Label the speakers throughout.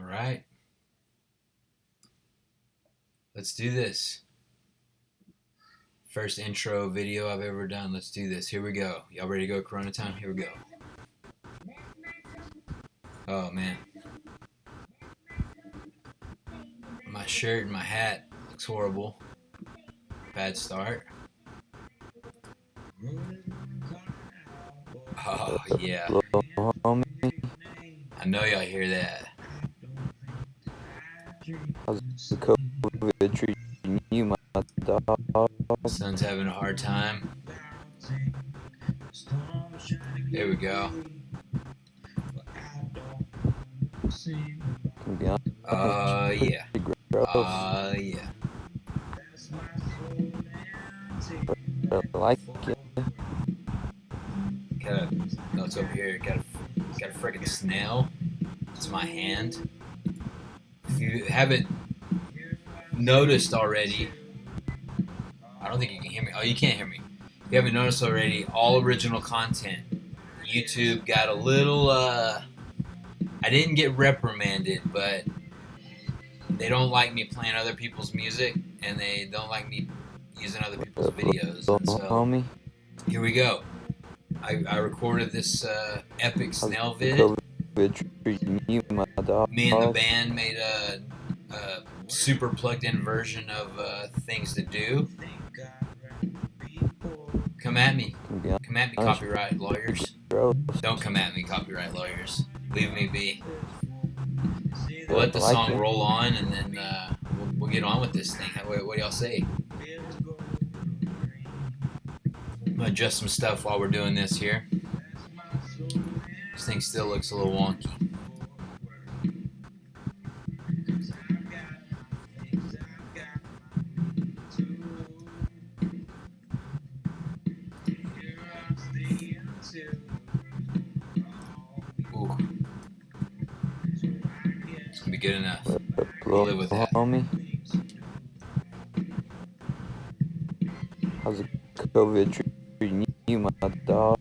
Speaker 1: right, let's do this. First intro video I've ever done. Let's do this. Here we go. Y'all ready to go Coronatown? Here we go. Oh man, my shirt and my hat looks horrible. Bad start. Oh yeah,
Speaker 2: Hello, homie.
Speaker 1: I know y'all hear that.
Speaker 2: How's the COVID treating you, my dog?
Speaker 1: Son's having a hard time. There we go.
Speaker 2: To be honest, it's pretty
Speaker 1: Yeah.
Speaker 2: gross.
Speaker 1: Yeah.
Speaker 2: But I like it.
Speaker 1: No, it's over here. Got a freaking snail. It's my hand. If you haven't noticed already, I don't think you can hear me. Oh, you can't hear me. If you haven't noticed already, all original content. YouTube got a little, I didn't get reprimanded, but they don't like me playing other people's music, and they don't like me using other people's videos. And so,
Speaker 2: Homie.
Speaker 1: here we go. I recorded this epic snail
Speaker 2: How's the
Speaker 1: vid.
Speaker 2: COVID treating you, my dog?
Speaker 1: Me and the band made a super plugged in version of Things to Do. Come at me. Come at me, copyright lawyers.
Speaker 2: Gross.
Speaker 1: Don't come at me, copyright lawyers. Leave me be. We'll let the song roll on, and then we'll get on with this thing. What do y'all say? I'm going to adjust some stuff while we're doing this here. This thing still looks a little wonky. Ooh. It's gonna be good enough. We'll live with that.
Speaker 2: Homie. How's the COVID treating you, my dog?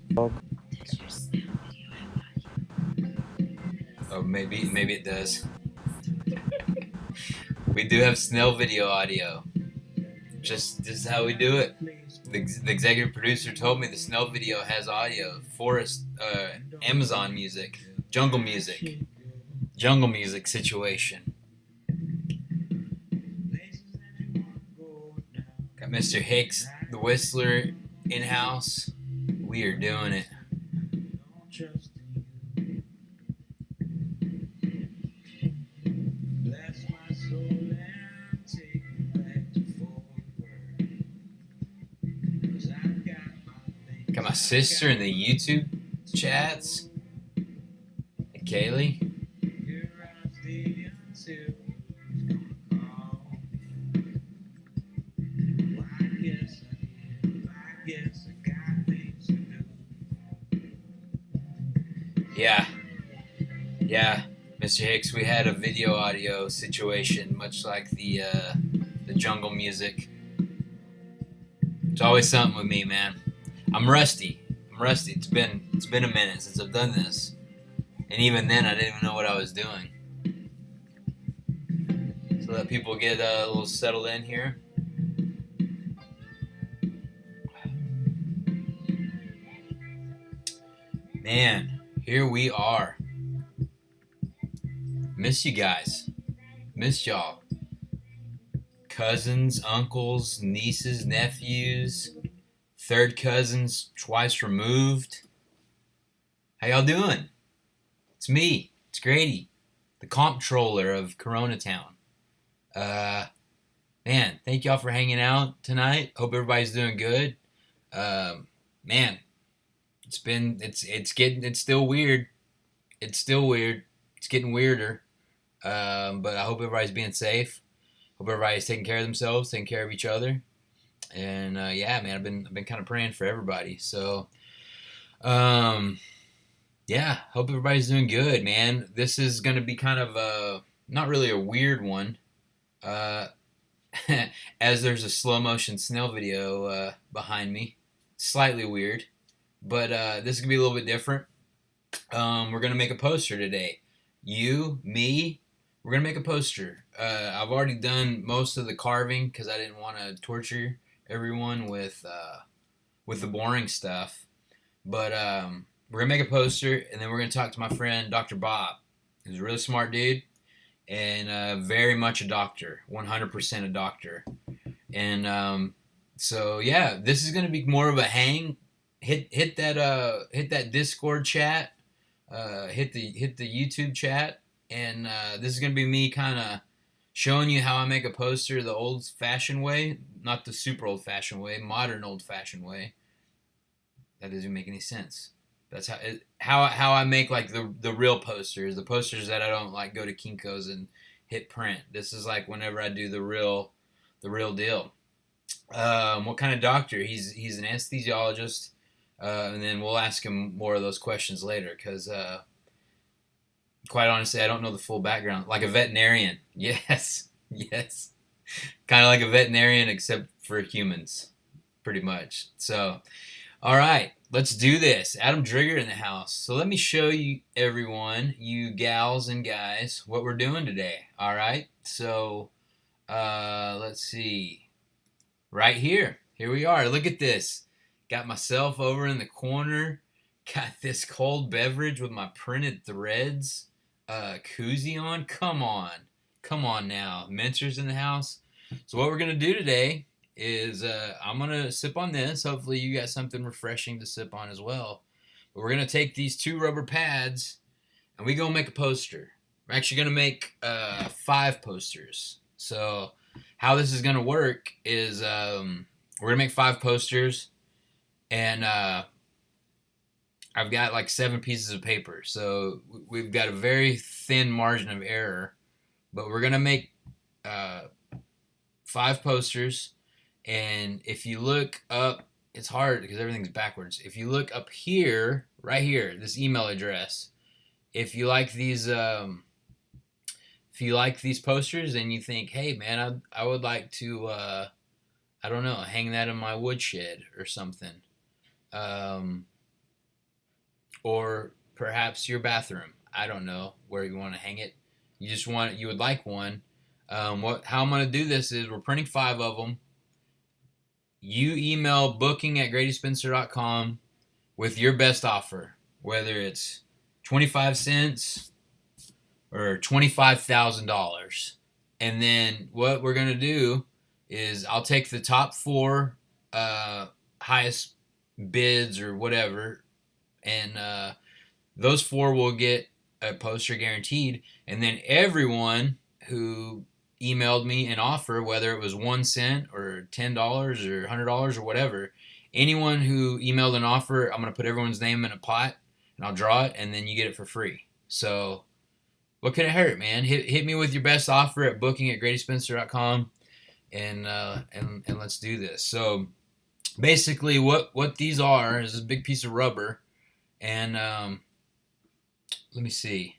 Speaker 1: Oh, maybe it does. We do have snail video audio. Just how we do it. The executive producer told me the snail video has audio. Forest, Amazon music, jungle music situation. Got Mr. Hicks, the Whistler, in house. We are doing it. Got my sister in the YouTube chats. Hey, Kaylee. Yeah, Mr. Hicks, we had a video audio situation, much like the jungle music. It's always something with me, man. I'm rusty. It's been a minute since I've done this, and even then, I didn't even know what I was doing. So let people get a little settled in here. Man, here we are. Miss you guys. Miss y'all. Cousins, uncles, nieces, nephews, third cousins twice removed. How y'all doing? It's me. It's Grady, the comptroller of Coronatown. Man, thank y'all for hanging out tonight. Hope everybody's doing good. Man, it's still weird. It's still weird. It's getting weirder. But I hope everybody's being safe. Hope everybody's taking care of themselves, taking care of each other. And yeah, man, I've been kind of praying for everybody. So, yeah, hope everybody's doing good, man. This is gonna be kind of not really a weird one, as there's a slow motion snail video behind me. Slightly weird, but this is gonna be a little bit different. We're gonna make a poster today. You, me, we're gonna make a poster. I've already done most of the carving because I didn't want to torture everyone with the boring stuff. But we're gonna make a poster, and then we're gonna talk to my friend Dr. Bob, who's a really smart dude and very much a doctor, 100% a doctor. And so yeah, this is gonna be more of a hang. Hit that Discord chat. Hit the YouTube chat, and this is gonna be me kind of showing you how I make a poster the old-fashioned way, not the super old-fashioned way, modern old-fashioned way. That doesn't make any sense. That's how I make like the real posters, the posters that I don't like go to Kinko's and hit print. This is like whenever I do the real deal. What kind of doctor? He's an anesthesiologist, and then we'll ask him more of those questions later because quite honestly, I don't know the full background. Like a veterinarian, yes, yes, kind of like a veterinarian except for humans, pretty much. So, all right, let's do this. Adam Drigger in the house. So let me show you everyone, you gals and guys, what we're doing today. All right, so let's see. Right here. Here we are. Look at this. Got myself over in the corner. Got this cold beverage with my printed threads koozie on. Come on. Come on now. Mentor's in the house. So what we're going to do today is I'm going to sip on this. Hopefully you got something refreshing to sip on as well. But we're going to take these 2 rubber pads and we're going to make a poster. We're actually going to make 5 posters. So how this is going to work is we're going to make 5 posters, and I've got like 7 pieces of paper. So we've got a very thin margin of error, but we're going to make 5 posters. And if you look up, it's hard because everything's backwards. If you look up here, right here, this email address, if you like these posters and you think, hey man, I would like to I don't know, hang that in my woodshed or something, or perhaps your bathroom. I don't know where you want to hang it. You would like one. How I'm gonna do this is we're printing 5 of them. You email booking@gradyspencer.com with your best offer, whether it's 25 cents or $25,000. And then what we're going to do is I'll take the top 4 highest bids or whatever, and those 4 will get a poster guaranteed. And then everyone who emailed me an offer, whether it was 1 cent or $10 or $100 or whatever, anyone who emailed an offer, I'm going to put everyone's name in a pot and I'll draw it, and then you get it for free. So what can it hurt, man? Hit me with your best offer at booking@gradyspencer.com, and let's do this. So basically what these are is a big piece of rubber, and let me see.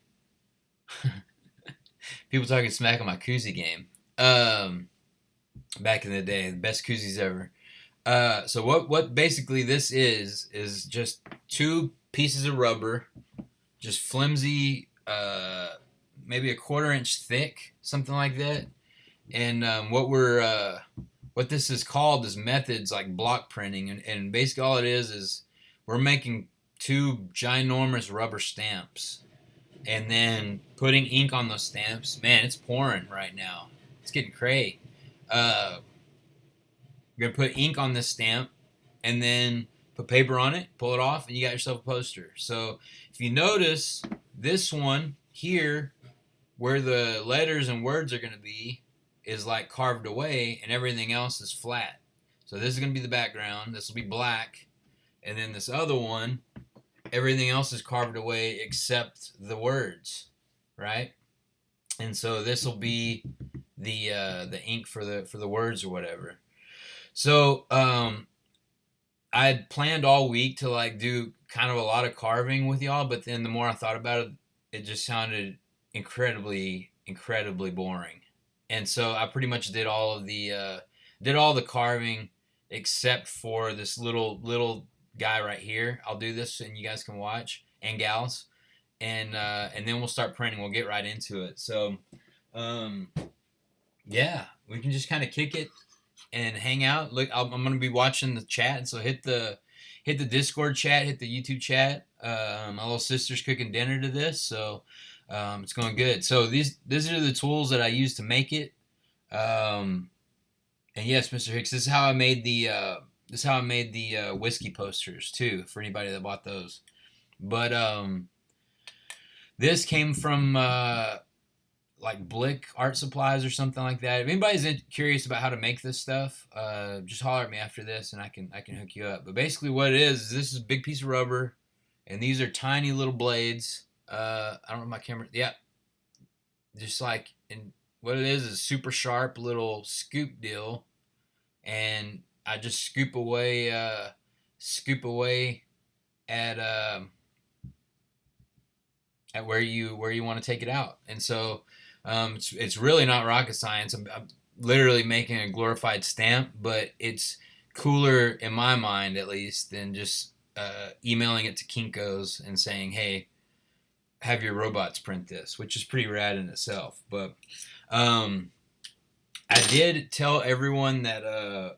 Speaker 1: People talking smack on my koozie game. Back in the day, the best koozies ever. So what basically this is just 2 pieces of rubber, just flimsy, maybe a 1/4 inch thick, something like that. And what this is called is methods like block printing, and basically all it is we're making 2 ginormous rubber stamps, and then putting ink on those stamps. Man, it's pouring right now. It's getting cray. You're gonna put ink on this stamp, and then put paper on it, pull it off, and you got yourself a poster. So if you notice, this one here, where the letters and words are going to be, is like carved away, and everything else is flat. So this is going to be the background. This will be black. And then this other one, everything else is carved away except the words, right? And so this will be the ink for the words or whatever. So I had planned all week to like do kind of a lot of carving with y'all, but then the more I thought about it, it just sounded incredibly boring. And so I pretty much did all the carving except for this little guy right here. I'll do this and you guys can watch, and gals, and then we'll start printing. We'll get right into it. So Um, yeah, we can just kind of kick it and hang out. Look, I'm gonna be watching the chat, so hit the Discord chat, hit the YouTube chat. My little sister's cooking dinner to this, so it's going good. So these are the tools that I use to make it. Um, and yes, Mr. Hicks, this is how I made the whiskey posters too for anybody that bought those. But this came from like Blick Art Supplies or something like that. If anybody's curious about how to make this stuff, just holler at me after this, and I can hook you up. But basically, what it is this is a big piece of rubber, and these are tiny little blades. I don't know my camera. Yeah, just like and what it is super sharp little scoop deal, and I just scoop away at where you want to take it out. And so it's really not rocket science. I'm literally making a glorified stamp, but it's cooler in my mind, at least, than just emailing it to Kinko's and saying, "Hey, have your robots print this," which is pretty rad in itself. But I did tell everyone that I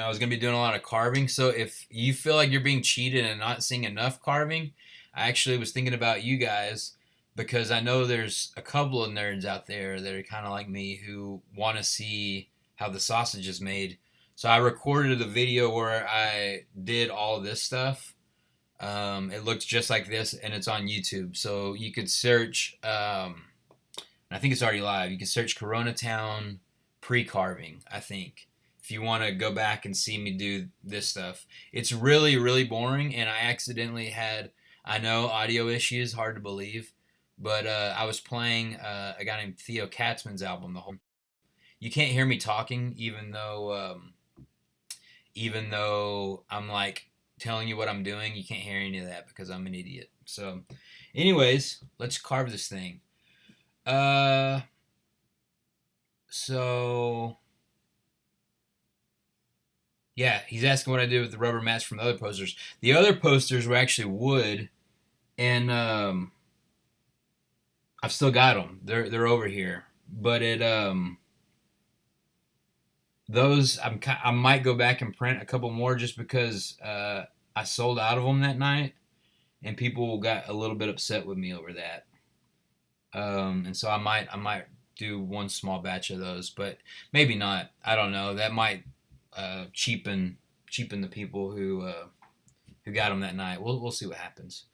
Speaker 1: was gonna be doing a lot of carving. So if you feel like you're being cheated and not seeing enough carving, I actually was thinking about you guys because I know there's a couple of nerds out there that are kind of like me who want to see how the sausage is made. So I recorded a video where I did all this stuff. It looks just like this, and it's on YouTube. So you could search. I think it's already live. You can search Coronatown pre-carving, I think, if you want to go back and see me do this stuff. It's really, really boring, and I accidentally had, I know, audio issues, hard to believe, but I was playing a guy named Theo Katzman's album the whole. You can't hear me talking, even though I'm like telling you what I'm doing. You can't hear any of that because I'm an idiot. So, anyways, let's carve this thing. So yeah, he's asking what I did with the rubber mats from the other posters. The other posters were actually wood, and I've still got them. They're over here, but those I might go back and print a couple more just because I sold out of them that night, and people got a little bit upset with me over that. And so I might do one small batch of those, but maybe not. I don't know. That might cheapen the people who got them that night. We'll see what happens.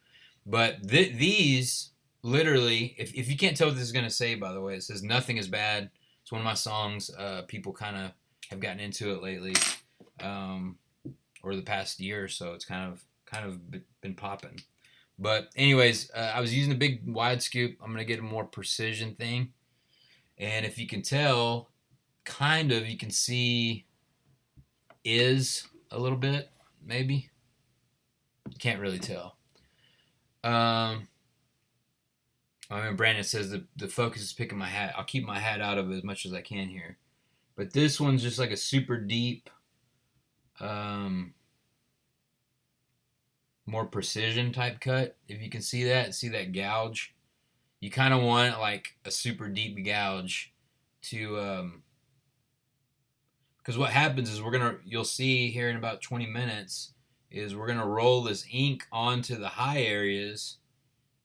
Speaker 1: But these literally, if you can't tell what this is gonna say, by the way, it says "Nothing is bad." It's one of my songs. People kind of have gotten into it lately, or the past year or so. It's kind of been popping. But anyways, I was using a big wide scoop. I'm gonna get a more precision thing, and if you can tell, you can see is a little bit maybe. Can't really tell. I mean, Brandon says the focus is picking my hat. I'll keep my hat out of it as much as I can here, but this one's just like a super deep, more precision type cut. If you can see that gouge, you kind of want like a super deep gouge to, because what happens is you'll see here in about 20 minutes is we're gonna roll this ink onto the high areas,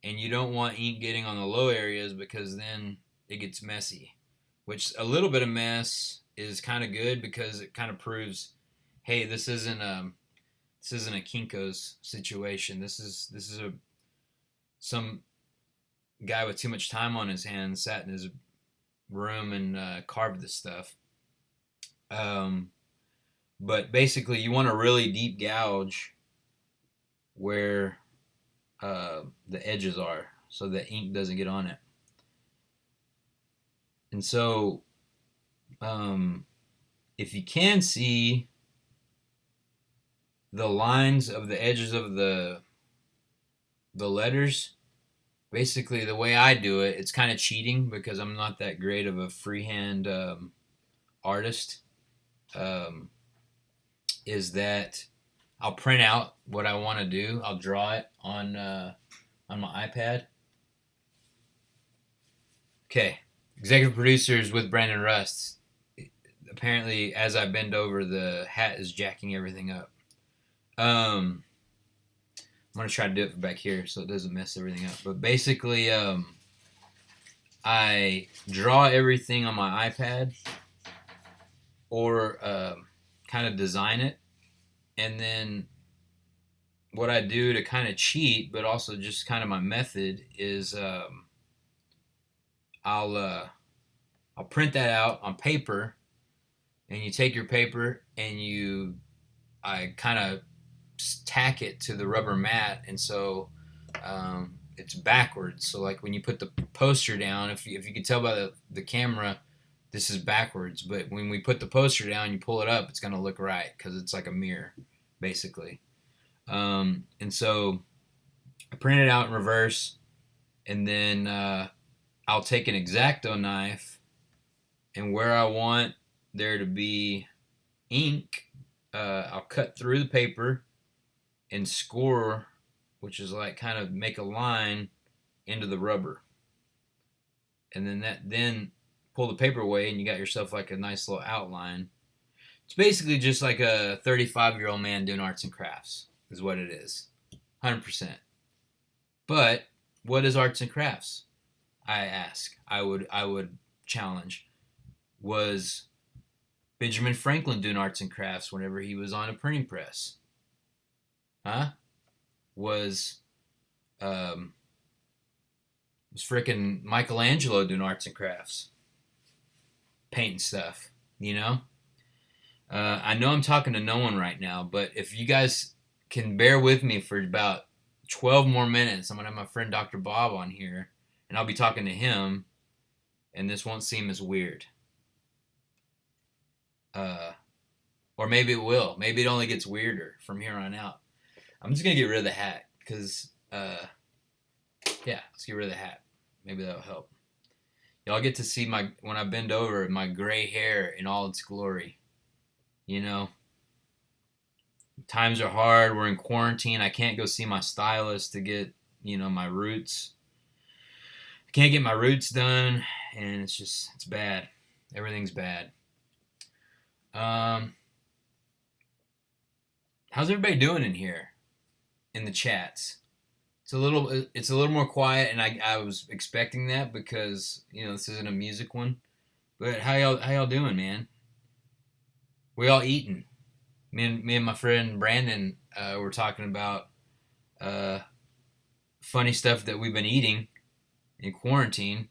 Speaker 1: and you don't want ink getting on the low areas because then it gets messy. Which a little bit of mess is kind of good because it kind of proves, hey, this isn't a Kinko's situation. This is some guy with too much time on his hands sat in his room and carved this stuff. But basically, you want a really deep gouge where the edges are, so the ink doesn't get on it. And so, if you can see the lines of the edges of the letters, basically the way I do it, it's kind of cheating because I'm not that great of a freehand artist. Is that I'll print out what I want to do. I'll draw it on my iPad. Okay, executive producers with Brandon Rust. Apparently, as I bend over, the hat is jacking everything up. I'm gonna try to do it from back here so it doesn't mess everything up. But basically, I draw everything on my iPad or kind of design it, and then what I do to kind of cheat, but also just kind of my method is I'll I'll print that out on paper, and you take your paper and I kind of tack it to the rubber mat, and so it's backwards. So like when you put the poster down, if you can tell by the camera, this is backwards. But when we put the poster down, you pull it up, it's gonna look right because it's like a mirror, basically. And so I print it out in reverse, and then I'll take an X-Acto knife, and where I want there to be ink, I'll cut through the paper and score, which is like kind of make a line into the rubber, and then pull the paper away, and you got yourself like a nice little outline. It's basically just like a 35-year-old man doing arts and crafts, is what it is, 100%. But what is arts and crafts? I ask. I would challenge. Was Benjamin Franklin doing arts and crafts whenever he was on a printing press? Huh? Was um, was frickin' Michelangelo doing arts and crafts, painting stuff? You know. I know I'm talking to no one right now, but if you guys can bear with me for about 12 more minutes, I'm gonna have my friend Dr. Bob on here, and I'll be talking to him, and this won't seem as weird. Uh, or maybe it will. Maybe it only gets weirder from here on out. I'm just gonna get rid of the hat because, yeah, let's get rid of the hat. Maybe that'll help. Y'all get to see my when I bend over my gray hair in all its glory. You know, times are hard. We're in quarantine. I can't go see my stylist to get my roots. I can't get my roots done, and it's bad. Everything's bad. Um, how's everybody doing in here in the chats? It's a little more quiet, and I was expecting that because this isn't a music one. But how y'all doing, man? We all eating. Me and my friend Brandon were talking about uh, funny stuff that we've been eating in quarantine.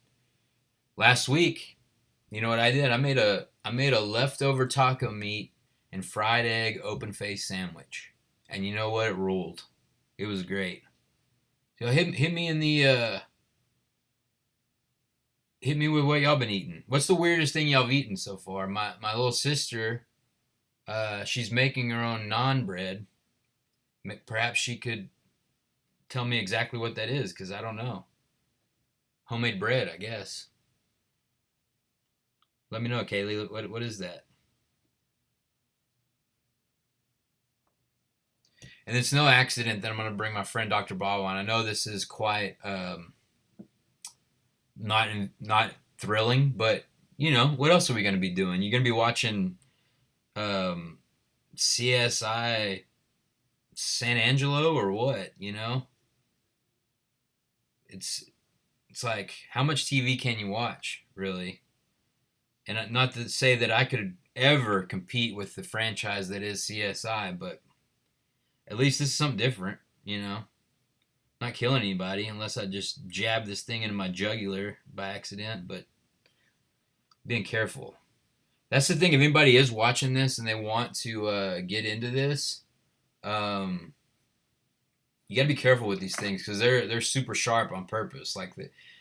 Speaker 1: Last week, you know what I did? I made a leftover taco meat and fried egg open face sandwich, and you know what? It ruled. It was great. So hit me in the hit me with what y'all been eating. What's the weirdest thing y'all have eaten so far? My little sister, she's making her own naan bread. Perhaps she could tell me exactly what that is, because I don't know. Homemade bread, I guess. Let me know, Kaylee. What is that? And it's no accident that I'm going to bring my friend Dr. Bob on. I know this is quite not thrilling, but what else are we going to be doing? You're going to be watching um, CSI San Angelo or what? It's it's like how much TV can you watch, really? And not to say that I could ever compete with the franchise that is CSI, but at least this is something different. Not killing anybody unless I just jab this thing into my jugular by accident, but being careful. That's the thing. If anybody is watching this and they want to get into this, um, you got to be careful with these things because they're super sharp on purpose. Like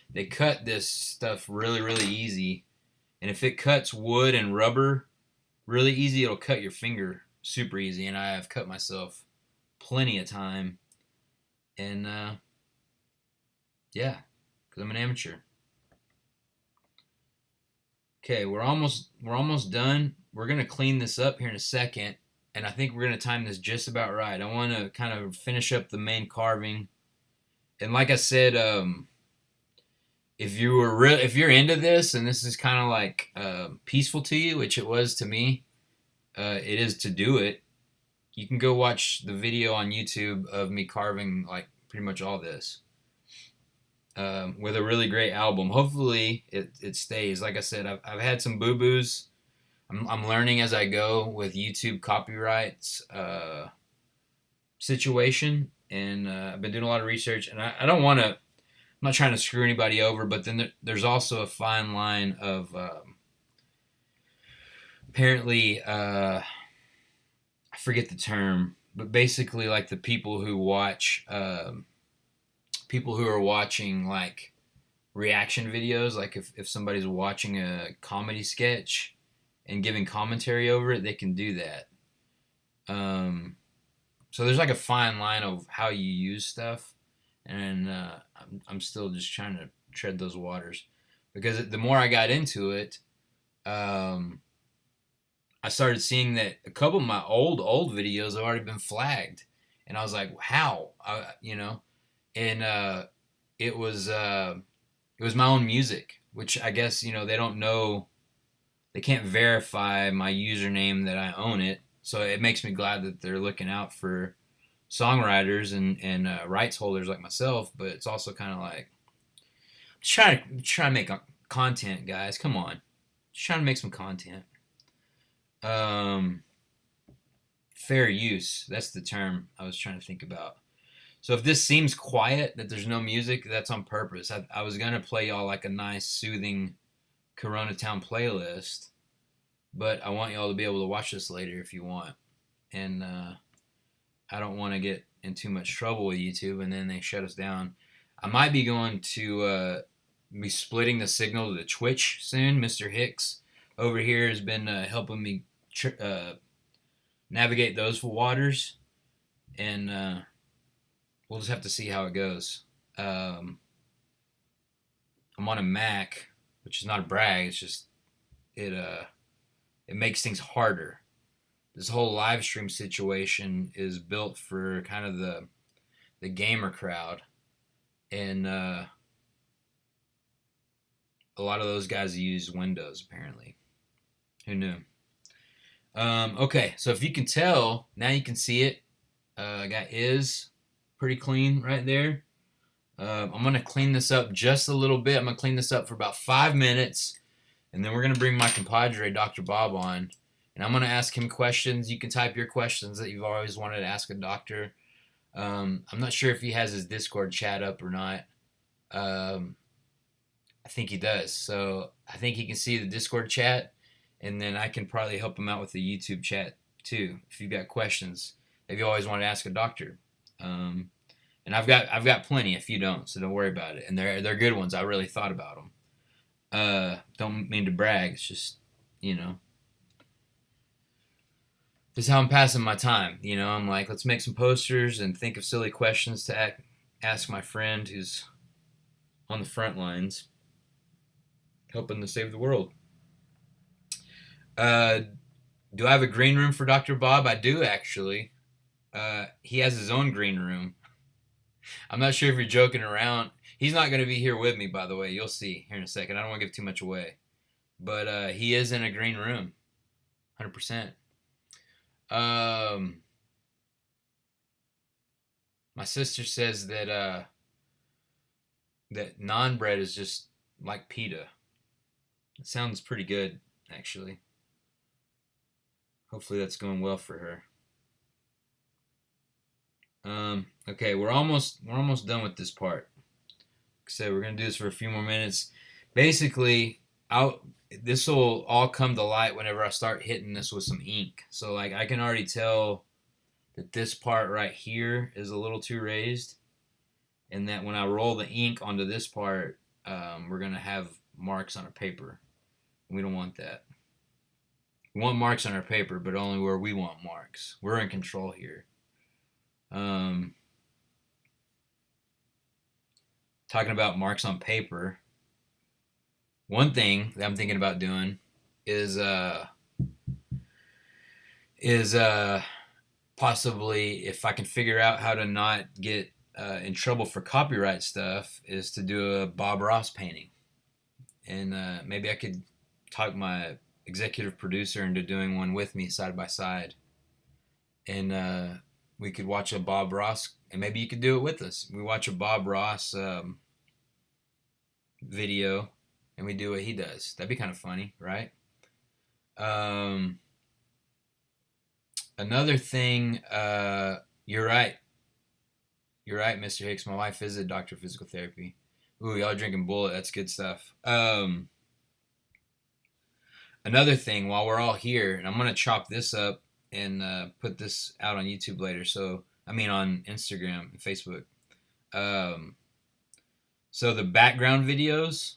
Speaker 1: they cut this stuff really really easy, and if it cuts wood and rubber really easy, it'll cut your finger super easy. And I have cut myself plenty of time, and yeah, because I'm an amateur. Okay, we're almost done. We're gonna clean this up here in a second, and I think we're gonna time this just about right. I want to kind of finish up the main carving, and like I said, if you're into this and this is kind of like peaceful to you, which it was to me, it is to do it. You can go watch the video on YouTube of me carving like pretty much all this with a really great album. Hopefully it stays. Like I said, I've had some boo boos. I'm learning as I go with YouTube copyrights situation, and I've been doing a lot of research. And I don't want to. I'm not trying to screw anybody over, but then there's also a fine line of apparently I forget the term, but basically like the people who watch people who are watching like reaction videos, like if somebody's watching a comedy sketch and giving commentary over it, they can do that. So there's like a fine line of how you use stuff, and I'm still just trying to tread those waters because the more I got into it, um, I started seeing that a couple of my old videos have already been flagged, and I was like, how, and it was it was my own music, which I guess they don't know, they can't verify my username that I own it, so it makes me glad that they're looking out for songwriters and rights holders like myself. But it's also kind of like just trying to make content, guys. Come on, just trying to make some content. Um, Fair use. That's the term I was trying to think about. So if this seems quiet, that there's no music, that's on purpose. I was gonna play y'all like a nice, soothing Coronatown playlist, but I want y'all to be able to watch this later if you want. And I don't want to get in too much trouble with YouTube and then they shut us down. I might be going to be splitting the signal to Twitch soon. Mr. Hicks over here has been helping me navigate those waters, and we'll just have to see how it goes. I'm on a Mac, which is not a brag. It's just it makes things harder. This whole live stream situation is built for kind of the gamer crowd, and a lot of those guys use Windows apparently. Who knew? Okay, so if you can tell, now you can see it. I got is pretty clean right there. I'm going to clean this up just a little bit. I'm going to clean this up for about 5 minutes, and then we're going to bring my compadre, Dr. Bob, on, and I'm going to ask him questions. You can type your questions that you've always wanted to ask a doctor. I'm not sure if he has his Discord chat up or not. I think he does. So I think he can see the Discord chat, and then I can probably help him out with the YouTube chat too. If you've got questions, if you always want to ask a doctor, and I've got plenty. If you don't, so don't worry about it. And they're good ones. I really thought about them. Don't mean to brag. It's just just how I'm passing my time. I'm like, let's make some posters and think of silly questions to ask my friend who's on the front lines, helping to save the world. Do I have a green room for Dr. Bob? I do, actually. He has his own green room. I'm not sure if you're joking around. He's not going to be here with me, by the way. You'll see here in a second. I don't want to give too much away. But he is in a green room. 100%. My sister says that that naan bread is just like pita. It sounds pretty good, actually. Hopefully that's going well for her. Okay, we're almost done with this part. Like I said, we're gonna do this for a few more minutes. Basically, this will all come to light whenever I start hitting this with some ink. So like I can already tell that this part right here is a little too raised, and that when I roll the ink onto this part, we're gonna have marks on our paper. We don't want that. We want marks on our paper, but only where we want marks. We're in control here. Talking about marks on paper, one thing that I'm thinking about doing is possibly, if I can figure out how to not get in trouble for copyright stuff is to do a Bob Ross painting, and maybe I could talk my executive producer into doing one with me side by side, and we could watch a Bob Ross, and maybe you could do it with us. We watch a Bob Ross video, and we do what he does. That'd be kind of funny, right? Um, Another thing, you're right. You're right, Mr. Hicks. My wife is a doctor of physical therapy. Ooh, y'all drinking Bullet. That's good stuff. Another thing, while we're all here, and I'm going to chop this up and put this out on YouTube later. So, I mean, on Instagram and Facebook. So the background videos,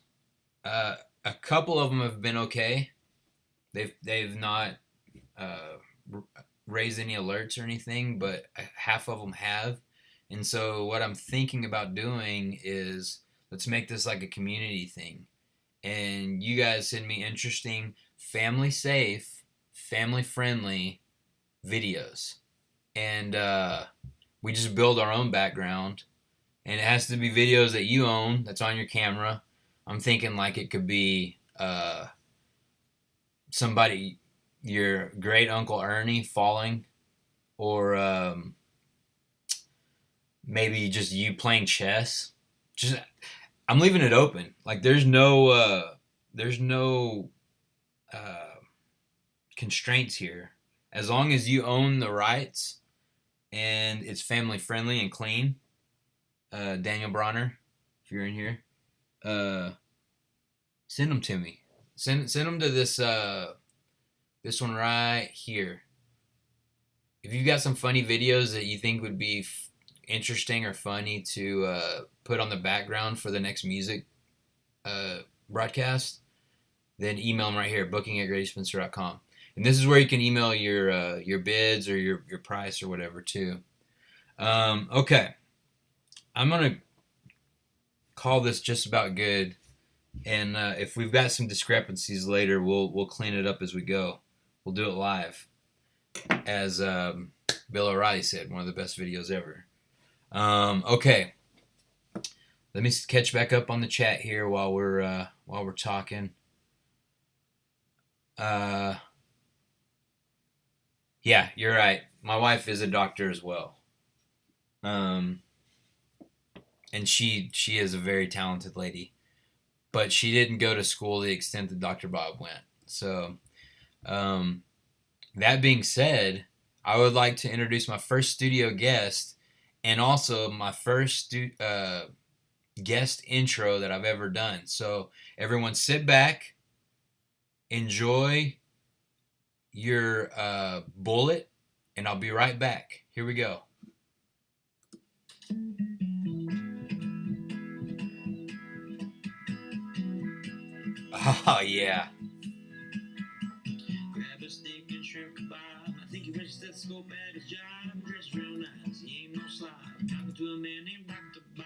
Speaker 1: a couple of them have been okay. They've not raised any alerts or anything, but half of them have. And so what I'm thinking about doing is let's make this like a community thing. And you guys send me interesting, family safe, family friendly videos. And we just build our own background. And it has to be videos that you own, that's on your camera. I'm thinking like it could be somebody, your great uncle Ernie falling, or maybe just you playing chess. Just I'm leaving it open. Like there's no constraints here. As long as you own the rights and it's family friendly and clean. Daniel Bronner, if you're in here, send them to me. Send them to this one right here. If you've got some funny videos that you think would be interesting or funny to put on the background for the next music broadcast, then email them right here, booking@gradyspencer.com. And this is where you can email your bids or your price or whatever too. Okay, I'm gonna call this just about good, and if we've got some discrepancies later, we'll clean it up as we go. We'll do it live, as Bill O'Reilly said, one of the best videos ever. Okay, let me catch back up on the chat here while we're talking. Yeah, you're right. My wife is a doctor as well. And she is a very talented lady, but she didn't go to school to the extent that Dr. Bob went. So, that being said, I would like to introduce my first studio guest, and also my first guest intro that I've ever done. So everyone sit back, enjoy your bullet, and I'll be right back. Here we go. Oh, yeah. Grab a steak and shrimp kebab. I think he reached stethoscope at his job. Dressed real nice, he ain't no slob. Talking to a man named Dr. Bob.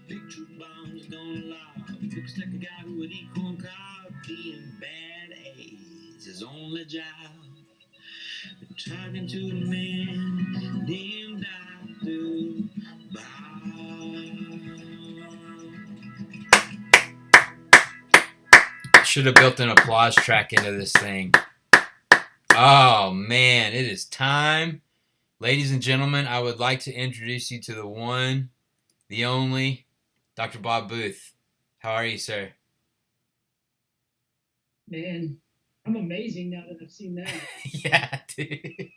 Speaker 1: Big truth bombs gonna lob. Looks like a guy who would eat corn cob. Being bad A's his only job. Talking to a man named Dr. Bob. Should have built an applause track into this thing. Oh man, it is time. Ladies and gentlemen, I would like to introduce you to the one, the only, Dr. Bob Booth. How are you, sir?
Speaker 3: Man, I'm amazing now that I've seen that.
Speaker 1: Yeah, dude.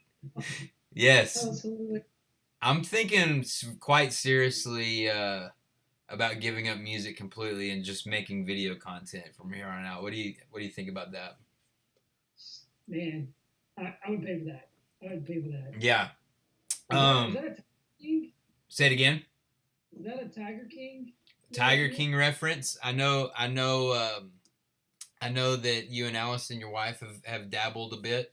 Speaker 1: Yes. I'm thinking quite seriously about giving up music completely and just making video content from here on out. What do you think about that?
Speaker 3: Man, I would pay for that. I would pay for that.
Speaker 1: Yeah.
Speaker 3: Is that a Tiger King?
Speaker 1: Say it again.
Speaker 3: Is that a Tiger King?
Speaker 1: Tiger King reference. I know that you and Allison, your wife, have dabbled a bit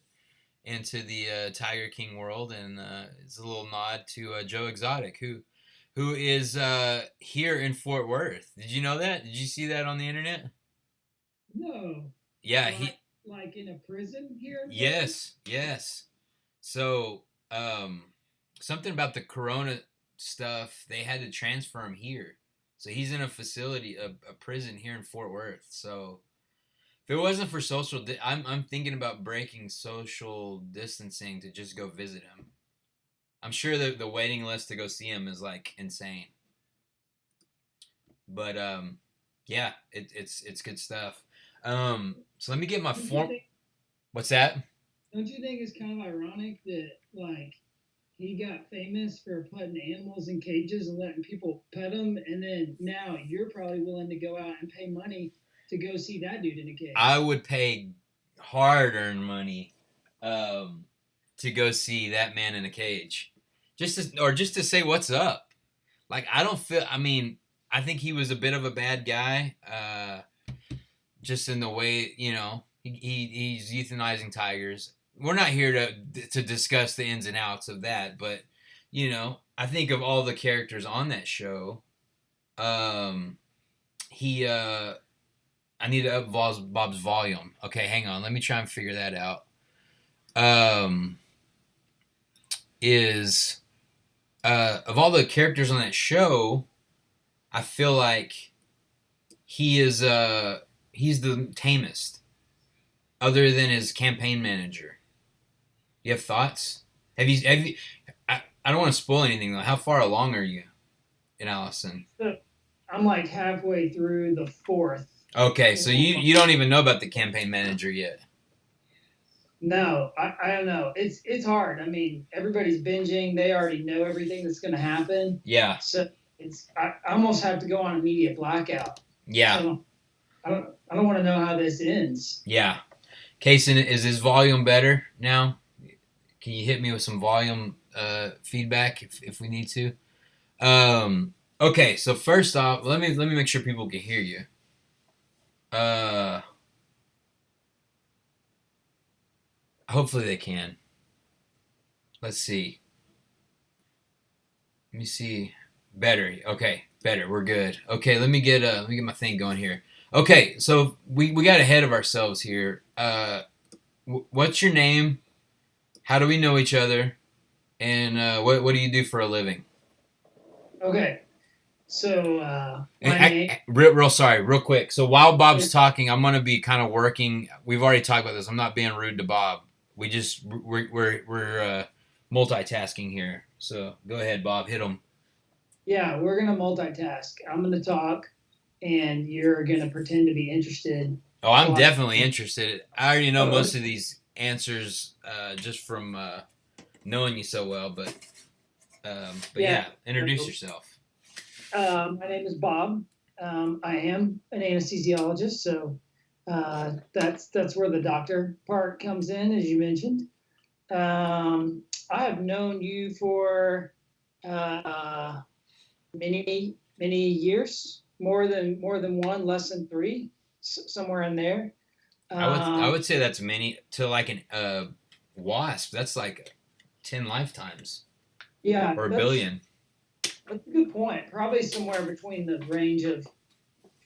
Speaker 1: into the Tiger King world, and it's a little nod to Joe Exotic, who is here in Fort Worth. Did you know that? Did you see that on the internet?
Speaker 3: No.
Speaker 1: Yeah,
Speaker 3: like in a prison here?
Speaker 1: Yes. So something about the corona stuff. They had to transfer him here, so he's in a facility, a prison here in Fort Worth. So if it wasn't for I'm thinking about breaking social distancing to just go visit him. I'm sure that the waiting list to go see him is like insane. But yeah, it's good stuff. So let me get my form. What's that?
Speaker 3: Don't you think it's kind of ironic that like he got famous for putting animals in cages and letting people pet them, and then now you're probably willing to go out and pay money to go see that dude in a cage?
Speaker 1: I would pay hard-earned money to go see that man in a cage, just to say what's up. Like I don't feel. I mean, I think he was a bit of a bad guy, just in the way he's euthanizing tigers. We're not here to discuss the ins and outs of that, but I think of all the characters on that show, he I need to up Bob's volume. Okay, hang on. Let me try and figure that out. Is of all the characters on that show, I feel like he's the tamest, other than his campaign manager. You have thoughts? Have you? I don't want to spoil anything though. How far along are you in Allison?
Speaker 3: I'm like halfway through the fourth.
Speaker 1: Okay, so you don't even know about the campaign manager yet.
Speaker 3: No, I don't know. It's hard. I mean, everybody's binging. They already know everything that's going to happen.
Speaker 1: Yeah.
Speaker 3: So I almost have to go on immediate blackout.
Speaker 1: Yeah.
Speaker 3: I don't want to know how this ends.
Speaker 1: Yeah. Kason, is his volume better now? Can you hit me with some volume feedback if we need to? Okay, so first off, let me make sure people can hear you. Hopefully they can. Let's see. Let me see. Better. Okay, better. We're good. Okay, let me get my thing going here. Okay, so we got ahead of ourselves here. What's your name? How do we know each other? And what do you do for a living?
Speaker 3: Okay. So,
Speaker 1: real quick. So while Bob's talking, I'm gonna be kind of working. We've already talked about this. I'm not being rude to Bob. We're multitasking here. So go ahead, Bob. Hit him.
Speaker 3: Yeah, we're gonna multitask. I'm gonna talk, and you're gonna pretend to be interested.
Speaker 1: Oh, I'm definitely interested. I already know most of these answers just from knowing you so well. But yeah, introduce yourself.
Speaker 3: My name is Bob. I am an anesthesiologist, so that's where the doctor part comes in, as you mentioned. I have known you for many years, more than one, less than 3, somewhere in there.
Speaker 1: I would say that's many to like an wasp. That's like 10 lifetimes.
Speaker 3: Yeah,
Speaker 1: or a billion.
Speaker 3: That's a good point. Probably somewhere between the range of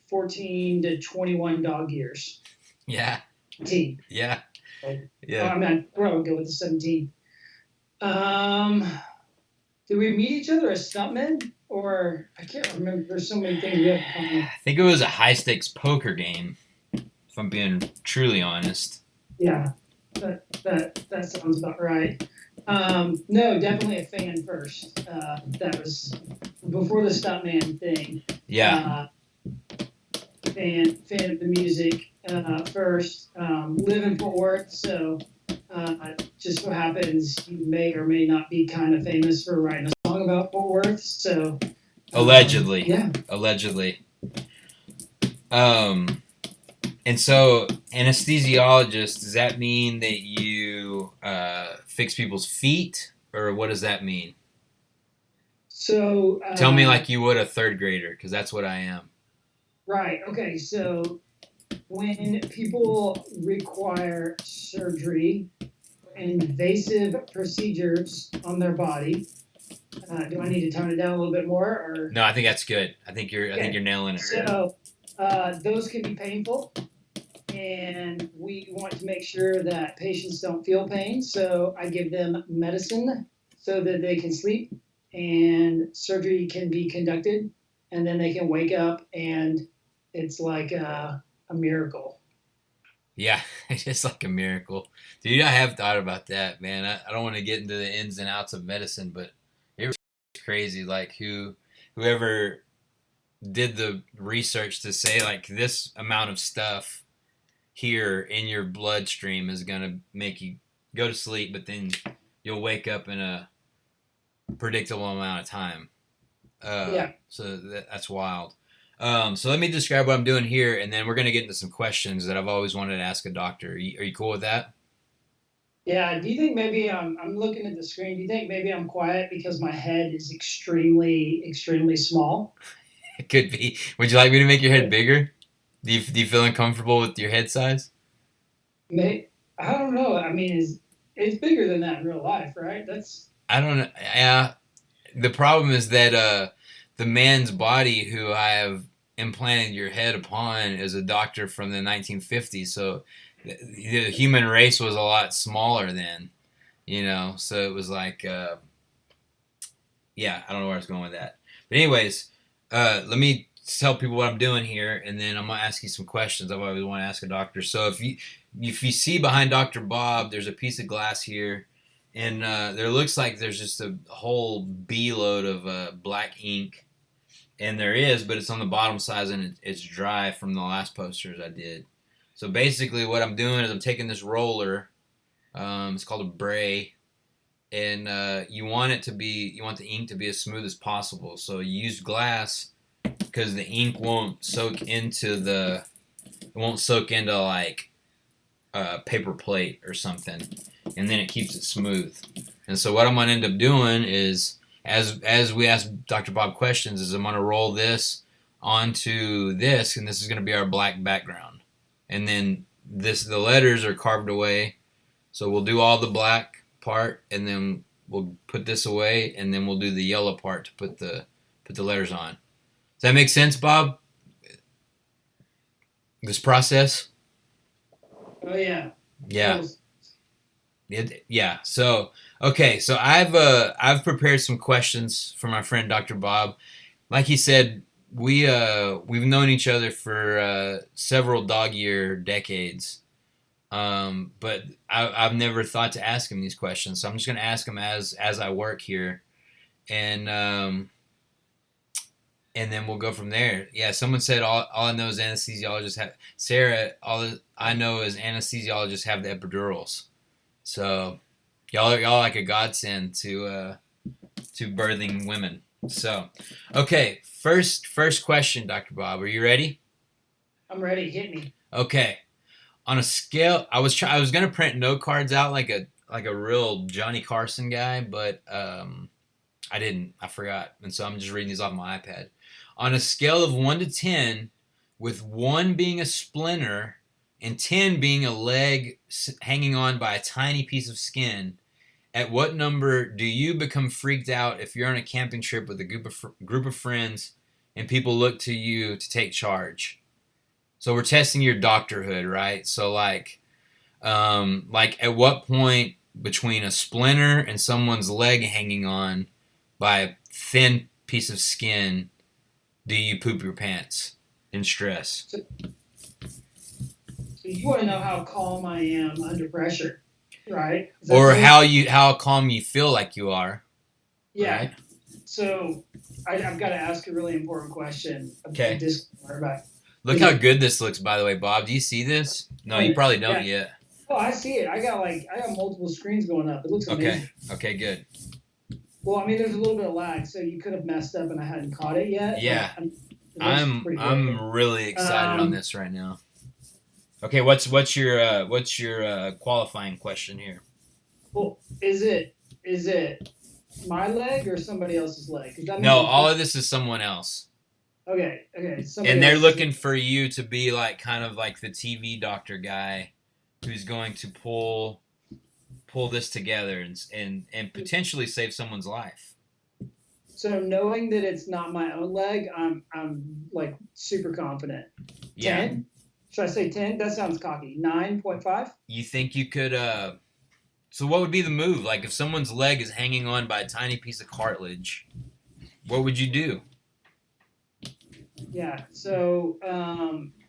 Speaker 3: 14 to 21 dog years.
Speaker 1: Yeah.
Speaker 3: 17.
Speaker 1: Yeah.
Speaker 3: Yeah. I mean, I'd probably go with the 17. Did we meet each other as stuntmen? Or I can't remember. There's so many things we have in common.
Speaker 1: I think it was a high stakes poker game, if I'm being truly honest.
Speaker 3: Yeah. That sounds about right. No, definitely a fan first. That was before the stuntman thing.
Speaker 1: Yeah.
Speaker 3: Fan of the music first. Live in Fort Worth, so just so happens you may or may not be kind of famous for writing a song about Fort Worth. So
Speaker 1: allegedly.
Speaker 3: Yeah.
Speaker 1: Allegedly. And so, anesthesiologist, does that mean that you fix people's feet, or what does that mean?
Speaker 3: So
Speaker 1: tell me like you would a third grader, because that's what I am.
Speaker 3: Right. Okay. So when people require surgery, invasive procedures on their body, do I need to tone it down a little bit more, or?
Speaker 1: No, I think that's good. I think you're nailing it.
Speaker 3: So those can be painful. And we want to make sure that patients don't feel pain, so I give them medicine so that they can sleep and surgery can be conducted, and then they can wake up and it's like a miracle.
Speaker 1: Yeah, it's just like a miracle, dude. I have thought about that, man. I don't want to get into the ins and outs of medicine, but it was crazy. Like whoever did the research to say like this amount of stuff here in your bloodstream is gonna make you go to sleep, but then you'll wake up in a predictable amount of time.
Speaker 3: Yeah.
Speaker 1: So that's wild. So let me describe what I'm doing here, and then we're gonna get into some questions that I've always wanted to ask a doctor. Are you cool with that?
Speaker 3: Yeah. Do you think maybe I'm looking at the screen? Do you think maybe I'm quiet because my head is extremely, extremely small?
Speaker 1: It could be. Would you like me to make your head bigger? Do you feel uncomfortable with your head size?
Speaker 3: I don't know. I mean, it's bigger than that in real life, right? That's
Speaker 1: I don't know. Yeah. The problem is that the man's body who I have implanted your head upon is a doctor from the 1950s. So the human race was a lot smaller then, So it was like, yeah, I don't know where I was going with that. But anyways, let me tell people what I'm doing here, and then I'm gonna ask you some questions I've always want to ask a doctor. So if you see behind Dr. Bob, there's a piece of glass here, and there looks like there's just a whole B load of black ink, and there is, but it's on the bottom side and it's dry from the last posters I did. So basically, what I'm doing is I'm taking this roller. It's called a bray, and you want the ink to be as smooth as possible. So you use glass because the ink won't soak into like a paper plate or something, and then it keeps it smooth. And so what I'm gonna end up doing is, as we ask Dr. Bob questions, is I'm gonna roll this onto this, and this is gonna be our black background, and then the letters are carved away. So we'll do all the black part, and then we'll put this away, and then we'll do the yellow part to put the letters on. Does that make sense, Bob? This process?
Speaker 3: oh yeah.
Speaker 1: Yeah.
Speaker 3: So,
Speaker 1: Yeah. So okay. So I've prepared some questions for my friend Dr. Bob. Like he said, we've known each other for several dog year decades. But I've never thought to ask him these questions, so I'm just gonna ask him as I work here, and and then we'll go from there. Yeah, someone said all I know is anesthesiologists have Sarah. I know is anesthesiologists have the epidurals. So y'all like a godsend to birthing women. So okay, first question, Dr. Bob. Are you ready?
Speaker 3: I'm ready. Hit me.
Speaker 1: Okay. On a scale, I was gonna print note cards out like a real Johnny Carson guy, but I didn't. I forgot, and so I'm just reading these off my iPad. On a scale of 1 to 10, with 1 being a splinter and 10 being a leg hanging on by a tiny piece of skin, at what number do you become freaked out if you're on a camping trip with a group of friends and people look to you to take charge? So we're testing your doctorhood, right? So like at what point between a splinter and someone's leg hanging on by a thin piece of skin do you poop your pants in stress?
Speaker 3: So you want to know how calm I am under pressure, right?
Speaker 1: Or how calm you feel like you are.
Speaker 3: Yeah.
Speaker 1: Right?
Speaker 3: So I've got to ask a really important question.
Speaker 1: Okay.
Speaker 3: About
Speaker 1: Look how good this looks, by the way, Bob. Do you see this? No, you probably don't yet.
Speaker 3: Oh, I see it. I got multiple screens going up. It looks amazing.
Speaker 1: Okay, good.
Speaker 3: Well, I mean, there's a little bit of lag, so you could have messed up and I hadn't caught it yet.
Speaker 1: Yeah. I'm really excited on this right now. Okay, what's your qualifying question here?
Speaker 3: Well, is it my leg or somebody else's leg?
Speaker 1: No, all of this is someone else.
Speaker 3: Okay.
Speaker 1: And they're looking for you to be like kind of like the TV doctor guy who's going to pull this together and potentially save someone's life.
Speaker 3: So knowing that it's not my own leg, I'm like super confident.
Speaker 1: Yeah.
Speaker 3: 10? Should I say 10? That sounds cocky. 9.5?
Speaker 1: You think you could So what would be the move? Like if someone's leg is hanging on by a tiny piece of cartilage, what would you do?
Speaker 3: Yeah. So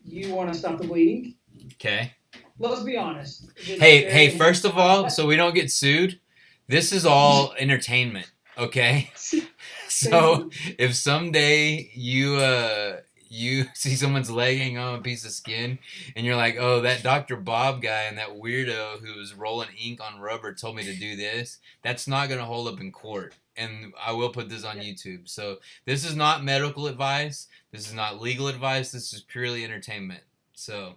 Speaker 3: you want to stop the bleeding?
Speaker 1: Okay.
Speaker 3: Let's be honest.
Speaker 1: Hey, first of all, so we don't get sued, this is all entertainment, okay? So if someday you see someone's leg hang on a piece of skin and you're like, oh, that Dr. Bob guy and that weirdo who was rolling ink on rubber told me to do this, that's not going to hold up in court. And I will put this on YouTube. So this is not medical advice. This is not legal advice. This is purely entertainment. So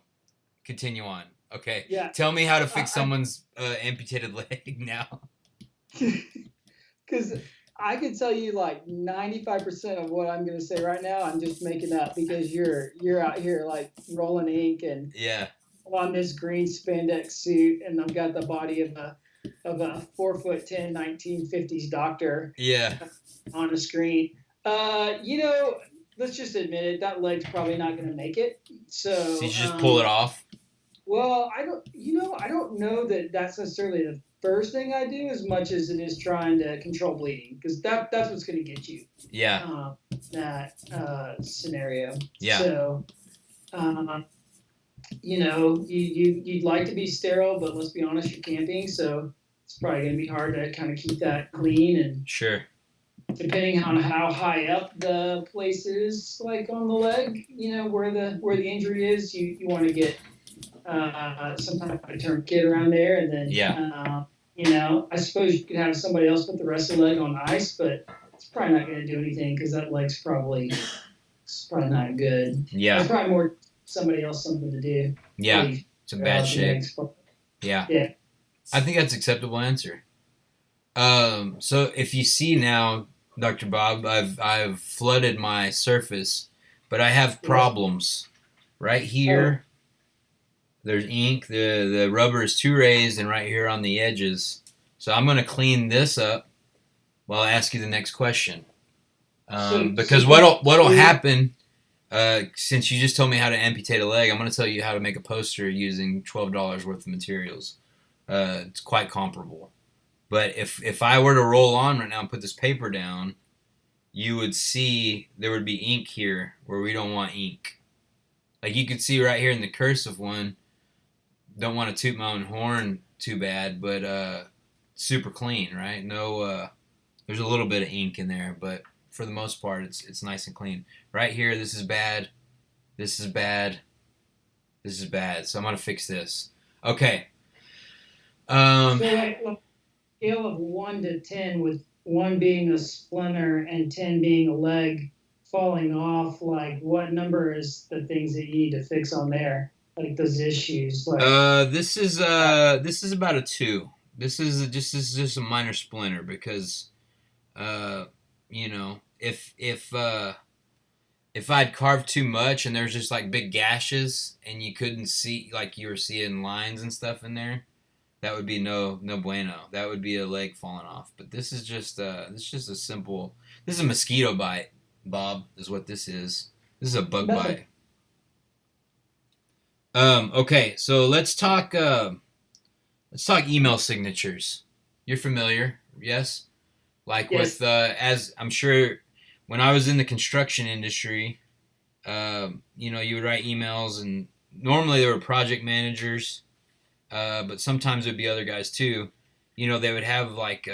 Speaker 1: continue on. Okay.
Speaker 3: Yeah.
Speaker 1: Tell me how to fix someone's amputated leg now.
Speaker 3: Because I can tell you like 95% of what I'm going to say right now, I'm just making up because you're out here like rolling ink and
Speaker 1: Yeah.
Speaker 3: on this green spandex suit, and I've got the body of a 4'10", 1950s doctor.
Speaker 1: Yeah.
Speaker 3: On the screen. Let's just admit it. That leg's probably not going to make it. So
Speaker 1: you just pull it off.
Speaker 3: Well, I don't know that that's necessarily the first thing I do as much as it is trying to control bleeding, because that's what's going to get you.
Speaker 1: Yeah.
Speaker 3: That scenario.
Speaker 1: Yeah.
Speaker 3: So, you'd like to be sterile, but let's be honest, you're camping, so it's probably going to be hard to kind of keep that clean. And
Speaker 1: sure.
Speaker 3: Depending on how high up the place is, like on the leg, where the injury is, you want to get some type of a tourniquet around there, and then I suppose you could have somebody else put the rest of the leg on ice, but it's probably not going to do anything because that leg's probably not good.
Speaker 1: Yeah.
Speaker 3: It's probably more somebody else something to do.
Speaker 1: Yeah. It's in bad shape. Yeah.
Speaker 3: Yeah.
Speaker 1: I think that's an acceptable answer. So if you see now, Dr. Bob, I've flooded my surface, but I have problems. Right here, there's ink. The rubber is too raised, and right here on the edges. So I'm going to clean this up while I ask you the next question. Because what'll happen, since you just told me how to amputate a leg, I'm going to tell you how to make a poster using $12 worth of materials. It's quite comparable. But if I were to roll on right now and put this paper down, you would see there would be ink here where we don't want ink. Like you could see right here in the cursive one, don't want to toot my own horn too bad, but super clean, right? No, there's a little bit of ink in there, but for the most part, it's nice and clean. Right here, this is bad. This is bad. This is bad. So I'm going to fix this. Okay.
Speaker 3: Scale of 1 to 10, with 1 being a splinter and 10 being a leg falling off, like what number is the things that you need to fix on there, like those issues? Like
Speaker 1: this is about a 2. This is just a minor splinter because if I'd carved too much and there's just like big gashes and you couldn't see, like you were seeing lines and stuff in there, that would be no bueno. That would be a leg falling off. But this is just a simple. This is a mosquito bite, Bob. Is what this is. This is a bug bite. Okay, so let's talk email signatures. You're familiar, yes? Like
Speaker 3: yes.
Speaker 1: With as I'm sure, when I was in the construction industry, you would write emails, and normally there were project managers. But sometimes there'd be other guys too. They would have like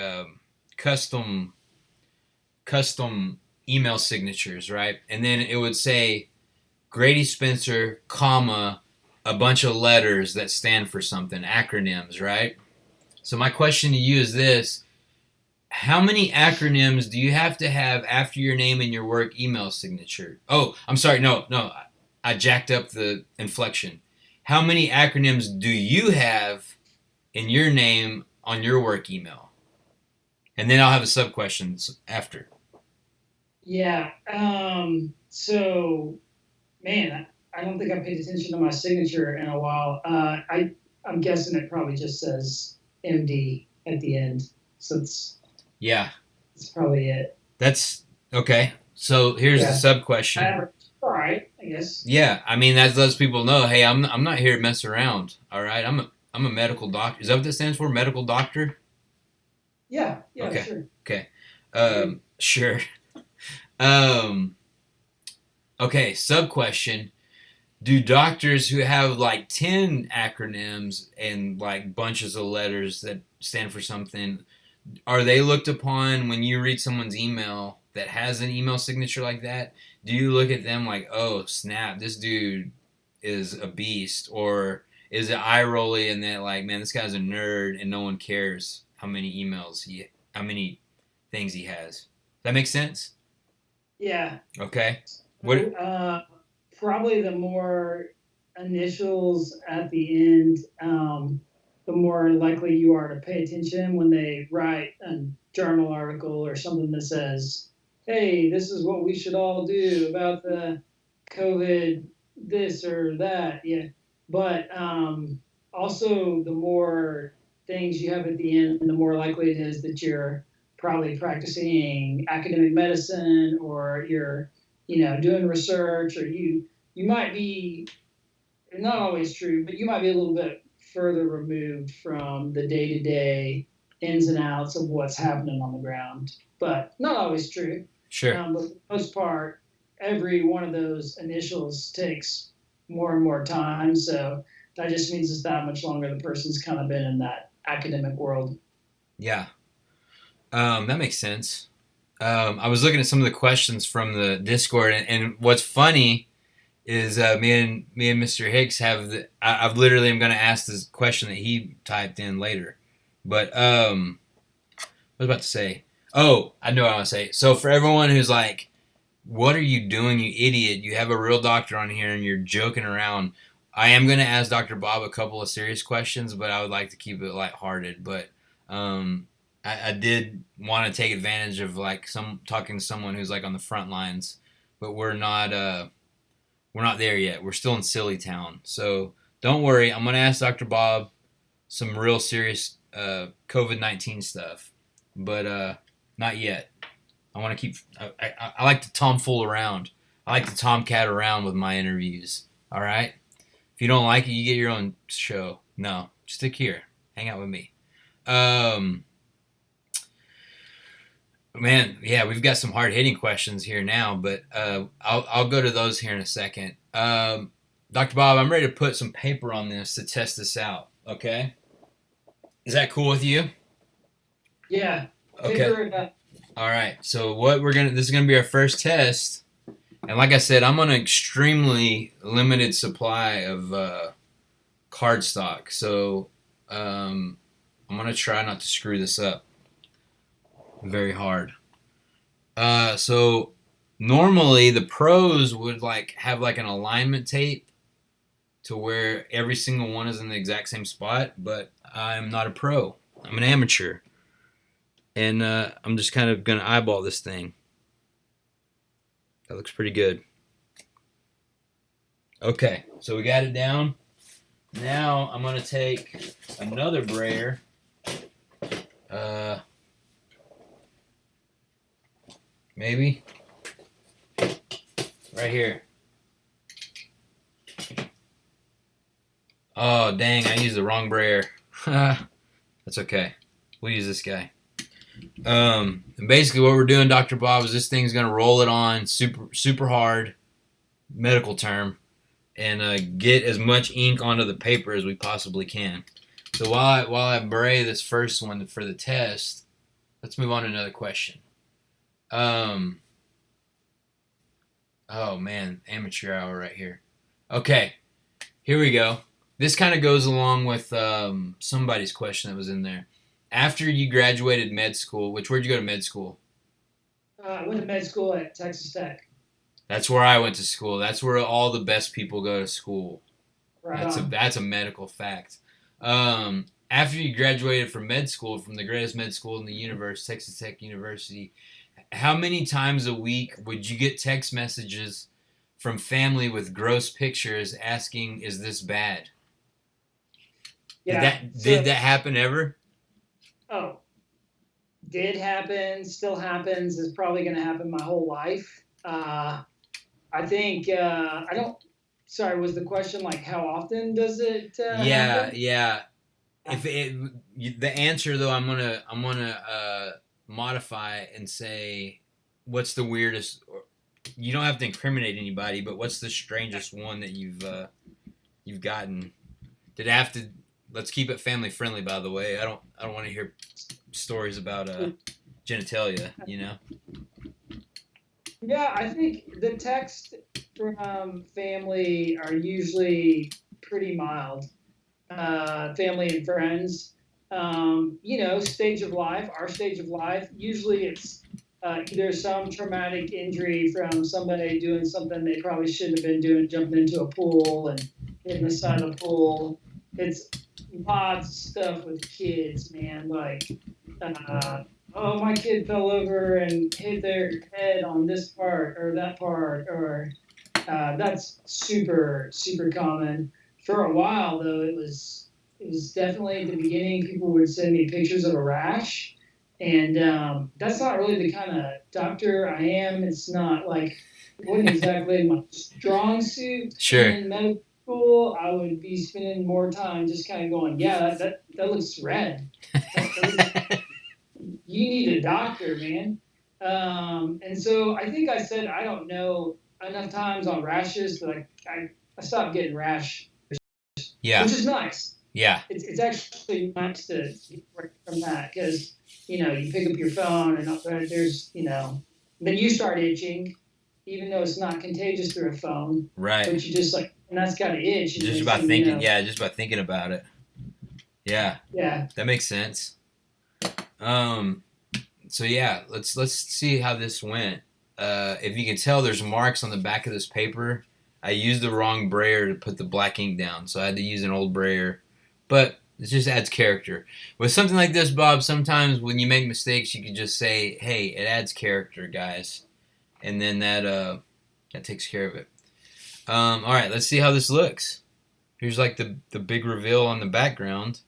Speaker 1: custom email signatures, right? And then it would say Grady Spencer, comma, a bunch of letters that stand for something, acronyms, right? So my question to you is this: how many acronyms do you have to have after your name and your work email signature? Oh, I'm sorry, no, I jacked up the inflection. How many acronyms do you have in your name on your work email? And then I'll have a sub-questions after.
Speaker 3: Yeah. So, man, I don't think I paid attention to my signature in a while. I'm guessing it probably just says MD at the end. So that's probably it.
Speaker 1: That's okay. So here's the sub-question.
Speaker 3: All right, I guess.
Speaker 1: Yeah, I mean that lets people know, hey, I'm not here to mess around. All right, I'm I'm a medical doctor. Is that what that stands for? Medical doctor?
Speaker 3: Yeah,
Speaker 1: Okay.
Speaker 3: sure.
Speaker 1: Okay. Sure. Um, okay. Sub question. Do doctors who have like 10 acronyms and like bunches of letters that stand for something, are they looked upon when you read someone's email that has an email signature like that? Do you look at them like, oh, snap, this dude is a beast? Or is it eye rolly and that, like, man, this guy's a nerd and no one cares how many things he has? That makes sense?
Speaker 3: Yeah.
Speaker 1: Okay.
Speaker 3: So,
Speaker 1: What?
Speaker 3: probably the more initials at the end, the more likely you are to pay attention when they write a journal article or something that says, "Hey, this is what we should all do about the COVID, this or that." Yeah, but also the more things you have at the end, the more likely it is that you're probably practicing academic medicine, or you're, doing research, or you might be, not always true, but you might be a little bit further removed from the day to day ins and outs of what's happening on the ground. But not always true.
Speaker 1: Sure.
Speaker 3: But for the most part, every one of those initials takes more and more time. So that just means it's that much longer the person's kind of been in that academic world.
Speaker 1: Yeah. That makes sense. I was looking at some of the questions from the Discord, and what's funny is me and Mr. Hicks have I've literally am going to ask this question that he typed in later, but what was I about to say? Oh, I know what I want to say. So for everyone who's like, "What are you doing, you idiot? You have a real doctor on here and you're joking around." I am going to ask Dr. Bob a couple of serious questions, but I would like to keep it lighthearted. But um, I did want to take advantage of like some talking to someone who's like on the front lines, but we're not there yet. We're still in Silly Town. So don't worry. I'm going to ask Dr. Bob some real serious COVID-19 stuff, but not yet. I want to keep. I like to tomfool around. I like to tomcat around with my interviews. All right. If you don't like it, you get your own show. No, stick here. Hang out with me. Um, Man, yeah, we've got some hard hitting questions here now, but I'll go to those here in a second. Dr. Bob, I'm ready to put some paper on this to test this out. Okay, is that cool with you?
Speaker 3: Yeah.
Speaker 1: Okay.
Speaker 3: Figure it out.
Speaker 1: All right. So this is gonna be our first test, and like I said, I'm on an extremely limited supply of cardstock, so I'm gonna try not to screw this up very hard. So normally the pros would like have like an alignment tape to where every single one is in the exact same spot, but I'm not a pro. I'm an amateur, and I'm just kind of gonna eyeball this thing. That looks pretty good. Okay, so we got it down. Now I'm gonna take another brayer. Maybe right here. Oh dang! I used the wrong brayer. That's okay. We'll use this guy. And basically, what we're doing, Dr. Bob, is this thing's gonna roll it on super hard, medical term, and get as much ink onto the paper as we possibly can. So while I bray this first one for the test, let's move on to another question. Oh man, amateur hour right here. Okay, here we go. This kind of goes along with somebody's question that was in there. After you graduated med school, where'd you go to med school?
Speaker 3: I went to med school at Texas Tech.
Speaker 1: That's where I went to school. That's where all the best people go to school.
Speaker 3: Right
Speaker 1: That's a medical fact. After you graduated from med school, from the greatest med school in the universe, Texas Tech University, how many times a week would you get text messages from family with gross pictures asking, "Is this bad?"
Speaker 3: Yeah.
Speaker 1: Did that happen ever?
Speaker 3: Oh, did happen, still happens, is probably going to happen my whole life. I think, I don't, sorry, was the question like how often does it happen?
Speaker 1: Yeah. The answer though, I'm gonna modify and say, what's the weirdest? You don't have to incriminate anybody, but what's the strangest one that you've gotten? Did it have to? Let's keep it family friendly, by the way. I don't want to hear stories about genitalia.
Speaker 3: Yeah, I think the texts from family are usually pretty mild. Family and friends. Stage of life, our stage of life. Usually it's either some traumatic injury from somebody doing something they probably shouldn't have been doing, jumping into a pool and hitting the side of the pool. It's lots of stuff with kids, man. Like, oh, my kid fell over and hit their head on this part or that part, or that's super, super common. For a while, though, it was definitely at the beginning. People would send me pictures of a rash, and that's not really the kind of doctor I am. It's not like it wasn't exactly my strong suit
Speaker 1: Sure.
Speaker 3: in medical school. I would be spending more time just kind of going, yeah, that looks red. You need a doctor, man. And so I think I said I don't know enough times on rashes that I stopped getting rash,
Speaker 1: Yeah.
Speaker 3: which is nice.
Speaker 1: Yeah.
Speaker 3: It's actually nice to get away from that because you pick up your phone and there's then you start itching, even though it's not contagious through a phone.
Speaker 1: Right.
Speaker 3: But you just and that's got to itch.
Speaker 1: Just about thinking. Yeah, just by thinking about it. Yeah.
Speaker 3: Yeah.
Speaker 1: That makes sense. So yeah, let's see how this went. If you can tell, there's marks on the back of this paper. I used the wrong brayer to put the black ink down, so I had to use an old brayer. But it just adds character. With something like this, Bob, sometimes when you make mistakes, you can just say, "Hey, it adds character, guys," and then that takes care of it. All right, let's see how this looks. Here's like the big reveal on the background.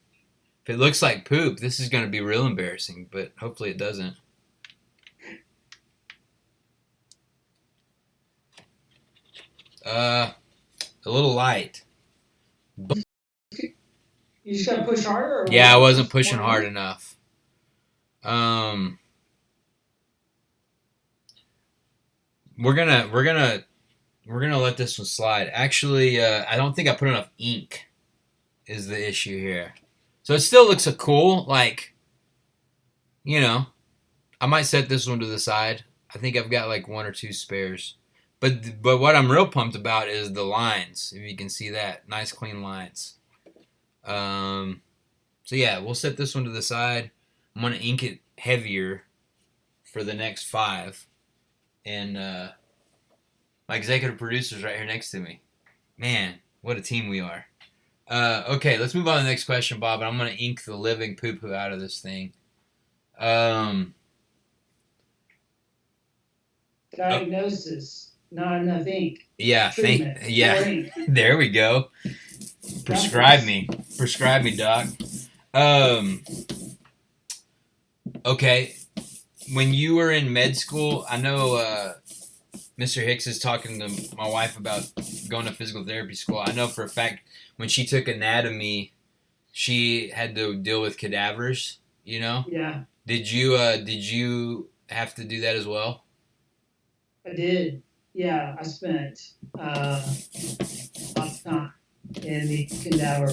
Speaker 1: If it looks like poop, this is going to be real embarrassing, but hopefully it doesn't. A little light.
Speaker 3: You just gotta push harder.
Speaker 1: Yeah, I wasn't pushing hard enough. We're gonna let this one slide. Actually, I don't think I put enough ink. Is the issue here? So it still looks cool. Like, I might set this one to the side. I think I've got like one or two spares. But what I'm real pumped about is the lines. If you can see that, nice clean lines. So yeah, we'll set this one to the side. I'm gonna ink it heavier for the next 5, and my executive producer's right here next to me. Man, what a team we are. Okay, let's move on to the next question, Bob. And I'm gonna ink the living poo-poo out of this thing.
Speaker 3: Diagnosis. Not enough ink.
Speaker 1: Yeah,
Speaker 3: Treatment.
Speaker 1: yeah. There we go. Prescribe me, doc. Okay. When you were in med school, I know Mr. Hicks is talking to my wife about going to physical therapy school. I know for a fact when she took anatomy, she had to deal with cadavers.
Speaker 3: Yeah.
Speaker 1: Did you have to do that as well?
Speaker 3: I did. Yeah, I spent a lot of time in the cadaver.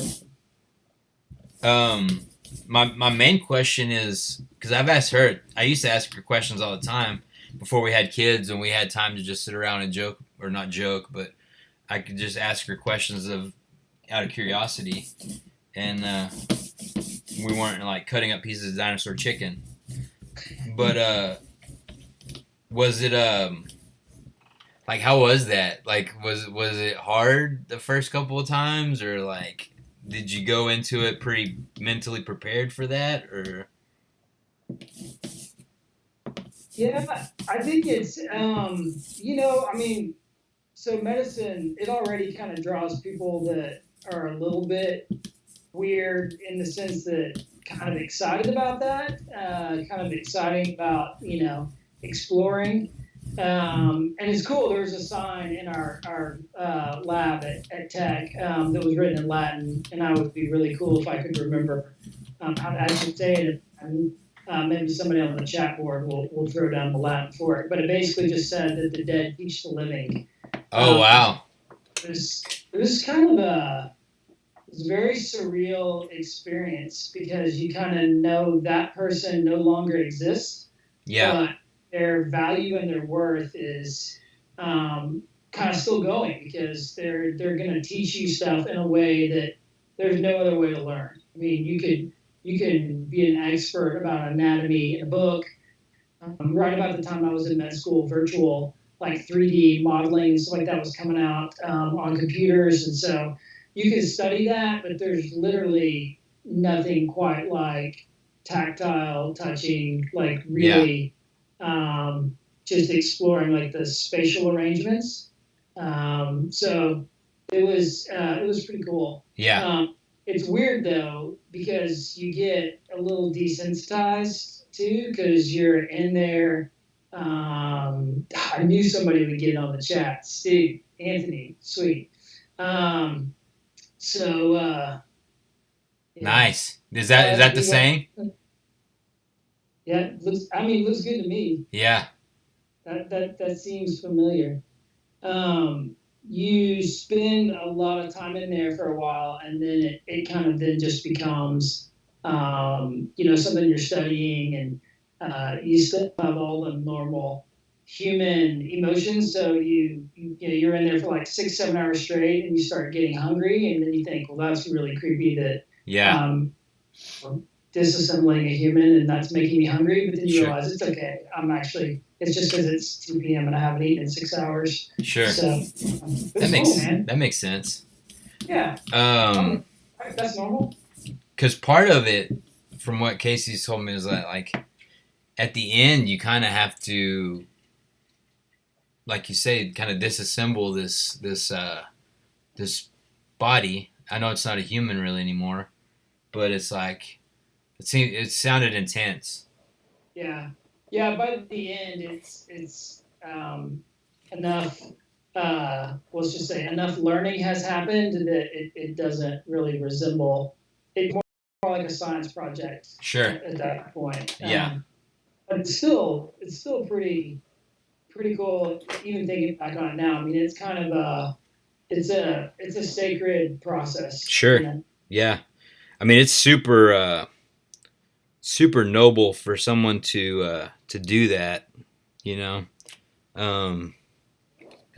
Speaker 1: My main question is, because I've asked her, I used to ask her questions all the time before we had kids and we had time to just sit around and joke, or not joke, but I could just ask her questions out of curiosity, and we weren't like cutting up pieces of dinosaur chicken. But was it like, how was that? Like, was it hard the first couple of times, or like, did you go into it pretty mentally prepared for that, or?
Speaker 3: Yeah, I think it's so medicine, it already kind of draws people that are a little bit weird in the sense that kind of excited about that, kind of exciting about exploring. And it's cool. There was a sign in our lab at Tech that was written in Latin, and I would be really cool if I could remember how to actually say it. And maybe somebody on the chat board will throw down the Latin for it. But it basically just said that the dead teach the living.
Speaker 1: Oh, wow.
Speaker 3: It was kind of it's a very surreal experience because you kind of know that person no longer exists,
Speaker 1: Yeah.
Speaker 3: but their value and their worth is kind of still going because they're going to teach you stuff in a way that there's no other way to learn. I mean, you can be an expert about anatomy in a book. Right about the time I was in med school, virtual like 3D modeling and stuff like that was coming out on computers, and so you can study that, but there's literally nothing quite like tactile touching, like really just exploring like the spatial arrangements. So it was pretty cool.
Speaker 1: Yeah.
Speaker 3: It's weird though because you get a little desensitized too because you're in there. I knew somebody would get on the chat. Steve, Anthony, sweet. Um, so yeah,
Speaker 1: Nice. Is that the saying?
Speaker 3: yeah, looks good to me.
Speaker 1: Yeah.
Speaker 3: That seems familiar. You spend a lot of time in there for a while, and then it kind of then just becomes, something you're studying, and you still have all the normal human emotions. So you're in there for like 6-7 hours straight, and you start getting hungry, and then you think, well, that's really creepy that
Speaker 1: Yeah.
Speaker 3: we're disassembling a human, and that's making me hungry. But then you
Speaker 1: Sure.
Speaker 3: realize it's okay. It's just because it's 2 p.m. and I haven't eaten in 6 hours.
Speaker 1: Sure.
Speaker 3: So
Speaker 1: That makes sense.
Speaker 3: Yeah. That's normal.
Speaker 1: Because part of it, from what Casey's told me, is that like at the end you kind of have to, like you say, kind of disassemble this body. I know it's not a human really anymore, but it's like it sounded intense.
Speaker 3: Yeah. Yeah. By the end, it's enough. Let's just say enough learning has happened that it doesn't really resemble. It's more like a science project.
Speaker 1: Sure.
Speaker 3: At that point.
Speaker 1: Yeah.
Speaker 3: But it's still pretty cool. Even thinking back on it now, I mean, it's kind of it's a sacred process.
Speaker 1: Sure.
Speaker 3: You know?
Speaker 1: Yeah. I mean, it's super noble for someone to do that, you know, and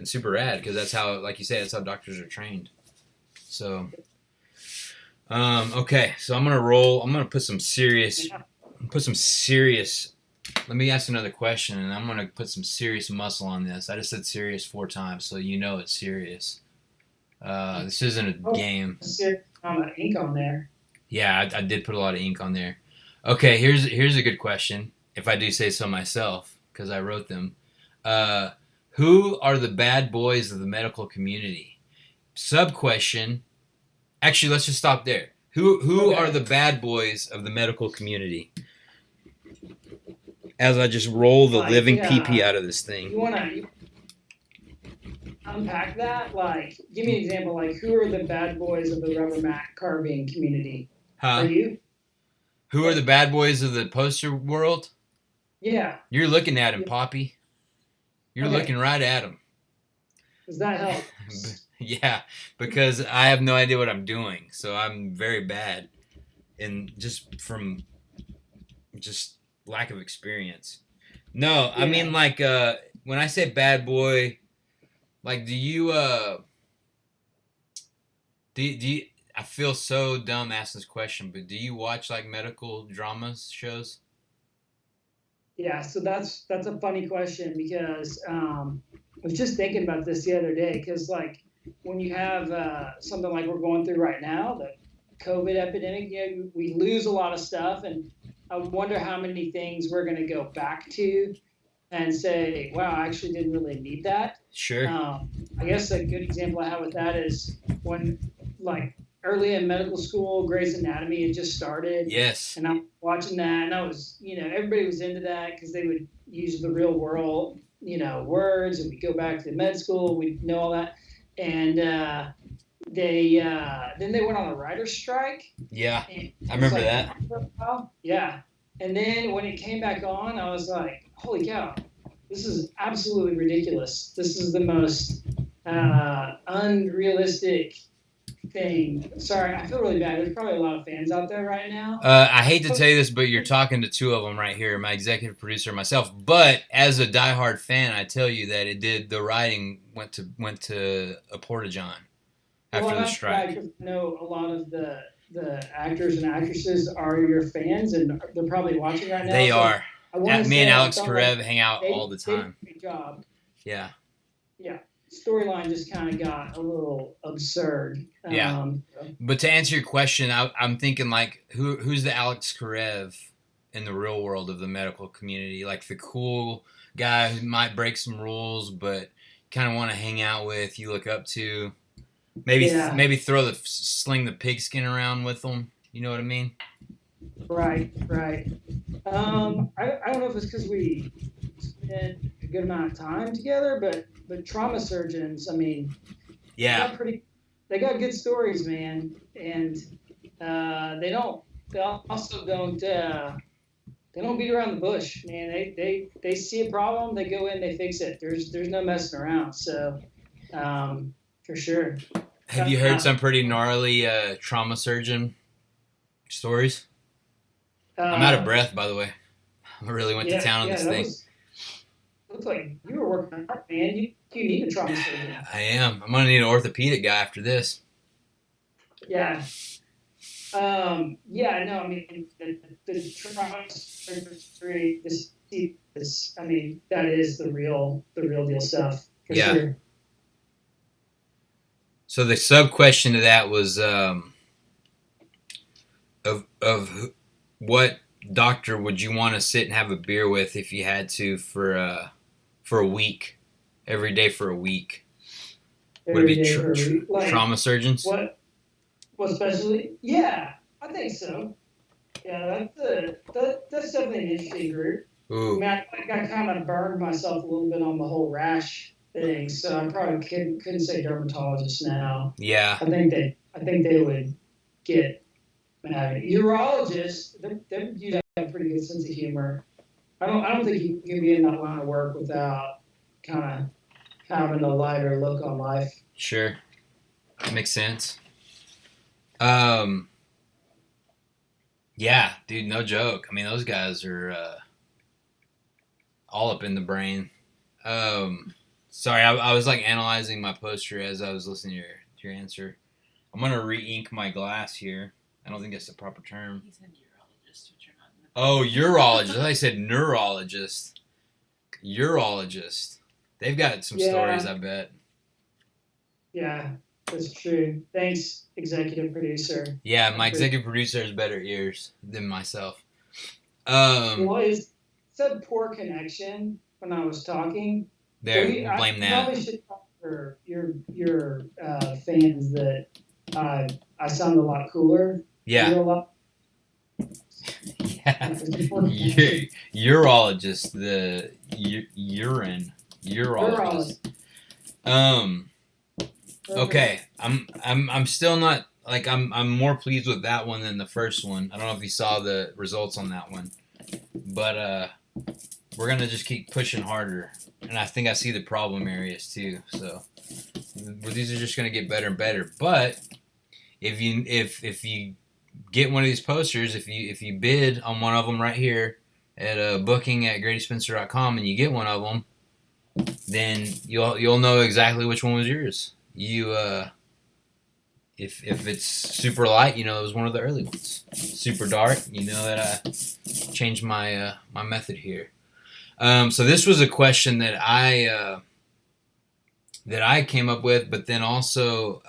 Speaker 1: super rad because that's how, like you say, that's how doctors are trained. So, okay, so I'm gonna put some serious. Let me ask another question, and I'm gonna put some serious muscle on this. I just said serious 4 times, so you know it's serious. This isn't a game.
Speaker 3: Ink on there.
Speaker 1: Yeah, I did put a lot of ink on there. Okay, here's a good question. If I do say so myself, because I wrote them. Who are the bad boys of the medical community? Sub question. Actually, let's just stop there. Who are the bad boys of the medical community? As I just roll the living pee-pee out of this thing.
Speaker 3: You want to unpack that? Like, give me an example. Like, who are the bad boys of the rubber mat carving community?
Speaker 1: Huh?
Speaker 3: Are you?
Speaker 1: Who are the bad boys of the poster world?
Speaker 3: Yeah.
Speaker 1: You're looking at him, Poppy. You're looking right at him.
Speaker 3: Does that help?
Speaker 1: Yeah, because I have no idea what I'm doing, so I'm very bad, and just from lack of experience. No, I mean like when I say bad boy, like do you I feel so dumb asking this question, but do you watch like medical dramas shows?
Speaker 3: Yeah, so that's a funny question because I was just thinking about this the other day because like when you have something like we're going through right now, the COVID epidemic, we lose a lot of stuff, and I wonder how many things we're going to go back to and say, wow, I actually didn't really need that.
Speaker 1: Sure.
Speaker 3: I guess a good example I have with that is when like early in medical school, Grey's Anatomy had just started,
Speaker 1: Yes.
Speaker 3: and I'm watching that, and I was, everybody was into that because they would use the real world, words, and we go back to med school, we know all that, and they then they went on a writer's strike.
Speaker 1: Yeah.
Speaker 3: And
Speaker 1: I
Speaker 3: it was
Speaker 1: remember
Speaker 3: like
Speaker 1: that.
Speaker 3: for a while. Yeah. And then when it came back on, I was like, holy cow, this is absolutely ridiculous. This is the most unrealistic thing. Sorry, I feel really bad. There's probably a lot of fans out there right now.
Speaker 1: I hate to tell you this, but you're talking to two of them right here, my executive producer and myself. But as a diehard fan, I tell you that the writing went to a porta-john after the strike.
Speaker 3: Because I know a lot of the actors and actresses are your fans, and they're probably watching right now.
Speaker 1: They
Speaker 3: so
Speaker 1: are.
Speaker 3: Me
Speaker 1: and Alex Karev hang out all the
Speaker 3: They did
Speaker 1: time.
Speaker 3: a great job.
Speaker 1: Yeah.
Speaker 3: Yeah. Storyline just kind of got a little absurd.
Speaker 1: Yeah. But to answer your question, I'm thinking like who's the Alex Karev in the real world of the medical community? Like the cool guy who might break some rules, but kind of want to hang out with, you look up to. Maybe sling the pigskin around with them. You know what I mean?
Speaker 3: Right. I don't know if it's because we spent a good amount of time together, but trauma surgeons, I mean,
Speaker 1: yeah,
Speaker 3: they got good stories, man, and they also don't beat around the bush, man. They see a problem, they go in, they fix it. There's no messing around. So, for sure.
Speaker 1: Have you heard some pretty gnarly trauma surgeon stories? I'm out of breath, by the way. I really went to town on this thing.
Speaker 3: Looks like you were working hard, man. You need a trauma surgeon.
Speaker 1: I am. I'm going to need an orthopedic guy after this.
Speaker 3: Yeah. No, I mean, the trauma surgery, I mean, that is the real deal stuff. For sure.
Speaker 1: So the sub question to that was of what doctor would you want to sit and have a beer with if you had to for a week, every day for a week? Would it be trauma surgeons?
Speaker 3: What specialty? Yeah, I think so. Yeah, that's definitely an interesting group.
Speaker 1: Ooh.
Speaker 3: I mean, I kind of burned myself a little bit on the whole rash thing, so I probably couldn't say dermatologist now.
Speaker 1: Yeah.
Speaker 3: I think they would get urologists. They usually have a pretty good sense of humor. I don't think you can be in that line of work without kind of having a lighter look on life.
Speaker 1: Sure, that makes sense. Yeah, dude, no joke. I mean, those guys are all up in the brain. Sorry, I was like analyzing my poster as I was listening to your answer. I'm gonna re-ink my glass here. I don't think that's the proper term.
Speaker 4: He said urologist, which you're not.
Speaker 1: Oh, urologist. I said neurologist. Urologist. They've got some stories, I bet.
Speaker 3: Yeah, that's true. Thanks, executive producer.
Speaker 1: Yeah, my executive producer has better ears than myself.
Speaker 3: Well, it said poor connection when I was talking.
Speaker 1: There, we'll blame that.
Speaker 3: I probably should talk for your fans that I sound a lot cooler.
Speaker 1: Yeah. Urologist, the urine urologist. Okay, I'm still not like I'm more pleased with that one than the first one. I don't know if you saw the results on that one, but we're gonna just keep pushing harder, and I think I see the problem areas too. So these are just gonna get better and better. But if you get one of these posters, if you bid on one of them right here at booking at GradySpencer.com and you get one of them, then you'll know exactly which one was yours. If it's super light, you know it was one of the early ones. Super dark, you know that I changed my my method here. So this was a question that I came up with, but then also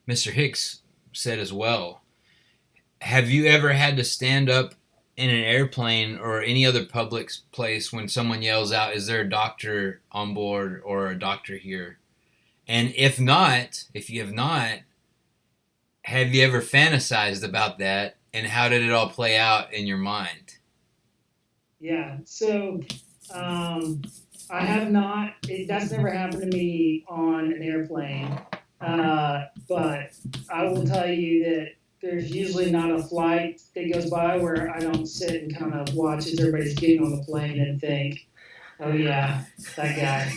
Speaker 1: Mr. Hicks said as well. Have you ever had to stand up in an airplane or any other public place when someone yells out, "Is there a doctor on board or a doctor here?" And if you have not, have you ever fantasized about that, and how did it all play out in your mind?
Speaker 3: Yeah. So I have not. That's never happened to me on an airplane. But I will tell you that there's usually not a flight that goes by where I don't sit and kind of watch as everybody's getting on the plane and think, "Oh yeah, that guy.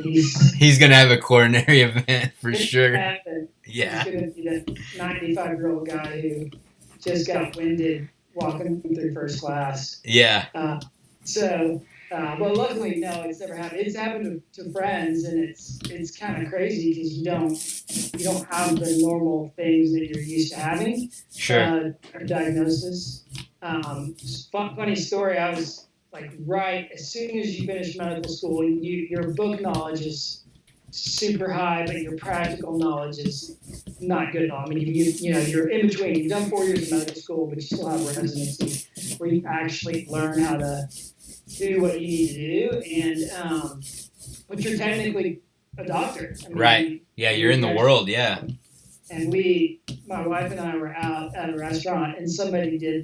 Speaker 3: He's
Speaker 1: He's gonna have a coronary event for
Speaker 3: it's
Speaker 1: sure.
Speaker 3: happened.
Speaker 1: Yeah.
Speaker 3: He's gonna be the 95-year-old guy who just got winded walking through first class."
Speaker 1: Yeah.
Speaker 3: Well, luckily, no, it's never happened. It's happened to friends, and it's kind of crazy because you don't have the normal things that you're used to having.
Speaker 1: Sure.
Speaker 3: Diagnosis. Funny story. I was like, right as soon as you finish medical school, your book knowledge is super high, but your practical knowledge is not good at all. I mean, you're in between. You've done 4 years of medical school, but you still have residency where you actually learn how to do what you need to do, and but you're technically a doctor. I mean,
Speaker 1: Right. Yeah, you're in the world. Yeah.
Speaker 3: And my wife and I were out at a restaurant, and somebody did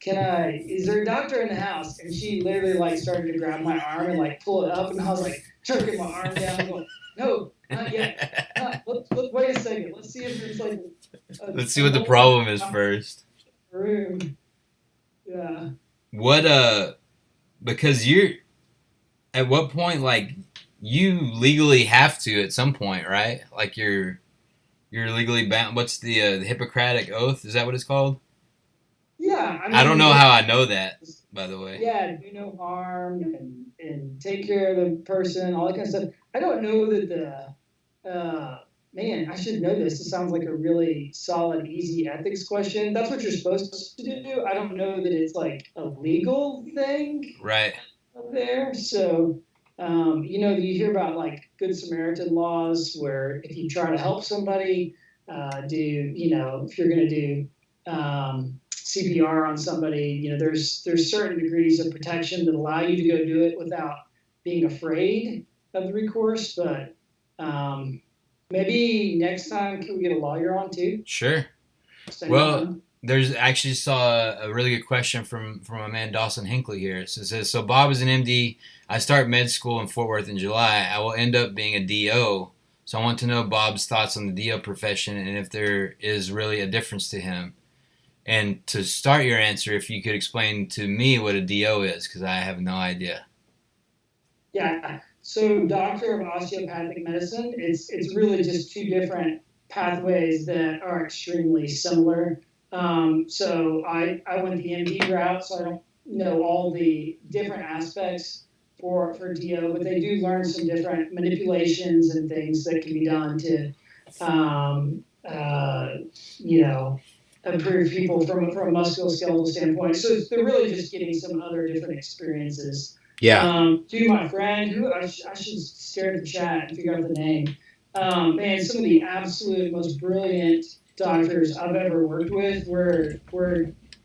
Speaker 3: is there a doctor in the house? And she literally like started to grab my arm and like pull it up, and I was like jerking my arm down, going, "No, not yet. Wait a second. Let's see if there's like.
Speaker 1: Let's see what the problem is first.
Speaker 3: Room. Yeah.
Speaker 1: What because at what point, like, you legally have to at some point, right? Like you're legally bound. What's the Hippocratic Oath? Is that what it's called?
Speaker 3: Yeah.
Speaker 1: I don't know how I know that, by the way.
Speaker 3: Yeah, do no harm and take care of the person, all that kind of stuff. I don't know that man, I should know this. This sounds like a really solid, easy ethics question. That's what you're supposed to do. I don't know that it's like a legal thing
Speaker 1: Right.
Speaker 3: up there. So, you hear about like Good Samaritan laws where if you try to help somebody, if you're going to do CPR on somebody, there's certain degrees of protection that allow you to go do it without being afraid of the recourse. But maybe next time can we get a lawyer on too?
Speaker 1: Sure.
Speaker 3: Stay
Speaker 1: Well,
Speaker 3: on.
Speaker 1: there's actually saw a really good question from my man Dawson Hinckley here. It says, so Bob is an MD. I start med school in Fort Worth in July. I will end up being a DO. So I want to know Bob's thoughts on the DO profession and if there is really a difference to him. And to start your answer, if you could explain to me what a DO is, because I have no idea.
Speaker 3: Yeah. So Doctor of Osteopathic Medicine, it's really just two different pathways that are extremely similar. So I went the MD route, so I don't know all the different aspects for DO, but they do learn some different manipulations and things that can be done to, improve people from a musculoskeletal standpoint. So they're really just getting some other different experiences. To my friend, who I should stare at the chat and figure out the name. Man, some of the absolute most brilliant doctors I've ever worked with were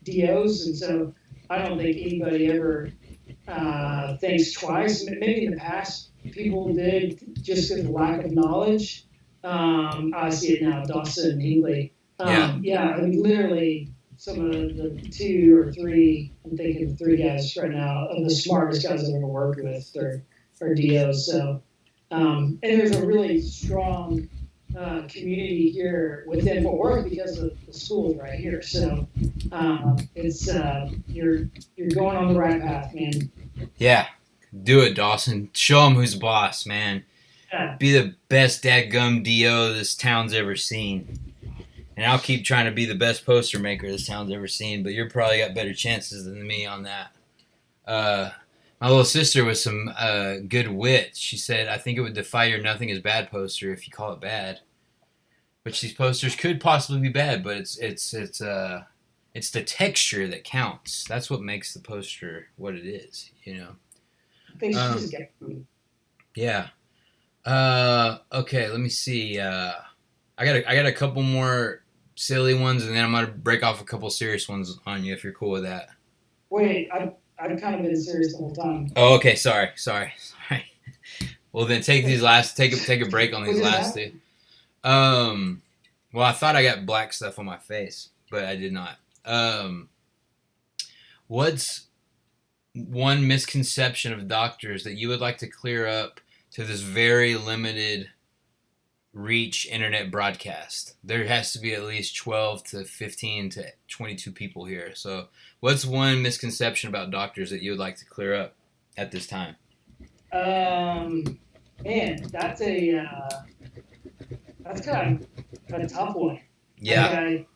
Speaker 3: DOs, and so I don't think anybody ever thinks twice. Maybe in the past people did just because of lack of knowledge. I see it now, Dawson Hingley. I mean, literally some of the 2 or 3, I'm thinking 3 guys right now, of the smartest guys I've ever worked with are DOs. So, and there's a really strong community here within Fort Worth because of the schools right here. So, it's you're going on the right path, man.
Speaker 1: Yeah. Do it, Dawson. Show him who's boss, man.
Speaker 3: Yeah.
Speaker 1: Be the best dadgum DO this town's ever seen. And I'll keep trying to be the best poster maker this town's ever seen, but you're probably got better chances than me on that. My little sister with some good wit, she said, I think it would defy your nothing is bad poster if you call it bad. Which these posters could possibly be bad, but it's the texture that counts. That's what makes the poster what it is, you know.
Speaker 3: Things just get me.
Speaker 1: Yeah. Okay, let me see. I got a couple more silly ones, and then I'm gonna break off a couple serious ones on you if you're cool with that.
Speaker 3: Wait, I've kind of been serious the whole time.
Speaker 1: Oh, okay. Sorry. Well, then take a break on these last two. Well, I thought I got black stuff on my face, but I did not. What's one misconception of doctors that you would like to clear up to this very limited reach internet broadcast? There has to be at least 12 to 15 to 22 people here. So, what's one misconception about doctors that you would like to clear up at this time?
Speaker 3: Man, that's kind of a tough one.
Speaker 1: Yeah.
Speaker 3: Like,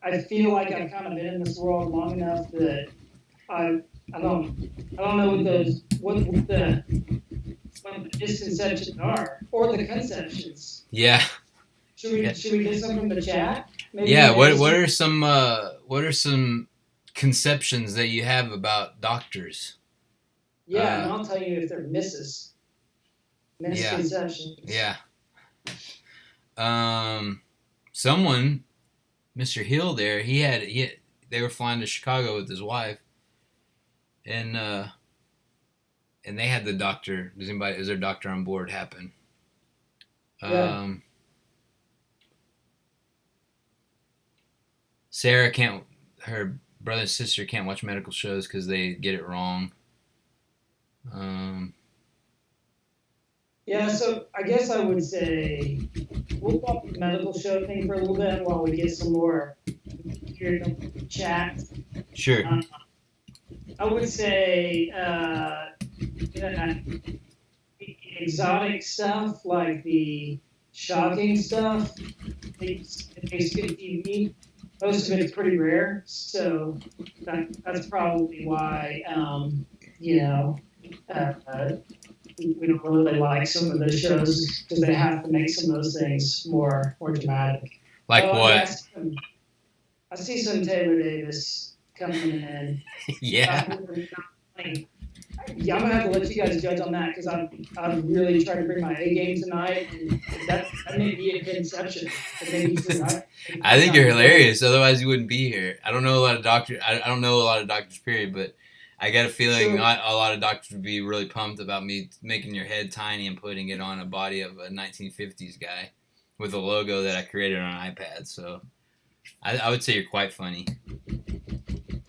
Speaker 3: I feel like I've kind of been in this world long enough that I don't know what the misconceptions are or the conceptions.
Speaker 1: Yeah.
Speaker 3: Should we get some from the chat? Maybe
Speaker 1: Yeah. What are some conceptions that you have about doctors?
Speaker 3: Yeah, and I'll tell you if they're misconceptions.
Speaker 1: Yeah. Someone, Mr. Hill there, they were flying to Chicago with his wife, and they had the doctor. Is there a doctor on board happen?
Speaker 3: Yeah.
Speaker 1: Sarah her brother and sister can't watch medical shows because they get it wrong.
Speaker 3: Yeah, so I guess I would say we'll talk the medical show thing for a little bit while we get some more here in the chat.
Speaker 1: Sure.
Speaker 3: I would say exotic stuff like the shocking stuff makes good TV. Most of it's pretty rare, so that's probably why we don't really like some of those shows because they have to make some of those things more dramatic.
Speaker 1: Like what?
Speaker 3: I see some Taylor Davis coming in.
Speaker 1: Yeah.
Speaker 3: Yeah, I'm gonna have to let you guys judge on that because I'm really trying to bring my A game tonight, and that may be a conception.
Speaker 1: I think you're hilarious. Otherwise, you wouldn't be here. I don't know a lot of doctors. I don't know a lot of doctors. Period. But I got a feeling not a lot of doctors would be really pumped about me making your head tiny and putting it on a body of a 1950s guy with a logo that I created on an iPad. So I would say you're quite funny.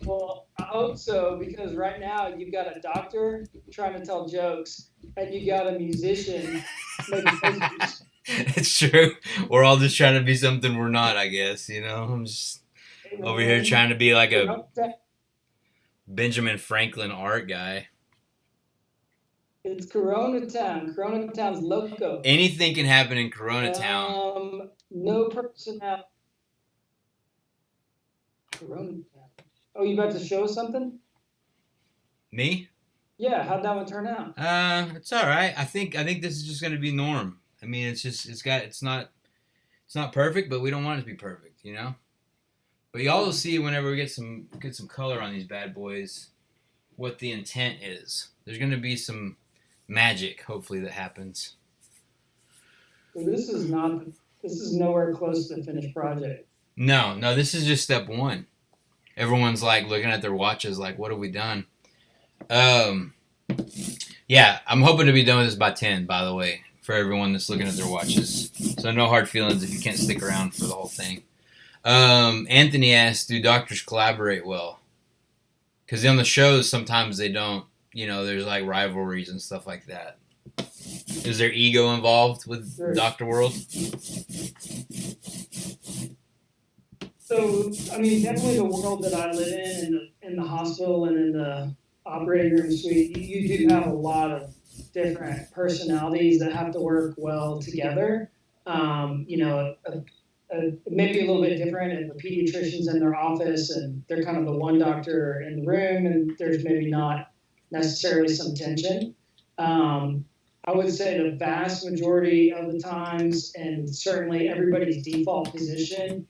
Speaker 3: Well, I hope so, because right now you've got a doctor trying to tell jokes, and you got a musician making posters.
Speaker 1: It's true. We're all just trying to be something we're not, I guess. I'm just over here trying to be like a Benjamin Franklin art guy.
Speaker 3: It's Coronatown. Coronatown's loco.
Speaker 1: Anything can happen in Coronatown.
Speaker 3: No personnel. Coronatown. Oh, you about to show something?
Speaker 1: Me?
Speaker 3: Yeah. How'd that one turn out?
Speaker 1: It's all right. I think this is just gonna be norm. I mean, it's not perfect, but we don't want it to be perfect, But y'all will see whenever we get some color on these bad boys, what the intent is. There's gonna be some magic, hopefully, that happens.
Speaker 3: Well, this is nowhere close to the finished project.
Speaker 1: No, this is just step one. Everyone's like looking at their watches, like, what have we done? Yeah, I'm hoping to be done with this by 10, by the way, for everyone that's looking at their watches. So no hard feelings if you can't stick around for the whole thing. Anthony asked, do doctors collaborate well? Because on the shows, sometimes they don't. There's like rivalries and stuff like that. Is there ego involved with Dr. World?
Speaker 3: So, I mean, definitely the world that I live in the hospital and in the operating room suite, you do have a lot of different personalities that have to work well together. Maybe a little bit different if a pediatrician's in their office and they're kind of the one doctor in the room and there's maybe not necessarily some tension. I would say the vast majority of the times, and certainly everybody's default position,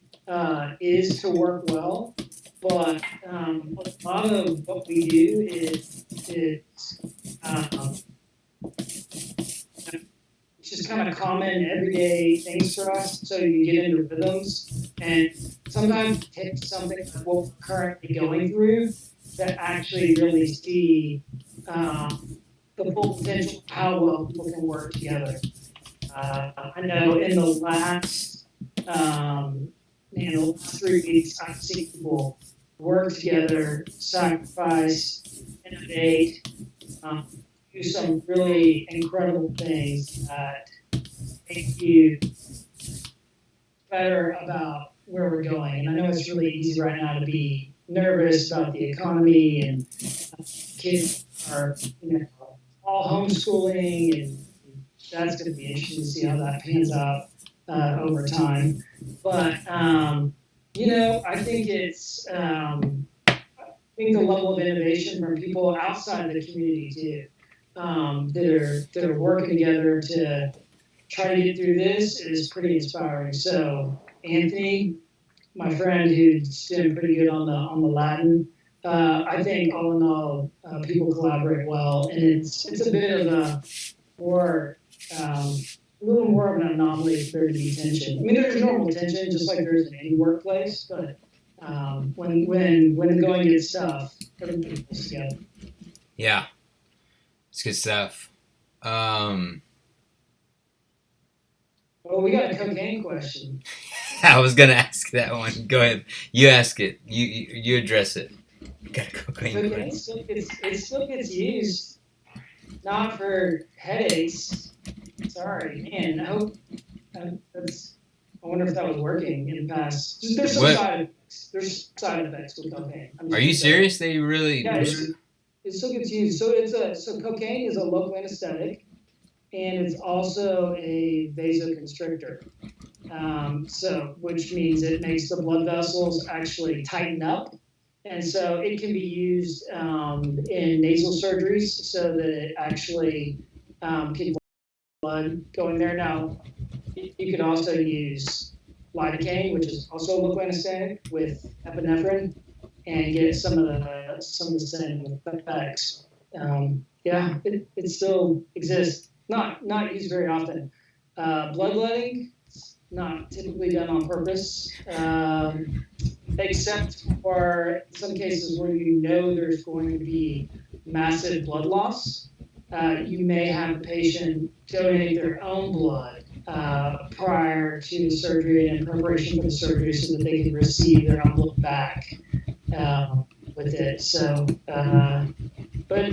Speaker 3: is to work well. But a lot of what we do is just kind of common everyday things for us. So you get into rhythms, and sometimes it takes something like what we're currently going through to actually really see the full potential of how well people can work together. I know in the last The last 3 weeks, I've seen people work together, sacrifice, innovate, do some really incredible things that make you better about where we're going. And I know it's really easy right now to be nervous about the economy, and kids are, all homeschooling, and that's going to be interesting to see how that pans out over time. But I think I think the level of innovation from people outside of the community too, that are working together to try to get through this is pretty inspiring. So Anthony, my friend who's doing pretty good on the Latin, I think all in all, people collaborate well, and it's a bit of a more a little more of an anomaly if there to be tension. I mean, there's normal tension, just like there is in any workplace, but when the going gets tough, everybody pulls together.
Speaker 1: Yeah, it's good stuff.
Speaker 3: Well, we got a cocaine question.
Speaker 1: I was gonna ask that one. Go ahead. You ask it. You address it. Got a cocaine
Speaker 3: Cocaine
Speaker 1: question.
Speaker 3: it still gets used, not for headaches. Sorry, man. I wonder if that was working in the past. There's some
Speaker 1: What?
Speaker 3: side effects. There's side effects with cocaine.
Speaker 1: Are you serious? They really?
Speaker 3: Yeah, it still gets used. So cocaine is a local anesthetic, and it's also a vasoconstrictor. Which means it makes the blood vessels actually tighten up, and so it can be used in nasal surgeries so that it actually keeps blood going there. Now, you could also use lidocaine, which is also a local anesthetic, with epinephrine, and get some of the same effects. It still exists. Not used very often. Bloodletting, not typically done on purpose, except for some cases where there's going to be massive blood loss. You may have the patient donate their own blood prior to the surgery and in preparation for the surgery so that they can receive their own blood back with it. So, but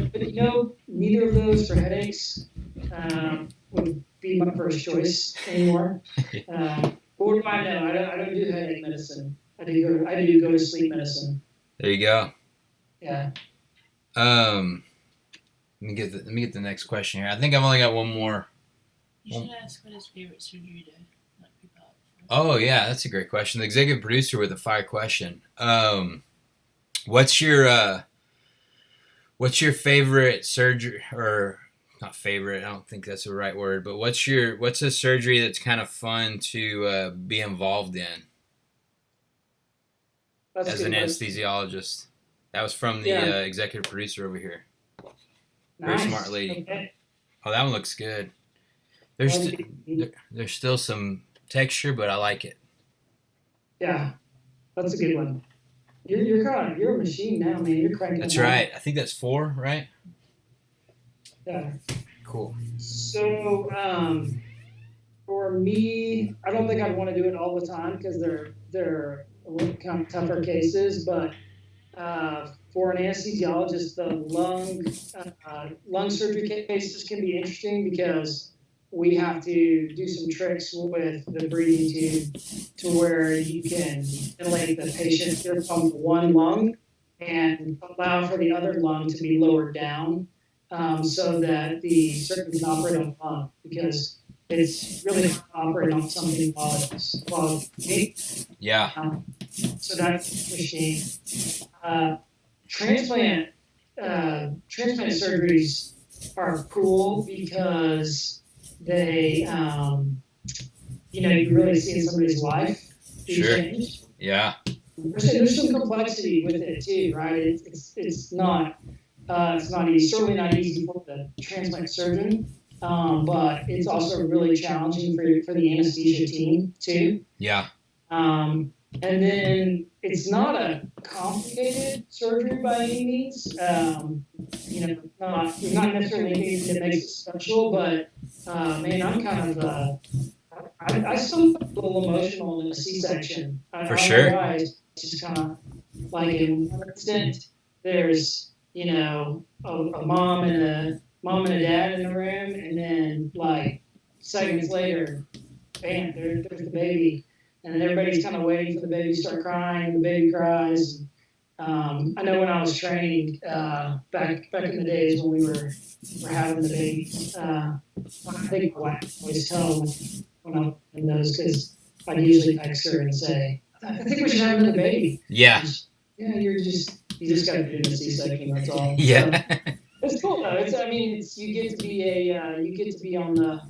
Speaker 3: neither of those for headaches would be my first choice anymore. What do I know? I don't do headache medicine. I do go to sleep medicine.
Speaker 1: There you go.
Speaker 3: Yeah.
Speaker 1: Let me get the next question here. I think I've only got one more.
Speaker 4: You should ask what his favorite surgery to knock people out.
Speaker 1: Oh yeah, that's a great question. The executive producer with a fire question. What's your favorite surgery, or not favorite? I don't think that's the right word. But what's a surgery that's kind of fun to be involved in as an anesthesiologist? That was from the executive producer over here. Very smart lady.
Speaker 3: Okay.
Speaker 1: Oh, that one looks good. There's still some texture, but I like it.
Speaker 3: Yeah, that's a good one. You're a machine now, man. You're cranking.
Speaker 1: That's right. I think that's 4, right?
Speaker 3: Yeah.
Speaker 1: Cool.
Speaker 3: So, for me, I don't think I'd want to do it all the time because they're a little kind of tougher cases. But for an anesthesiologist, the lung surgery cases can be interesting because we have to do some tricks with the breathing tube to where you can ventilate the patient from one lung and allow for the other lung to be lowered down so that the surgeon can operate on the lung, because it's really hard to operate on something while it's
Speaker 1: Yeah.
Speaker 3: so that's the machine. Transplant surgeries are cool because they, you really see in somebody's life
Speaker 1: Sure.
Speaker 3: change.
Speaker 1: Yeah.
Speaker 3: There's some complexity with it too, right? It's not easy. Certainly not easy for the transplant surgeon, but it's also really challenging for the anesthesia team too.
Speaker 1: Yeah.
Speaker 3: And then it's not a complicated surgery by any means. Not necessarily anything that makes it special, but man, I I still felt a little emotional in a C-section. I
Speaker 1: For
Speaker 3: don't
Speaker 1: sure.
Speaker 3: know why. It's just kind of like in one instant, there's a mom and a dad in the room, and then like seconds later, bam, there's the baby, and then everybody's kind of waiting for the baby to start crying. The baby cries. I know when I was training back in the days when we were having the baby. I think my wife always tell when I'm in those because I'd usually text her and say, I think we should have another baby.
Speaker 1: Yeah.
Speaker 3: Yeah, you just got to do the C-section. That's all.
Speaker 1: Yeah.
Speaker 3: So, it's cool though. It's you get to be you get to be on the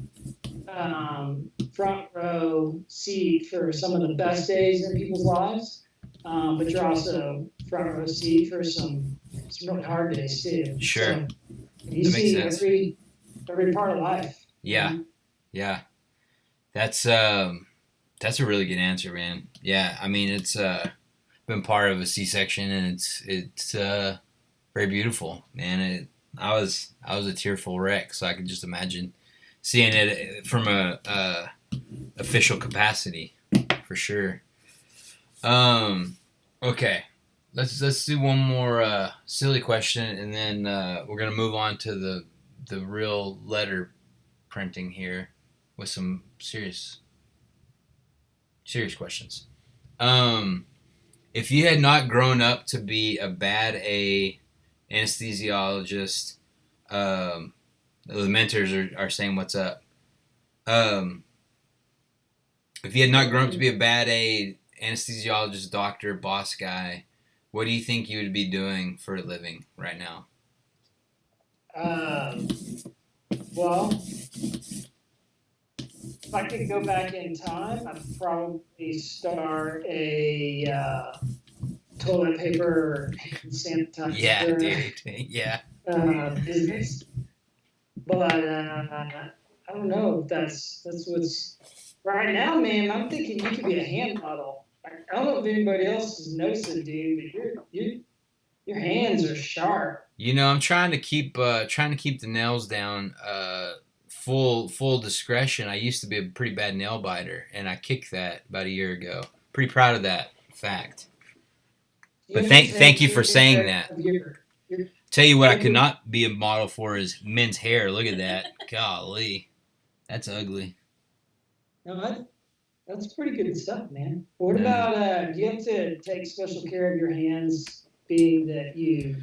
Speaker 3: front row seat for some of the best days in people's lives, but you're also front row seat for some really hard days too.
Speaker 1: Sure.
Speaker 3: So you
Speaker 1: That makes
Speaker 3: see
Speaker 1: sense.
Speaker 3: every part of life.
Speaker 1: Yeah. Yeah. That's a really good answer, man. Yeah, I mean it's been part of a C-section, and it's very beautiful, man. I was a tearful wreck, so I could just imagine seeing it from a official capacity, for sure. Okay, let's do one more silly question, and then we're gonna move on to the real letter printing here with some serious questions. If you had not grown up to be a bad A anesthesiologist, the mentors are saying what's up. If you had not grown up to be a bad A anesthesiologist, doctor, boss guy, what do you think you would be doing for a living right now?
Speaker 3: Well, if I could go back in time, I'd probably start a toilet paper hand sanitizer
Speaker 1: Yeah, dude. Yeah.
Speaker 3: Business. But I don't know if that's what's right now, man. I'm thinking you could be a hand model. I don't know if anybody else has noticed it, dude, but your hands are sharp.
Speaker 1: You know, I'm trying to keep the nails down. Full discretion. I used to be a pretty bad nail biter, and I kicked that about a year ago. Pretty proud of that fact. But thank you for saying that. Tell you what, I could not be a model for is men's hair. Look at that. Golly, that's ugly.
Speaker 3: No, that's pretty good stuff, man. What about do you have to take special care of your hands, being that you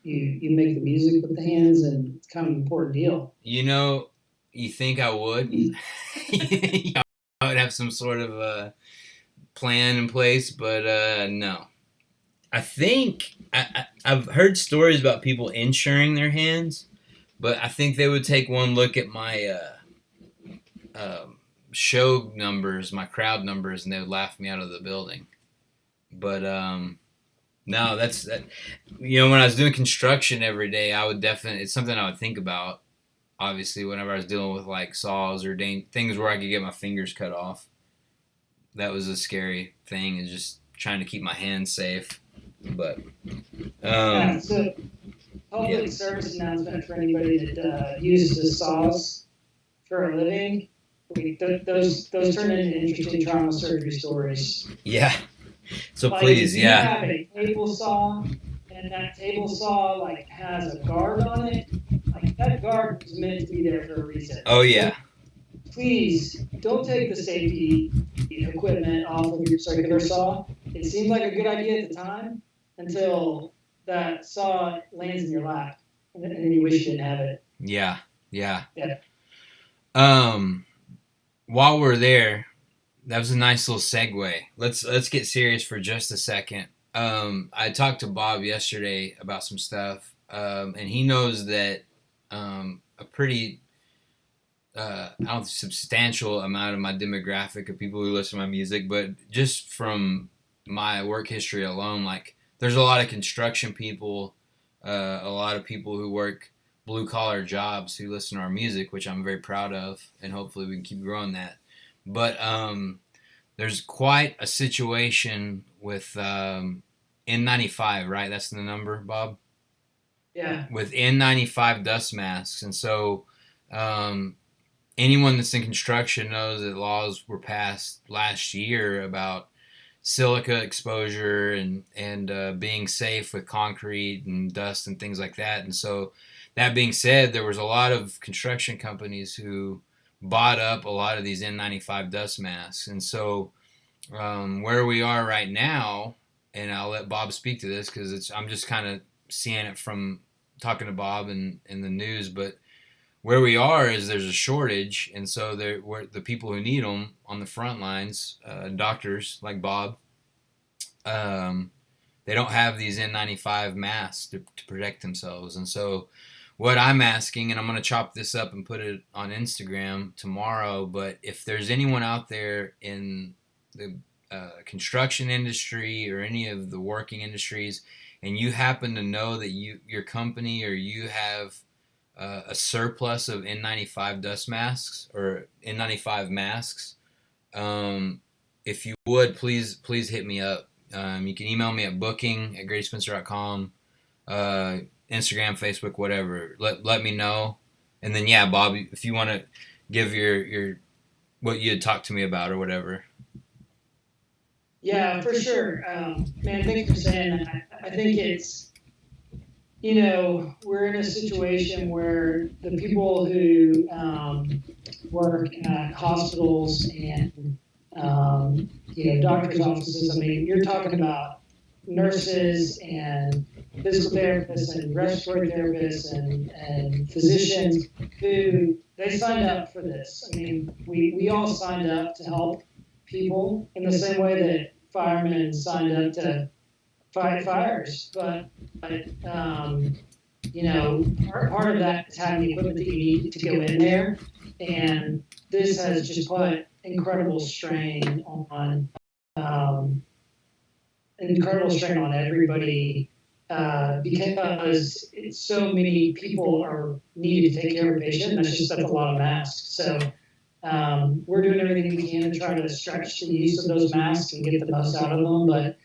Speaker 3: make the music with the hands, and it's kind of an important deal.
Speaker 1: You know, you think I would? I would have some sort of plan in place, but no. I think I've heard stories about people insuring their hands, but I think they would take one look at my show numbers, my crowd numbers, and they would laugh me out of the building. But no, that's that. You know, when I was doing construction every day, I would definitely. It's something I would think about. Obviously, whenever I was dealing with like saws or things where I could get my fingers cut off, that was a scary thing. Is just trying to keep my hands safe. But
Speaker 3: So public service announcement for anybody that uses saws for a living. Those turn into interesting trauma surgery stories.
Speaker 1: Yeah. So
Speaker 3: like,
Speaker 1: please,
Speaker 3: if
Speaker 1: yeah.
Speaker 3: You have a table saw, and that table saw like has a guard on it. Like that guard was meant to be there for a reason.
Speaker 1: Oh yeah.
Speaker 3: Please don't take the safety equipment off of your circular saw. It seemed like a good idea at the time until that saw lands in your lap, and then you wish you didn't have it.
Speaker 1: Yeah. Yeah.
Speaker 3: Yeah.
Speaker 1: While we're there, that was a nice little segue. Let's get serious for just a second. I talked to Bob yesterday about some stuff, and he knows that a pretty substantial amount of my demographic of people who listen to my music, but just from my work history alone, like there's a lot of construction people, a lot of people who work blue collar jobs who listen to our music, which I'm very proud of, and hopefully we can keep growing that. But there's quite a situation with N95, right? That's the number, Bob?
Speaker 3: Yeah.
Speaker 1: With N95 dust masks. And so anyone that's in construction knows that laws were passed last year about silica exposure and being safe with concrete and dust and things like that. And so, that being said, there was a lot of construction companies who bought up a lot of these N95 dust masks. And so, where we are right now, and I'll let Bob speak to this because I'm just kind of seeing it from talking to Bob and in the news, but where we are is there's a shortage, and so the people who need them on the front lines, doctors like Bob, they don't have these N95 masks to protect themselves. And so what I'm asking, and I'm going to chop this up and put it on Instagram tomorrow, but if there's anyone out there in the construction industry or any of the working industries, and you happen to know that your company or you have a surplus of N95 dust masks or N95 masks, if you would, please hit me up. You can email me at booking@greatyspencer.com, Instagram, Facebook, whatever. Let me know. And then, yeah, Bob, if you want to give your what you had talked to me about or whatever.
Speaker 3: Yeah, for sure. Man, thanks for saying that. I think it's, we're in a situation where the people who work at hospitals and, doctors' offices, I mean, you're talking about nurses and physical therapists and respiratory therapists and physicians who, they signed up for this. I mean, we all signed up to help people in the same way that firemen signed up to fight fires. But part of that is having the equipment that you need to go in there. And this has just put incredible strain on everybody because so many people are needed to take care of a patient. That's a lot of masks. So we're doing everything we can to try to stretch the use of those masks and get the most out of them. But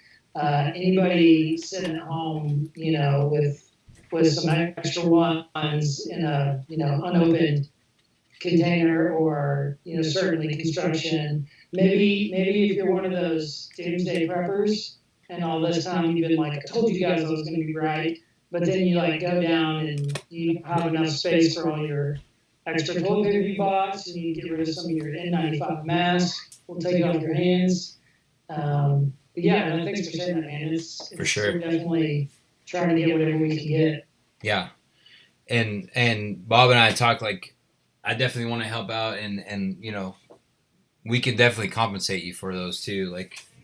Speaker 3: anybody sitting at home, with some extra ones in a unopened container, or certainly construction. Maybe if you're one of those doomsday preppers, and all this time you've been like, I told you guys I was going to be right, but then you go down and you don't have enough space for all your extra toilet paper you bought, so you get rid of some of your N95 masks. We'll take it off your hands. But yeah, no, thanks for saying that, man. It's
Speaker 1: for sure.
Speaker 3: We're definitely trying to get whatever we can get.
Speaker 1: Yeah, and Bob and I talked, I definitely want to help out, and we can definitely compensate you for those too.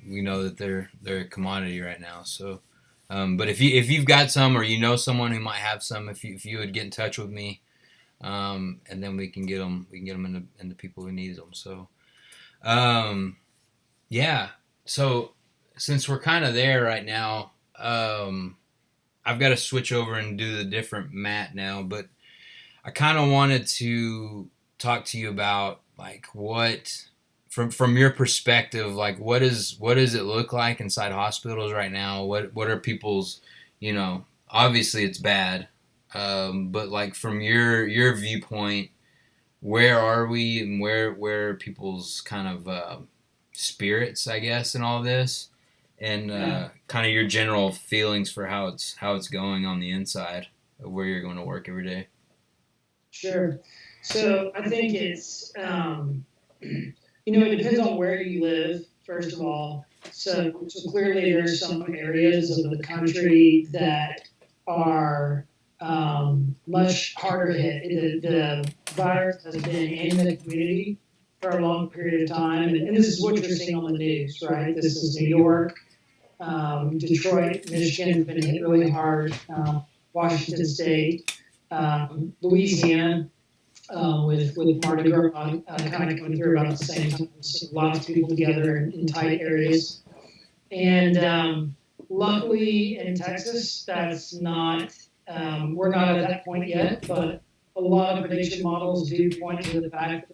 Speaker 1: We know that they're a commodity right now. So, but if you've got some, or someone who might have some, if you would get in touch with me, and then we can get them into people who need them. So, yeah. So since we're kind of there right now, I've got to switch over and do the different mat now, but I kind of wanted to talk to you about what, from your perspective, what does it look like inside hospitals right now? What are people's, obviously it's bad, but from your viewpoint, where are we, and where are people's kind of spirits, I guess, in all this, and kind of your general feelings for how it's going on the inside of where you're going to work every day.
Speaker 3: Sure. So I think it's, it depends on where you live, first of all. So clearly there's some areas of the country that are much harder hit. The virus has been in the community for a long period of time. And this is what you're seeing on the news, right? This is New York, Detroit, Michigan has been hit really hard, Washington State, Louisiana, with Mardi Gras kind of coming through about the same time. So lots of people together in tight areas. And luckily in Texas, that's not, we're not at that point yet, but a lot of prediction models do point to the fact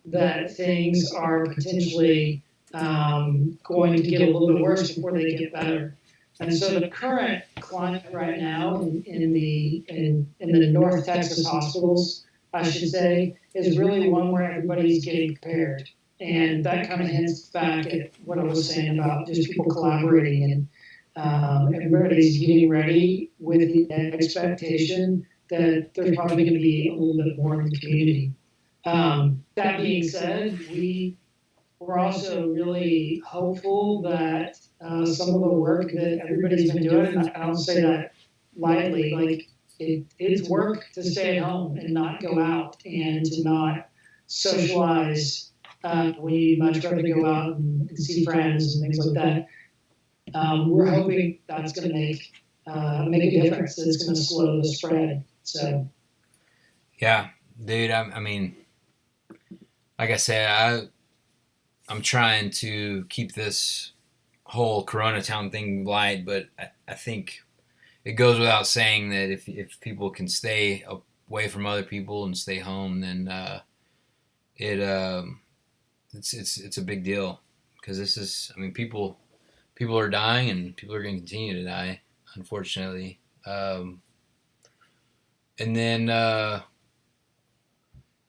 Speaker 3: that things are potentially going to get a little bit worse before they get better. And so the current climate right now in the North Texas hospitals, I should say, is really one where everybody's getting prepared. And that kind of hints back at what I was saying about just people collaborating and everybody's getting ready with the expectation that there's probably going to be a little bit more in the community. That being said, we're also really hopeful that some of the work that everybody's been doing, and I don't say that lightly, like it's work to stay at home and not go out and to not socialize when you'd much rather go out and see friends and things like that. We're hoping that's going to make a difference. It's going to slow the spread. So
Speaker 1: Yeah, dude. I mean, like I said, I'm trying to keep this whole Coronatown thing light, but I think it goes without saying that if people can stay away from other people and stay home, then it's a big deal, because this is, I mean, people are dying and people are going to continue to die, unfortunately. And then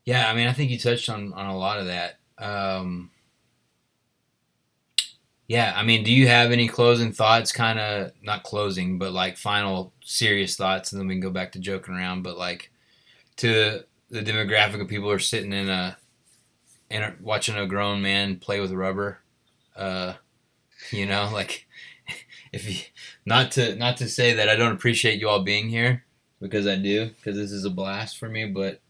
Speaker 1: yeah, I mean, I think you touched on a lot of that. Yeah, I mean, do you have any closing thoughts? Kind of not closing, but like final serious thoughts, and then we can go back to joking around. But like to the demographic of people who are sitting watching a grown man play with rubber. Like if you, not to say that I don't appreciate you all being here, because I do, because this is a blast for me. But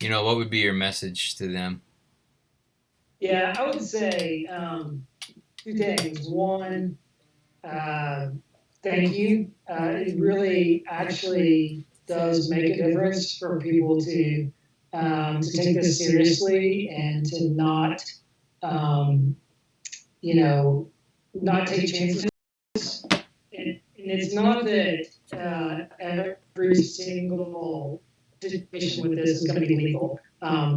Speaker 1: what would be your message to them?
Speaker 3: yeah, I would say two things. One, thank you. It really actually does make a difference for people to take this seriously and to not, not take chances. And it's not that every single situation with this is going to be legal.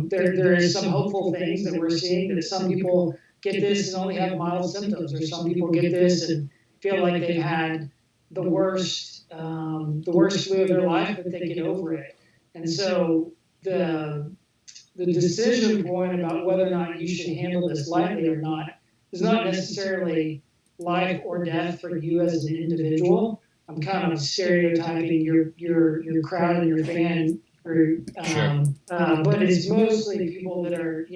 Speaker 3: There is some hopeful things that we're seeing, that some people get this and only have mild symptoms, or some people get this and feel like they've had the worst flu of their life, but they get over it. And so the decision point about whether or not you should handle this lightly or not is not necessarily life or death for you as an individual. I'm kind of stereotyping your crowd and your fan group, but it's mostly people that are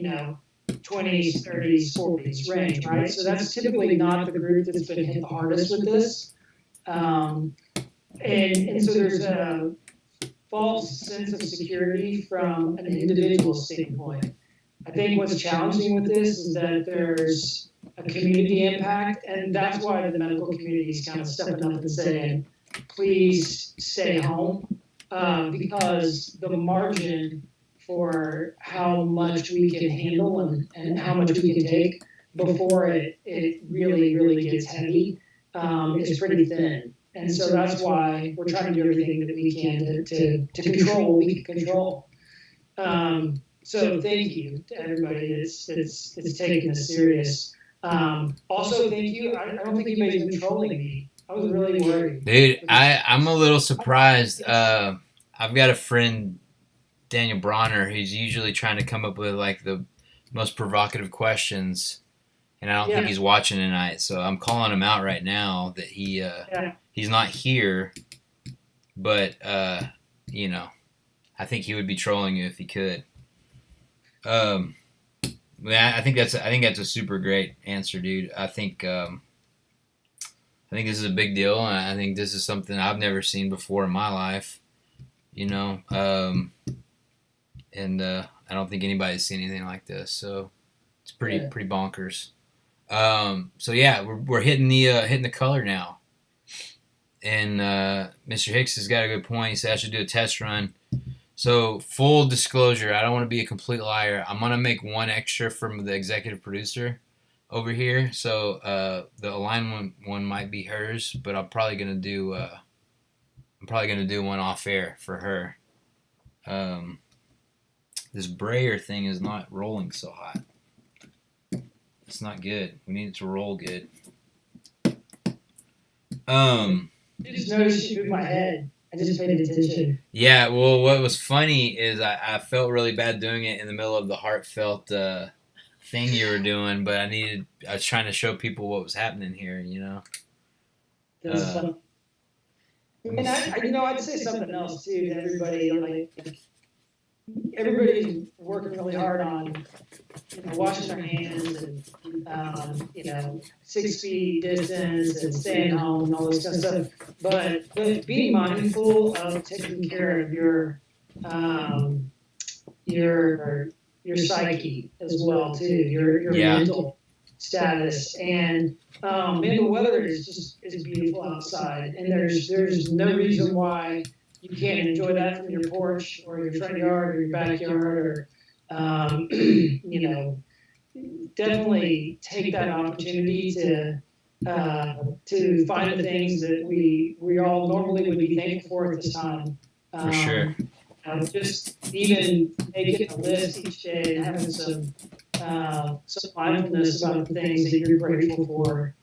Speaker 3: 20s, 30s, 40s range, right? So that's typically not the group that's been hit the hardest with this, and so there's a false sense of security from an individual standpoint. I think what's challenging with this is that there's a community impact, and that's why the medical community is kind of stepping up and saying, please stay home, because the margin for how much we can handle and how much we can take before it really, really gets heavy is pretty thin. And so that's why we're trying to do everything that we can to control what we can control. So thank you to everybody that's taking this serious. Also, thank you. I don't think anybody's been trolling me. I was really worried.
Speaker 1: Dude, I'm a little surprised. I've got a friend, Daniel Bronner, who's usually trying to come up with like the most provocative questions, and I don't think he's watching tonight. So I'm calling him out right now that he's not here, but I think he would be trolling you if he could. I think that's a super great answer, dude. I think this is a big deal, and I think this is something I've never seen before in my life. And I don't think anybody's seen anything like this. So it's pretty bonkers. So yeah, we're hitting the color now, and Mr. Hicks has got a good point. He said I should do a test run. So full disclosure, I don't want to be a complete liar. I'm gonna make one extra from the executive producer over here. So the alignment one might be hers, but I'm probably gonna do one off air for her. This brayer thing is not rolling so hot. It's not good. We need it to roll good.
Speaker 3: I just noticed you moved my head. I just paid attention.
Speaker 1: Yeah, well, what was funny is I felt really bad doing it in the middle of the heartfelt thing you were doing, but I was trying to show people what was happening here, you know.
Speaker 3: That's
Speaker 1: Uh,
Speaker 3: fun. And I'd say something else too to everybody. Like everybody's working really hard on washing their hands and 6 feet distance and staying home and all this kind of stuff. But be mindful of taking care of um, your your psyche as well too, your
Speaker 1: Yeah.
Speaker 3: mental status. And man, the weather is beautiful outside, and there's no reason why you can't enjoy that from your porch or your front yard or your backyard or definitely take that opportunity to find the things that we all normally would be thankful for at this time.
Speaker 1: For sure.
Speaker 3: Just even making a list each day and having some mindfulness about the things that you're grateful for.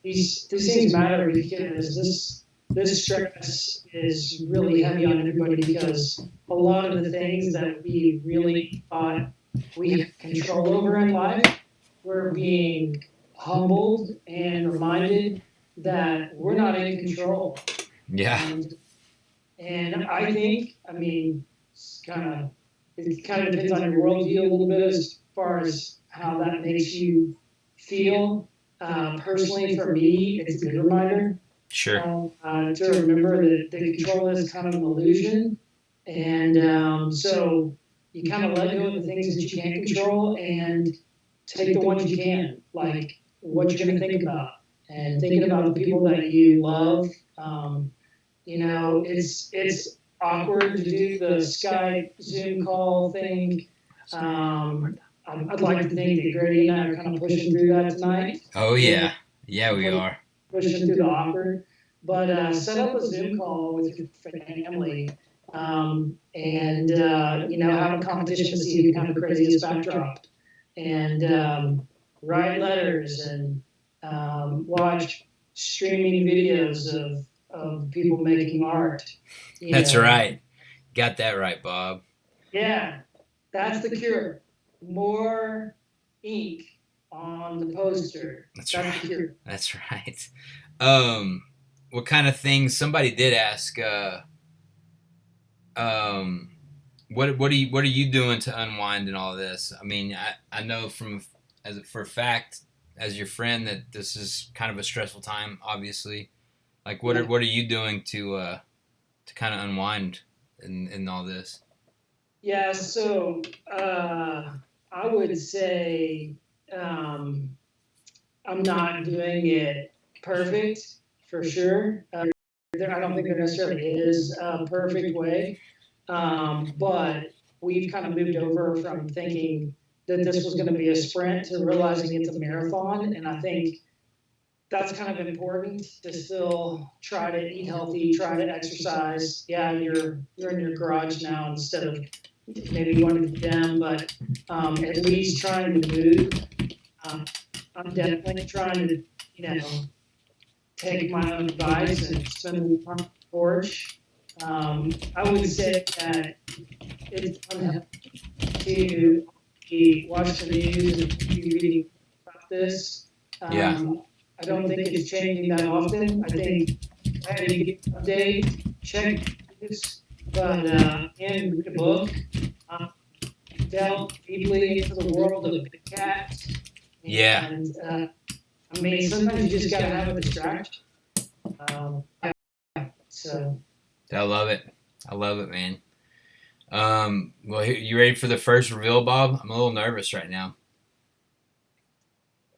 Speaker 3: These things matter because this stress is really heavy on everybody because a lot of the things that we really thought we had control over in life, we're being humbled and reminded that we're not in control.
Speaker 1: Yeah.
Speaker 3: And I think, I mean, it kind of depends on your worldview a little bit as far as how that makes you feel. Personally, for me, it's a good reminder
Speaker 1: Sure.
Speaker 3: to remember that the control is kind of an illusion. And so you kind of let go of the things that you can't control and take the ones you can, like what you're going to think about and thinking about the people that you love. It's awkward to do the Skype Zoom call thing. I'd like to think that Grady and I are kind of pushing through that tonight.
Speaker 1: Oh yeah. Yeah, we are.
Speaker 3: Pushing through the awkward. But set up a Zoom call with your family and have a competition to see who can have the craziest backdrop and write letters and watch streaming videos of people making art.
Speaker 1: That's right. Got that right, Bob.
Speaker 3: Yeah, that's the cure. More ink on the poster.
Speaker 1: That's
Speaker 3: That's
Speaker 1: right.
Speaker 3: the cure.
Speaker 1: That's right. What kind of things? Somebody did ask. What are you doing to unwind and all this? I mean, I know for a fact as your friend that this is kind of a stressful time. Obviously, like what are you doing to kind of unwind in all this?
Speaker 3: Yeah, so I would say I'm not doing it perfect for sure. I don't think there necessarily is a perfect way, but we've kind of moved over from thinking that this was going to be a sprint to realizing it's a marathon, and I think that's kind of important to still try to eat healthy, try to exercise. Yeah, you're in your garage now instead of maybe going to the gym, but at least trying to move. I'm definitely trying to, take my own advice and spend time on the porch. I would say that it's unhealthy to be watching the news and be reading about this.
Speaker 1: Yeah.
Speaker 3: I don't think it's changing that often. I think I had to get an update, check this, but and read a book. Delve deeply into the world of big cats.
Speaker 1: Yeah.
Speaker 3: And I mean, sometimes you just gotta have a distraction. So
Speaker 1: I love it. I love it, man. Well, you ready for the first reveal, Bob? I'm a little nervous right now.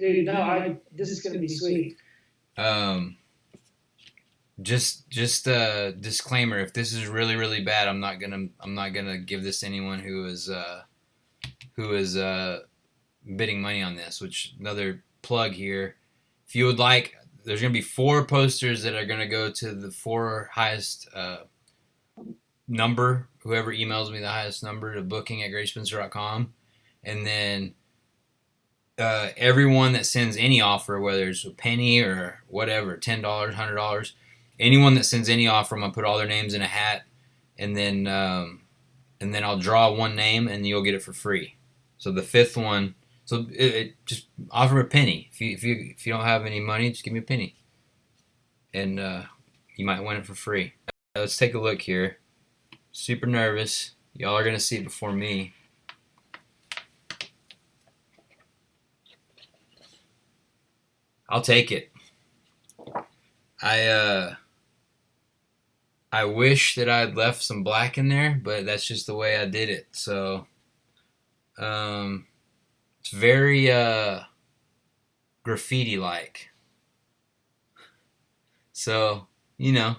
Speaker 3: dude, no, this is gonna be sweet.
Speaker 1: Just a disclaimer: if this is really really bad, I'm not gonna give this to anyone who is bidding money on this. Which another plug here. If you would like, there's gonna be 4 posters that are gonna go to the 4 highest number. Whoever emails me the highest number to booking@greatspencer.com, and then everyone that sends any offer, whether it's a penny or whatever, $10, $100, anyone that sends any offer, I'm gonna put all their names in a hat, and then I'll draw one name, and you'll get it for free. So the fifth one, so it just offer a penny. If you don't have any money, just give me a penny, and you might win it for free. Let's take a look here. Super nervous. Y'all are gonna see it before me. I'll take it. I wish that I'd left some black in there, but that's just the way I did it. So it's very graffiti like. So, the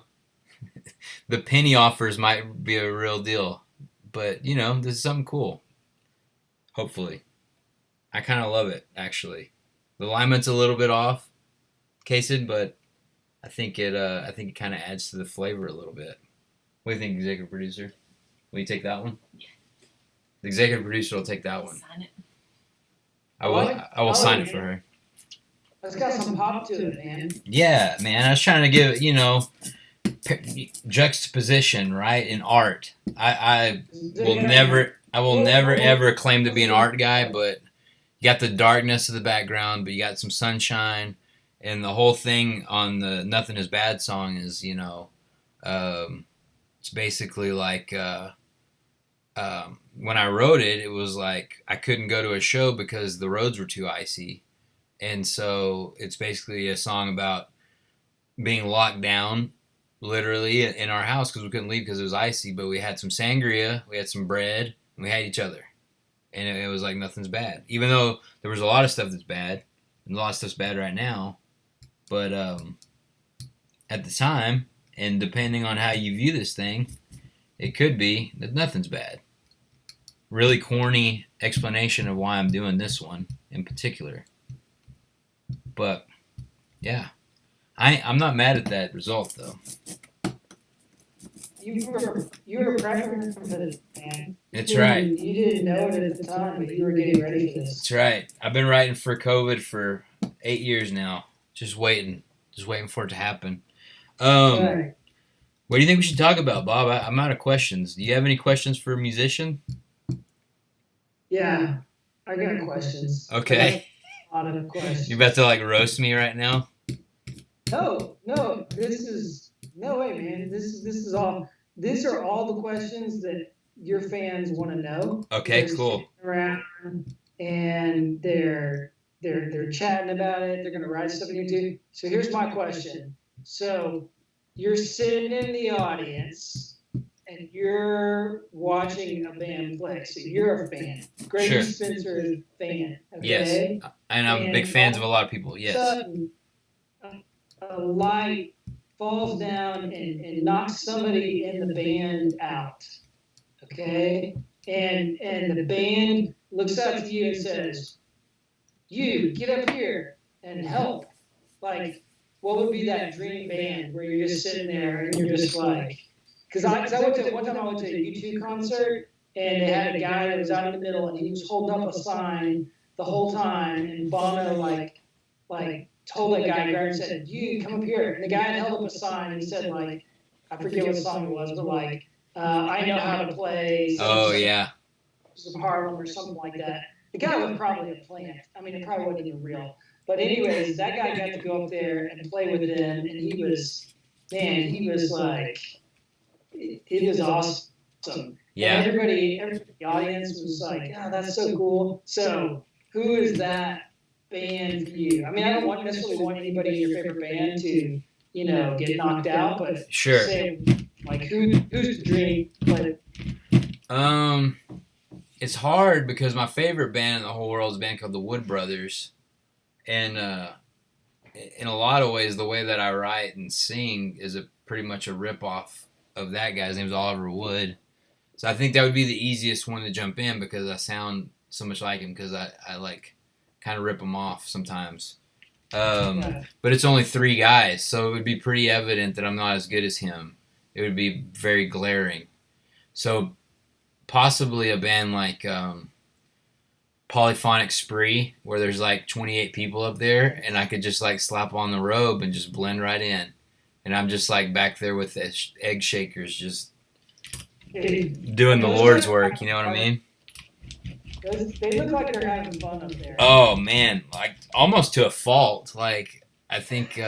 Speaker 1: penny offers might be a real deal. But, this is something cool. Hopefully. I kind of love it, actually. The alignment's a little bit off, Kason, but I think it kind of adds to the flavor a little bit. What do you think, executive producer? Will you take that one?
Speaker 4: Yeah.
Speaker 1: The executive producer will take that one.
Speaker 4: Sign it.
Speaker 1: I will sign it for her.
Speaker 3: It's got some pop to it, man.
Speaker 1: Yeah, man. I was trying to give juxtaposition, right, in art. I will never ever claim to be an art guy, but you got the darkness of the background, but you got some sunshine, and the whole thing on the "Nothing Is Bad" song is, it's basically like when I wrote it, it was like I couldn't go to a show because the roads were too icy, and so it's basically a song about being locked down, literally, in our house because we couldn't leave because it was icy. But we had some sangria, we had some bread, and we had each other, and it was like nothing's bad. Even though there was a lot of stuff that's bad, and a lot of stuff's bad right now, but at the time, and depending on how you view this thing, it could be that nothing's bad. Really corny explanation of why I'm doing this one in particular. But, yeah. I'm not mad at that result, though.
Speaker 3: You were prepping for this, man.
Speaker 1: That's right.
Speaker 3: You didn't know it at the time, but you were getting ready for this.
Speaker 1: That's right. I've been writing for COVID for 8 years now. Just waiting for it to happen.
Speaker 3: Right.
Speaker 1: What do you think we should talk about, Bob? I'm out of questions. Do you have any questions for a musician?
Speaker 3: Yeah, I got questions.
Speaker 1: Okay.
Speaker 3: A lot of questions.
Speaker 1: You about to roast me right now?
Speaker 3: No, no way, man. These are all the questions that your fans want to know.
Speaker 1: Okay,
Speaker 3: They're
Speaker 1: cool.
Speaker 3: sitting around and they're chatting about it. They're gonna write stuff on YouTube. So here's my question. So you're sitting in the audience and you're watching a band play. So you're a fan. Grady
Speaker 1: Sure.
Speaker 3: Spencer is a fan. Okay?
Speaker 1: Yes. And I'm big fans of a lot of people. Yes.
Speaker 3: Sudden, a light falls down and knocks somebody in the band out. Okay? And the band looks up to you and says, "You get up here and help." Like, what would be that dream band where you're just sitting there and you're just like, because I went to one time I went to a U2 concert and they had a guy that was out in the middle and he was holding up a sign the whole time, and Bono like told that guy, and said, "You come up here." And the guy held up a sign and he said, like, I forget what song it was, but like, "I know how to play."
Speaker 1: Oh, yeah.
Speaker 3: Of Harlem or something like that. The guy was probably a plant. I mean, it probably wasn't even real. But anyways, that guy got to go up there and play with them, and he was like, it was awesome.
Speaker 1: Yeah.
Speaker 3: And everybody in the audience was like, "Oh, that's so cool." So, who is that band for you? I mean, I don't necessarily want anybody in your favorite band to, get knocked out, but
Speaker 1: Sure.
Speaker 3: say, like, who's the dream? Like,
Speaker 1: It's hard because my favorite band in the whole world is a band called the Wood Brothers, and in a lot of ways, the way that I write and sing is pretty much a rip-off of that guy. His name's Oliver Wood. So I think that would be the easiest one to jump in because I sound so much like him because I like kind of rip him off sometimes. But it's only 3 guys, so it would be pretty evident that I'm not as good as him. It would be very glaring. So possibly a band like Polyphonic Spree, where there's like 28 people up there, and I could just like slap on the robe and just blend right in. and I'm just like back there with the egg shakers, just
Speaker 3: It-
Speaker 1: doing the Lord's work. You know what I mean?
Speaker 3: they look like they're having fun up there.
Speaker 1: Oh man, like almost to a fault. Like I think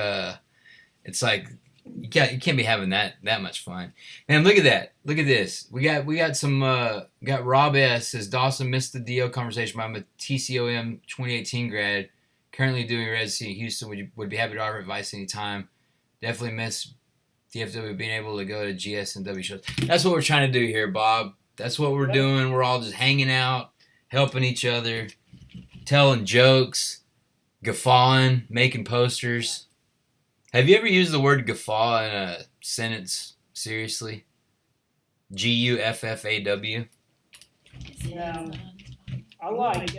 Speaker 1: it's like you can't be having that much fun. Man, look at that. Look at this. We got some got Rob S says Dawson missed the DO conversation, but I'm a TCOM 2018 grad, currently doing residency in Houston. Would be happy to offer advice anytime. Definitely miss DFW being able to go to GS and W shows. That's what we're trying to do here, Bob. That's what we're doing. We're all just hanging out, helping each other, telling jokes, guffawing, making posters. Have you ever used the word guffaw in a sentence seriously? GUFFAW.
Speaker 3: Yeah. I like.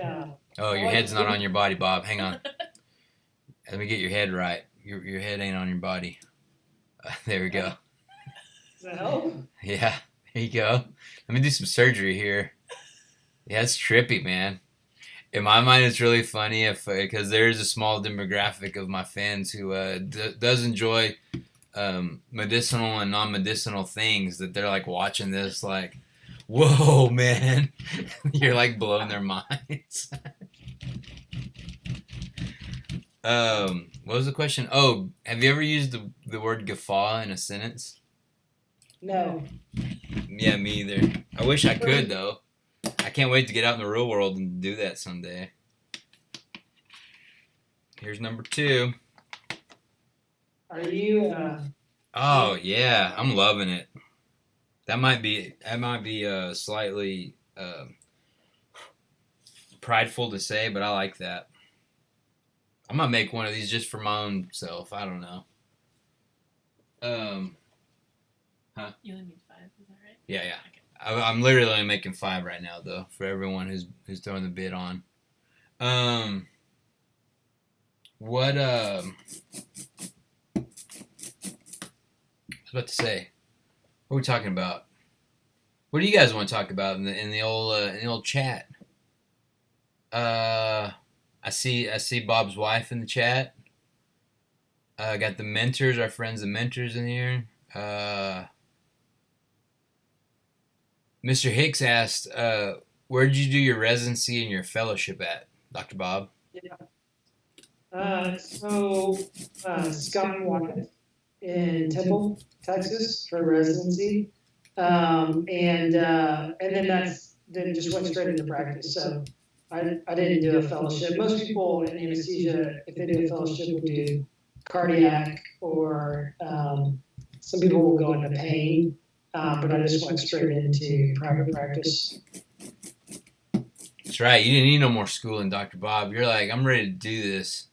Speaker 1: Oh, your head's not on your body, Bob. Hang on. Let me get your head right. Your head ain't on your body. There we go.
Speaker 3: Does that help?
Speaker 1: Yeah, there you go. Let me do some surgery here. Yeah, it's trippy, man. In my mind, it's really funny because there's a small demographic of my fans who does enjoy medicinal and non-medicinal things that they're like watching this like, whoa, man. You're like blowing their minds. What was the question? Oh, have you ever used the word guffaw in a sentence?
Speaker 3: No.
Speaker 1: Yeah, me either. I wish I could, though. I can't wait to get out in the real world and do that someday. Here's number 2.
Speaker 3: Are you?
Speaker 1: Oh yeah, I'm loving it. That might be slightly prideful to say, but I like that. I'm gonna make one of these just for my own self. I don't know.
Speaker 4: You only need 5, is that right?
Speaker 1: Yeah.
Speaker 4: Okay.
Speaker 1: I'm literally only making 5 right now, though, for everyone who's throwing the bid on. What I was about to say. What are we talking about? What do you guys want to talk about in the old chat? I see Bob's wife in the chat. Got the mentors, our friends, the mentors in here. Mr. Hicks asked, where did you do your residency and your fellowship at, Dr. Bob?
Speaker 3: Scott Watkins in Temple, Texas, for residency, and then just went straight into practice. So I didn't do a fellowship. Most people in anesthesia, if they do a fellowship, would do cardiac, or some people will go into pain. But I just went straight into private practice.
Speaker 1: That's right. You didn't need no more schooling, Dr. Bob. You're like, I'm ready to do this.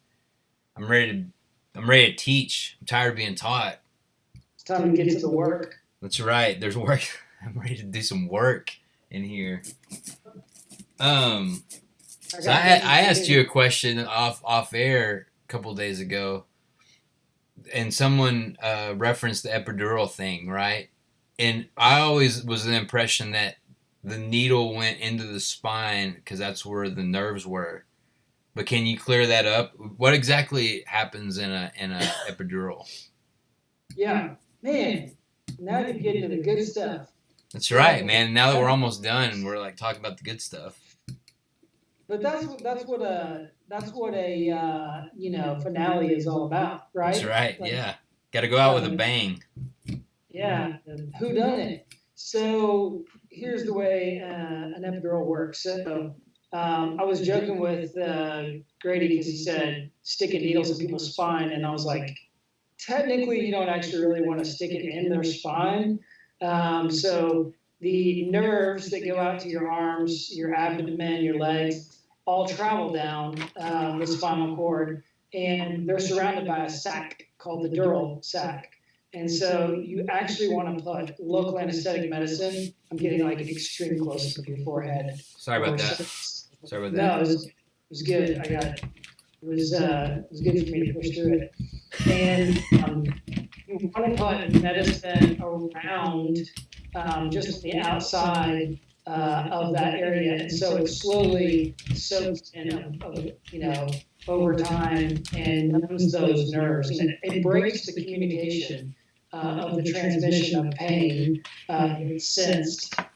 Speaker 1: I'm ready to teach. I'm tired of being taught.
Speaker 3: It's time to get to the work.
Speaker 1: That's right. There's work. I'm ready to do some work in here. So I asked you a question off air a couple days ago, and someone referenced the epidural thing, right? And I always was the impression that the needle went into the spine because that's where the nerves were. But can you clear that up? What exactly happens in a epidural?
Speaker 3: Yeah, man. Now you're getting to the good stuff.
Speaker 1: That's right, man. Now that we're almost done, we're like talking about the good stuff.
Speaker 3: But that's what a finale is all about, right?
Speaker 1: That's right.
Speaker 3: Like,
Speaker 1: yeah, got to go out with a bang.
Speaker 3: Yeah. Who done it? So here's the way an epidural works. So I was joking with Grady because he said sticking needles in people's spine, and I was like, technically, you don't actually really want to stick it in their spine. So the nerves that go out to your arms, your abdomen, your legs, all travel down the spinal cord, and they're surrounded by a sac called the dural sac. And so you actually want to put local anesthetic medicine. I'm getting like an extreme close up of your forehead.
Speaker 1: Sorry about that. Sorry about that.
Speaker 3: No, it was good. I got it. It was good for me to push through it. And you want to put medicine around just the outside of that area, and so it slowly soaks in, over time and numbs those nerves, and it breaks the communication of the transmission of pain that's sensed as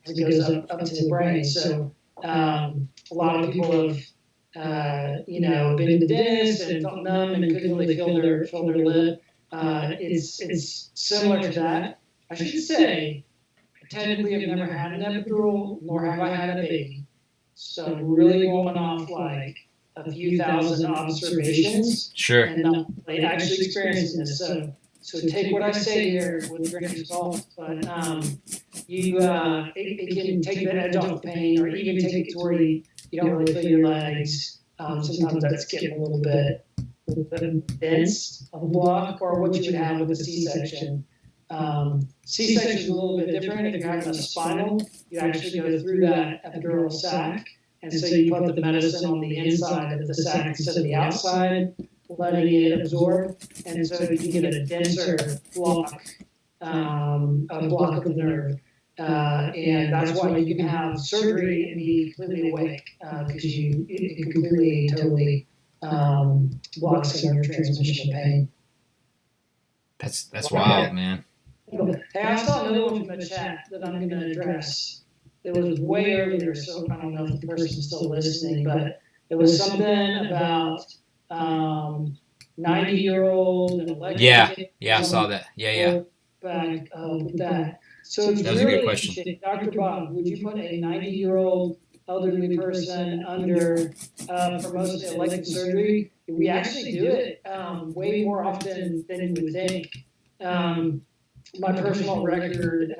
Speaker 3: it goes up to the brain. So a lot of people have been to the dentist and felt numb and couldn't really feel their lip. It's similar to that. I should say, I technically have never had an epidural, nor have I had a baby. So I'm really going off like a few thousand observations
Speaker 1: Sure.
Speaker 3: and not really actually experiencing this. So take what I say here with a grain of salt, but it can take the edge off the pain, or even take it to where you don't really feel your legs. Sometimes that's getting a little bit dense of a block, or what you would have with a C-section. C-section is a little bit different. If you're having a spinal, you actually go through that epidural sac, and so you put the medicine on the inside of the sac instead of the outside, letting it absorb, and so you get a denser block, a block of the nerve. And that's why you can have surgery and be completely awake, because it completely, totally blocks the nerve transmission of pain.
Speaker 1: That's wild, man.
Speaker 3: Hey, I saw another one from the chat that I'm going to address. It was way earlier, so I don't know if the person's still listening, but it was something about 90-year-old and elected.
Speaker 1: Yeah, I saw that. Yeah.
Speaker 3: Back with that. So it's
Speaker 1: That was a
Speaker 3: really
Speaker 1: good question.
Speaker 3: interesting. Dr. Bob, would you put a 90-year-old elderly person under for most of the elective surgery? We actually do it way more often than you would think. My personal record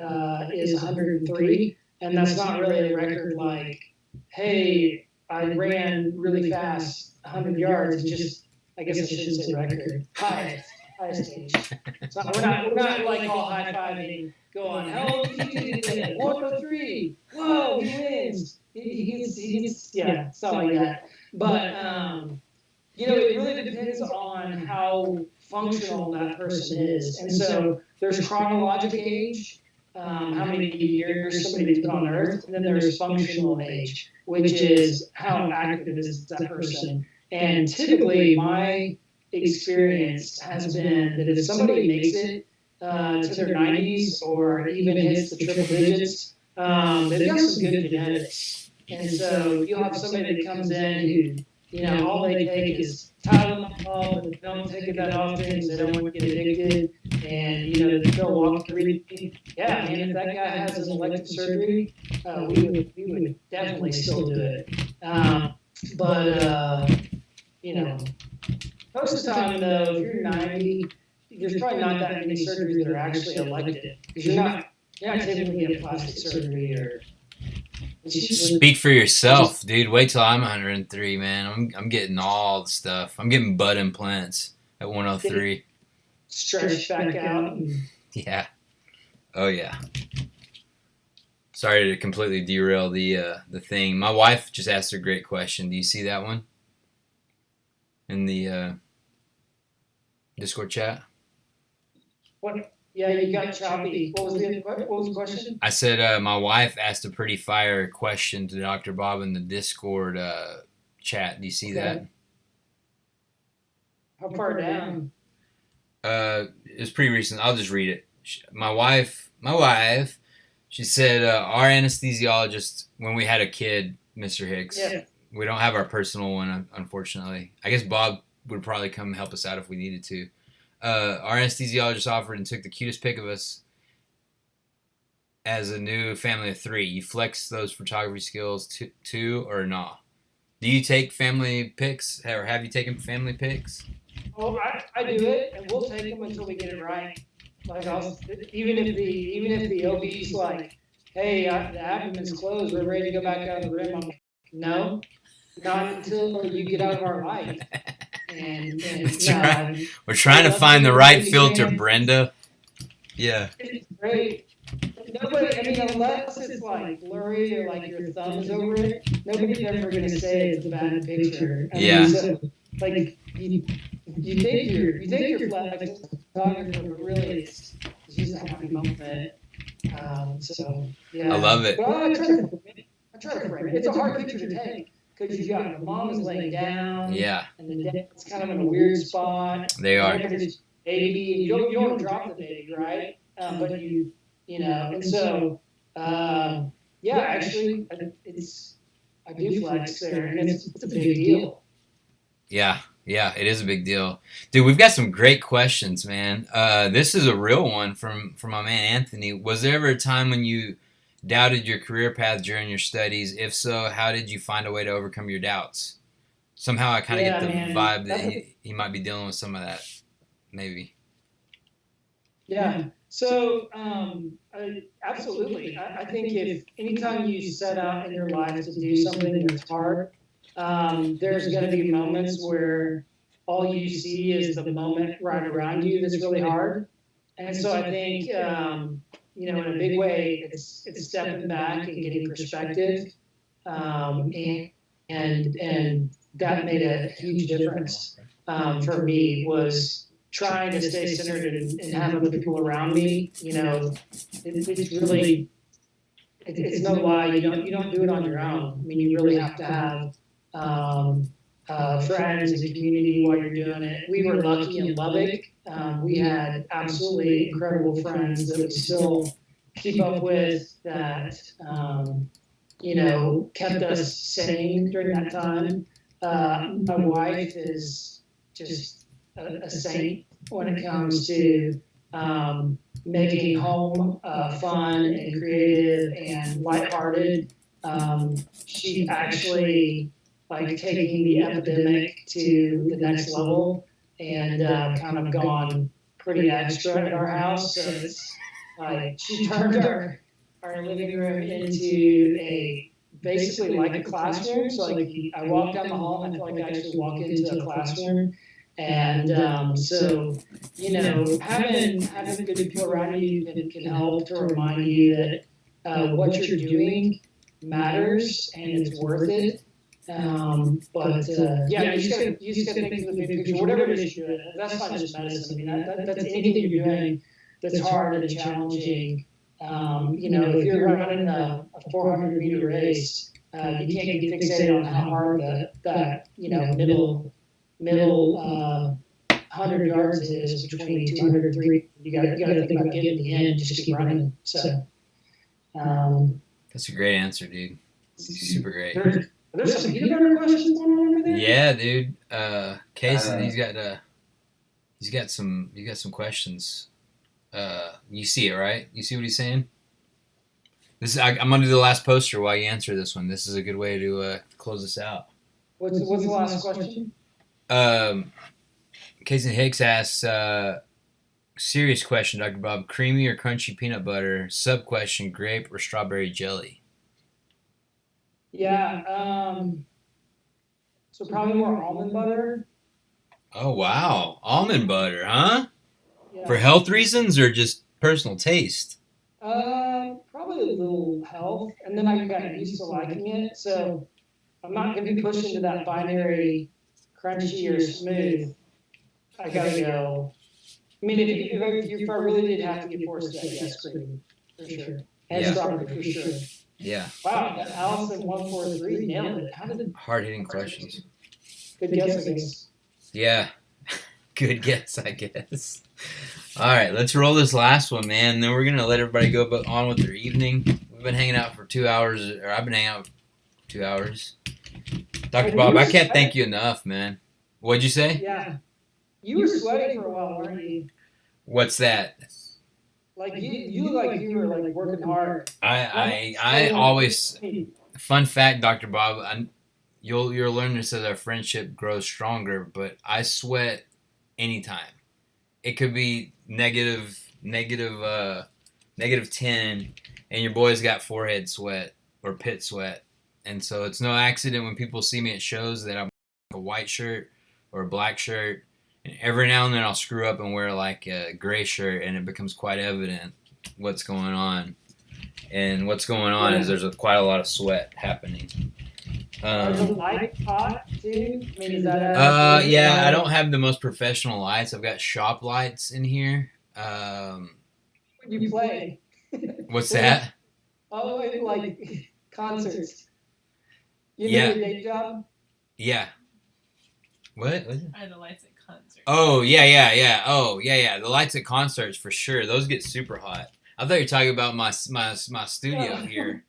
Speaker 3: is 103, and that's not really a record like, hey, I ran really fast 100 yards. It's just, I guess I shouldn't say record. Highest age. So we're not like all high-fiving, going, how old is he today? 103. Whoa, he wins. He's yeah, something like that. But it really depends on how functional that person is. And so there's chronologic age, how many years somebody's been on Earth, and then there's functional age, which is how active is that person. And typically, my experience has been that if somebody makes it to their 90s or even hits the triple digits, they've got some good genetics. And so you'll have somebody that comes in who, all they take is Tylenol, but they don't take it that often because they don't want to get addicted. And, they'll walk through. Yeah, man, if that guy has an elective surgery, we would definitely still do it. Most of the time, though, if you're 90, there's probably not that many surgeries that are actually elective, because you're not typically getting plastic surgery or.
Speaker 1: Speak for yourself, dude. Wait till I'm 103, man. I'm getting all the stuff. I'm getting butt implants at 103.
Speaker 3: Stretch back out.
Speaker 1: Yeah. Oh yeah. Sorry to completely derail the thing. My wife just asked a great question. Do you see that one in the Discord chat?
Speaker 3: What? Yeah, you got choppy. What was the question?
Speaker 1: I said my wife asked a pretty fire question to Dr. Bob in the Discord chat. Do you see that?
Speaker 3: How far down?
Speaker 1: It's pretty recent. I'll just read it. My wife, she said our anesthesiologist, when we had a kid, Mr. Hicks, we don't have our personal one, unfortunately. I guess Bob would probably come help us out if we needed to. Our anesthesiologist offered and took the cutest pic of us as a new family of 3. You flex those photography skills too or nah? Do you take family pics, or have you taken family pics?
Speaker 3: Oh, I do it, and we'll take them until we get it right. Like even if the OB's like, hey, the abdomen's closed, we're ready to go back out of the room. I'm like, no, not until you get out of our light. And
Speaker 1: That's right. We're trying to find the right filter, Brenda. Yeah.
Speaker 3: It's great. Nobody, unless it's like blurry or like your thumb is over it, nobody's ever going to say it's a bad picture. So, like you think you're flexing photographer, but really it's just a happy moment. So yeah,
Speaker 1: I love it.
Speaker 3: But I try to frame it. It's a hard picture to take because you've got the mom is laying down,
Speaker 1: Yeah,
Speaker 3: and the dad's kind of in a weird spot.
Speaker 1: they are.
Speaker 3: Right next to this baby. You don't want to drop the baby, right? But you know, and so yeah, actually, I do flex there, and it's a big deal.
Speaker 1: Yeah, yeah, it is a big deal, dude. We've got some great questions, man. This is a real one from my man Anthony. Was there ever a time when you doubted your career path during your studies? If so, how did you find a way to overcome your doubts? Somehow, I kind of
Speaker 3: Yeah,
Speaker 1: get the
Speaker 3: man.
Speaker 1: vibe that he might be dealing with some of that, maybe.
Speaker 3: Yeah. So, absolutely. I think if anytime you set out in your life to do something that's hard, there's going to be moments where all you see is the moment right around you that's really hard. And so I think, in a big way, it's stepping back and getting perspective, and and that made a huge difference for me was trying to stay centered and have other people around me. It's really it's no lie. You don't do it on your own. I mean, you really have to have um, friends and community while you're doing it. We were lucky in Lubbock. We had absolutely incredible friends that we still keep up with that kept us sane during that time. My wife is just a saint when it comes to making home fun and creative and lighthearted. She actually like taking the epidemic to the next level and kind of gone pretty extra at our house. So it's like she turned our living room into a basically like a classroom. So like I walk down the hall and I feel like I actually walk into a classroom. And so having good people around you can help to remind you that what you're doing matters and it's worth it. But yeah, you just gotta think of the big picture. Whatever it is you're doing, that's not just medicine. I mean, that's anything you're doing that's hard and challenging. If you're running a 400-meter race, you can't get fixated on how hard that middle 100 yards is between 200 and 300. You gotta think about getting to the end. Just keep running. So
Speaker 1: That's a great answer, dude. Super great.
Speaker 3: There's some peanut butter questions going on over there.
Speaker 1: Yeah, dude. Casey, he's got some questions. You see it, right? You see what he's saying? I'm gonna do the last poster while you answer this one. This is a good way to close this out.
Speaker 3: What's the last question?
Speaker 1: Casey Hicks asks, serious question, Dr. Bob, creamy or crunchy peanut butter? Sub question, grape or strawberry jelly?
Speaker 3: Yeah, so probably more almond butter.
Speaker 1: Oh, wow. Almond butter, huh?
Speaker 3: Yeah.
Speaker 1: For health reasons or just personal taste?
Speaker 3: Probably a little health, and then I got used to liking it. So I'm not going to be pushed into that binary, crunchy or smooth. I gotta go. I mean, if I really did have to get forced to that, yes, cream for sure, and
Speaker 1: Yeah.
Speaker 3: strawberry for sure.
Speaker 1: Yeah.
Speaker 3: Wow, Allison 143 nailed it. How did
Speaker 1: Hard-hitting questions.
Speaker 3: good guess? I guess.
Speaker 1: Yeah. Good guess, I guess. All right, let's roll this last one, man. Then we're going to let everybody go on with their evening. We've been hanging out for 2 hours, or I've been hanging out for 2 hours. Dr. Bob, I can't thank you enough, man. What'd you say?
Speaker 3: Yeah, you were sweating for a while, weren't you?
Speaker 1: What's that?
Speaker 3: Like you look like you were like working hard.
Speaker 1: I always, fun fact, Dr. Bob, you'll learn this as our friendship grows stronger, but I sweat anytime. It could be negative 10, and your boy's got forehead sweat or pit sweat. And so it's no accident when people see me at shows that I'm a white shirt or a black shirt. And every now and then I'll screw up and wear like a gray shirt, and it becomes quite evident what's going on. And what's going on is there's quite a lot of sweat happening.
Speaker 3: Are the lights hot too? I mean, is that
Speaker 1: yeah, I don't have the most professional lights. I've got shop lights in here.
Speaker 3: You play.
Speaker 1: What's that?
Speaker 3: Oh, like concerts. You
Speaker 1: Yeah.
Speaker 3: know your day job?
Speaker 1: Yeah. What?
Speaker 4: Are the lights at concerts?
Speaker 1: Oh yeah. Oh yeah. The lights at concerts for sure. Those get super hot. I thought you were talking about my studio here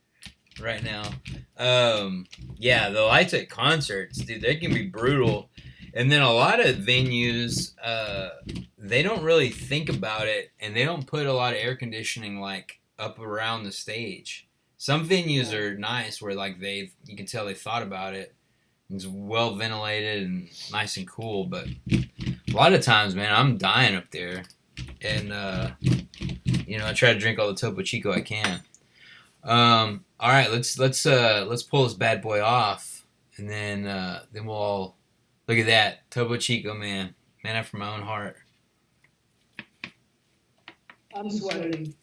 Speaker 1: right now. Yeah, the lights at concerts, dude, they can be brutal. And then a lot of venues, they don't really think about it, and they don't put a lot of air conditioning like up around the stage. Some venues are nice where like you can tell they thought about it. It's well ventilated and nice and cool, but a lot of times, man, I'm dying up there, and I try to drink all the Topo Chico I can. All right, let's pull this bad boy off, and then we'll all look at that Topo Chico, man after my own heart.
Speaker 3: I'm sweating.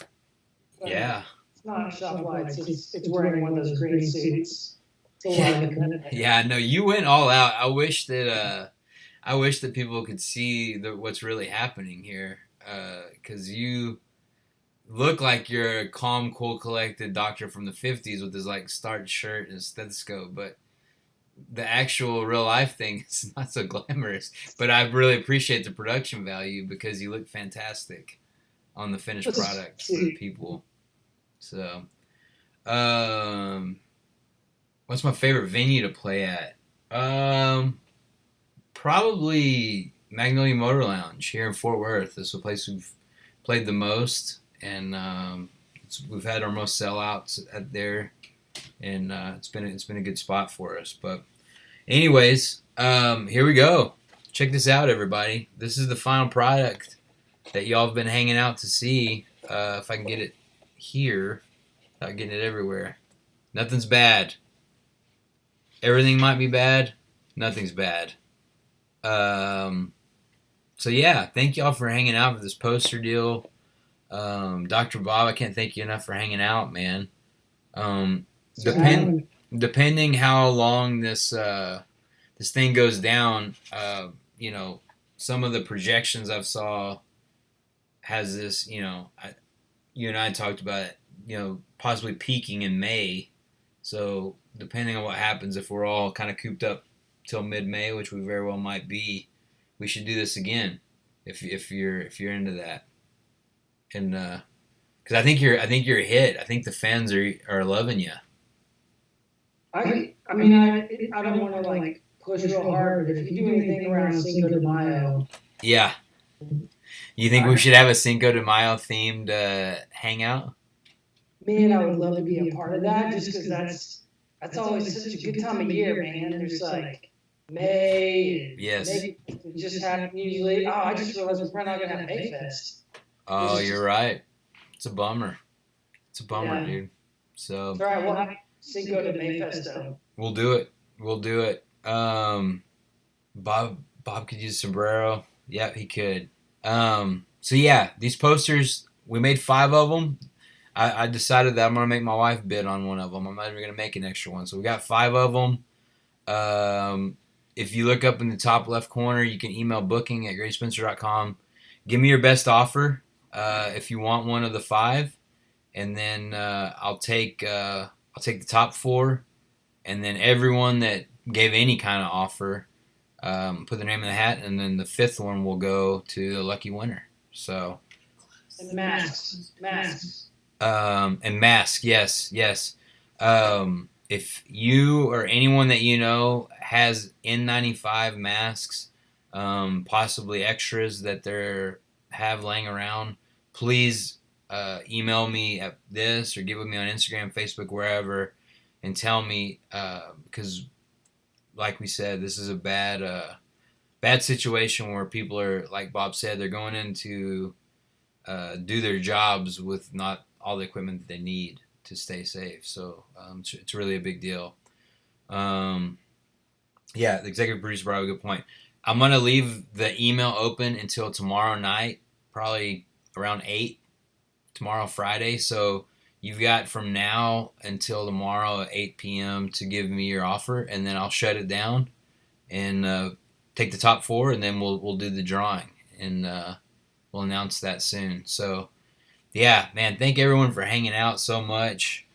Speaker 1: Yeah,
Speaker 3: It's not shop lights. It's wearing one of those green suits. It's a lot of commitment.
Speaker 1: yeah. No, you went all out. I wish that people could see what's really happening here, because you look like you're a calm, cool, collected doctor from the 50s with his like starched shirt and stethoscope, but the actual real life thing is not so glamorous. But I really appreciate the production value because you look fantastic on the finished product for the people. So, what's my favorite venue to play at? Probably Magnolia Motor Lounge here in Fort Worth. This is the place we've played the most, and we've had our most sellouts at there, and it's been a good spot for us. But anyways, here we go. Check this out, everybody. This is the final product that y'all have been hanging out to see. If I can get it here, without getting it everywhere. Nothing's bad. Everything might be bad. Nothing's bad. So yeah, thank y'all for hanging out with this poster deal. Dr. Bob, I can't thank you enough for hanging out, man. Depending how long this thing goes down, some of the projections I've saw has this, you and I talked about it, possibly peaking in May. So depending on what happens, if we're all kind of cooped up till mid-May, which we very well might be, we should do this again if you're into that. And because I think you're a hit. I think the fans are loving you.
Speaker 3: I don't want to like push real hard, but if you do anything around Cinco de Mayo,
Speaker 1: yeah. You think we should have a Cinco de Mayo themed hangout?
Speaker 3: Man, I would love to be a part of that, just because that's always such a good time of year, man. There's like May.
Speaker 1: Yes.
Speaker 3: May just happen usually. Oh, I just realized we're probably not gonna have Mayfest.
Speaker 1: Oh, you're right. It's a bummer.
Speaker 3: Yeah.
Speaker 1: Dude. So.
Speaker 3: All right, we'll have Cinco de Mayfest though.
Speaker 1: We'll do it. Bob could use a sombrero. Yeah, he could. So yeah, these posters, we made 5 of them. I decided that I'm gonna make my wife bid on one of them. I'm not even gonna make an extra one. So we got 5 of them. If you look up in the top left corner, you can email booking@greatyspencer.com. Give me your best offer if you want one of the 5, and then I'll take the top 4, and then everyone that gave any kind of offer, put their name in the hat, and then the 5th one will go to the lucky winner. So.
Speaker 3: And masks.
Speaker 1: And masks, yes. If you or anyone that you know has N95 masks, possibly extras that they have laying around, please email me at this or get with me on Instagram, Facebook, wherever, and tell me, because like we said, this is a bad situation where people are, like Bob said, they're going in to do their jobs with not all the equipment that they need to stay safe. So it's really a big deal. Yeah, the executive producer brought up a good point. I'm going to leave the email open until tomorrow night, probably around 8, tomorrow, Friday. So you've got from now until tomorrow at 8 p.m. to give me your offer, and then I'll shut it down and take the top 4, and then we'll do the drawing, and we'll announce that soon. So yeah, man, thank everyone for hanging out so much.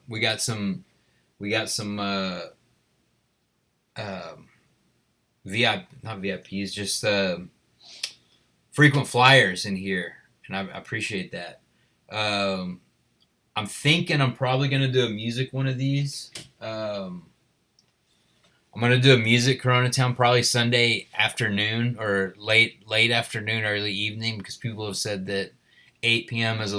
Speaker 1: We got some um, VIP, not VIPs, just frequent flyers in here, and I appreciate that. Um, I'm thinking I'm probably gonna do a music one of these. I'm gonna do a music Coronatown probably Sunday afternoon or late afternoon, early evening, because people have said that 8 p.m. is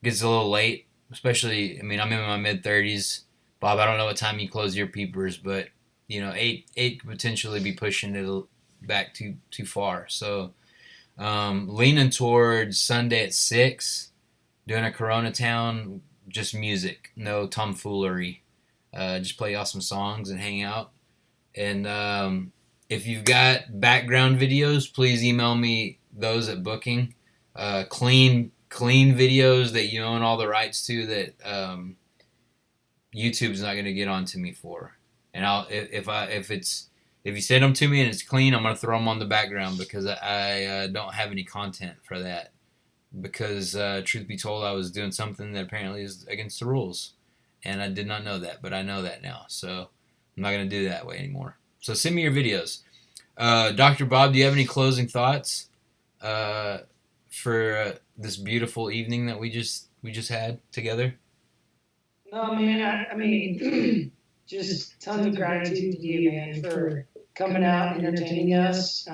Speaker 1: gets a little late. Especially, I mean, I'm in my mid 30s. Bob, I don't know what time you close your peepers, but you know, eight could potentially be pushing it back too far. So leaning towards Sunday at 6, doing a Coronatown, just music, no tomfoolery. Just play awesome songs and hang out. And if you've got background videos, please email me those at booking. Clean videos that you own all the rights to that YouTube's not going to get onto me for. And if you send them to me and it's clean, I'm going to throw them on the background because I don't have any content for that. Because truth be told, I was doing something that apparently is against the rules, and I did not know that, but I know that now. So I'm not going to do that way anymore. So send me your videos. Dr. Bob, do you have any closing thoughts for this beautiful evening that we just had together?
Speaker 3: No, man. I mean, just tons of gratitude to you, man, for coming out and entertaining us.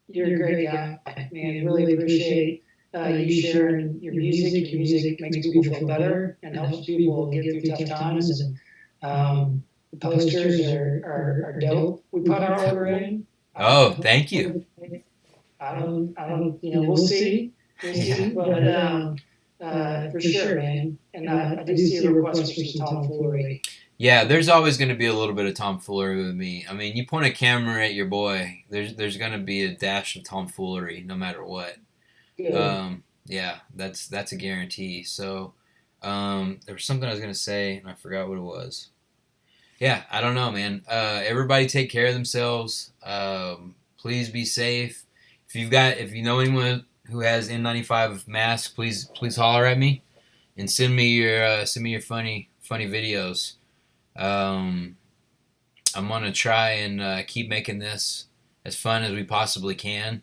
Speaker 3: You're a great guy, man. Really appreciate you sharing your music. Your music makes people feel better and helps people get through tough times. And the posters are dope. We put our order in.
Speaker 1: Oh, thank you.
Speaker 3: I don't, we'll see. We'll see. But for sure, man. And I do see a request for some tomfoolery.
Speaker 1: Yeah, there's always going to be a little bit of tomfoolery with me. I mean, you point a camera at your boy, there's going to be a dash of tomfoolery no matter what. Yeah, that's a guarantee. So, there was something I was going to say and I forgot what it was. Yeah, I don't know, man. Everybody take care of themselves. Please be safe. If you know anyone who has N95 masks, please holler at me and send me your funny videos. I'm gonna try and keep making this as fun as we possibly can.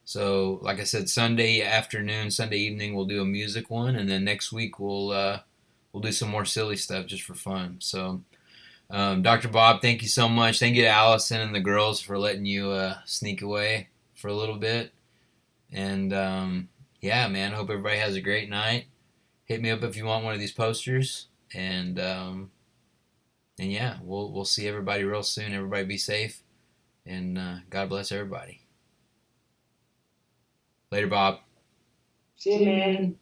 Speaker 1: So, like I said, Sunday afternoon, Sunday evening, we'll do a music one, and then next week we'll do some more silly stuff just for fun. So, Dr. Bob, thank you so much. Thank you to Allison and the girls for letting you sneak away for a little bit. And yeah, man, hope everybody has a great night. Hit me up if you want one of these posters, and yeah, we'll see everybody real soon. Everybody be safe, and God bless everybody. Later, Bob.
Speaker 3: See you, man.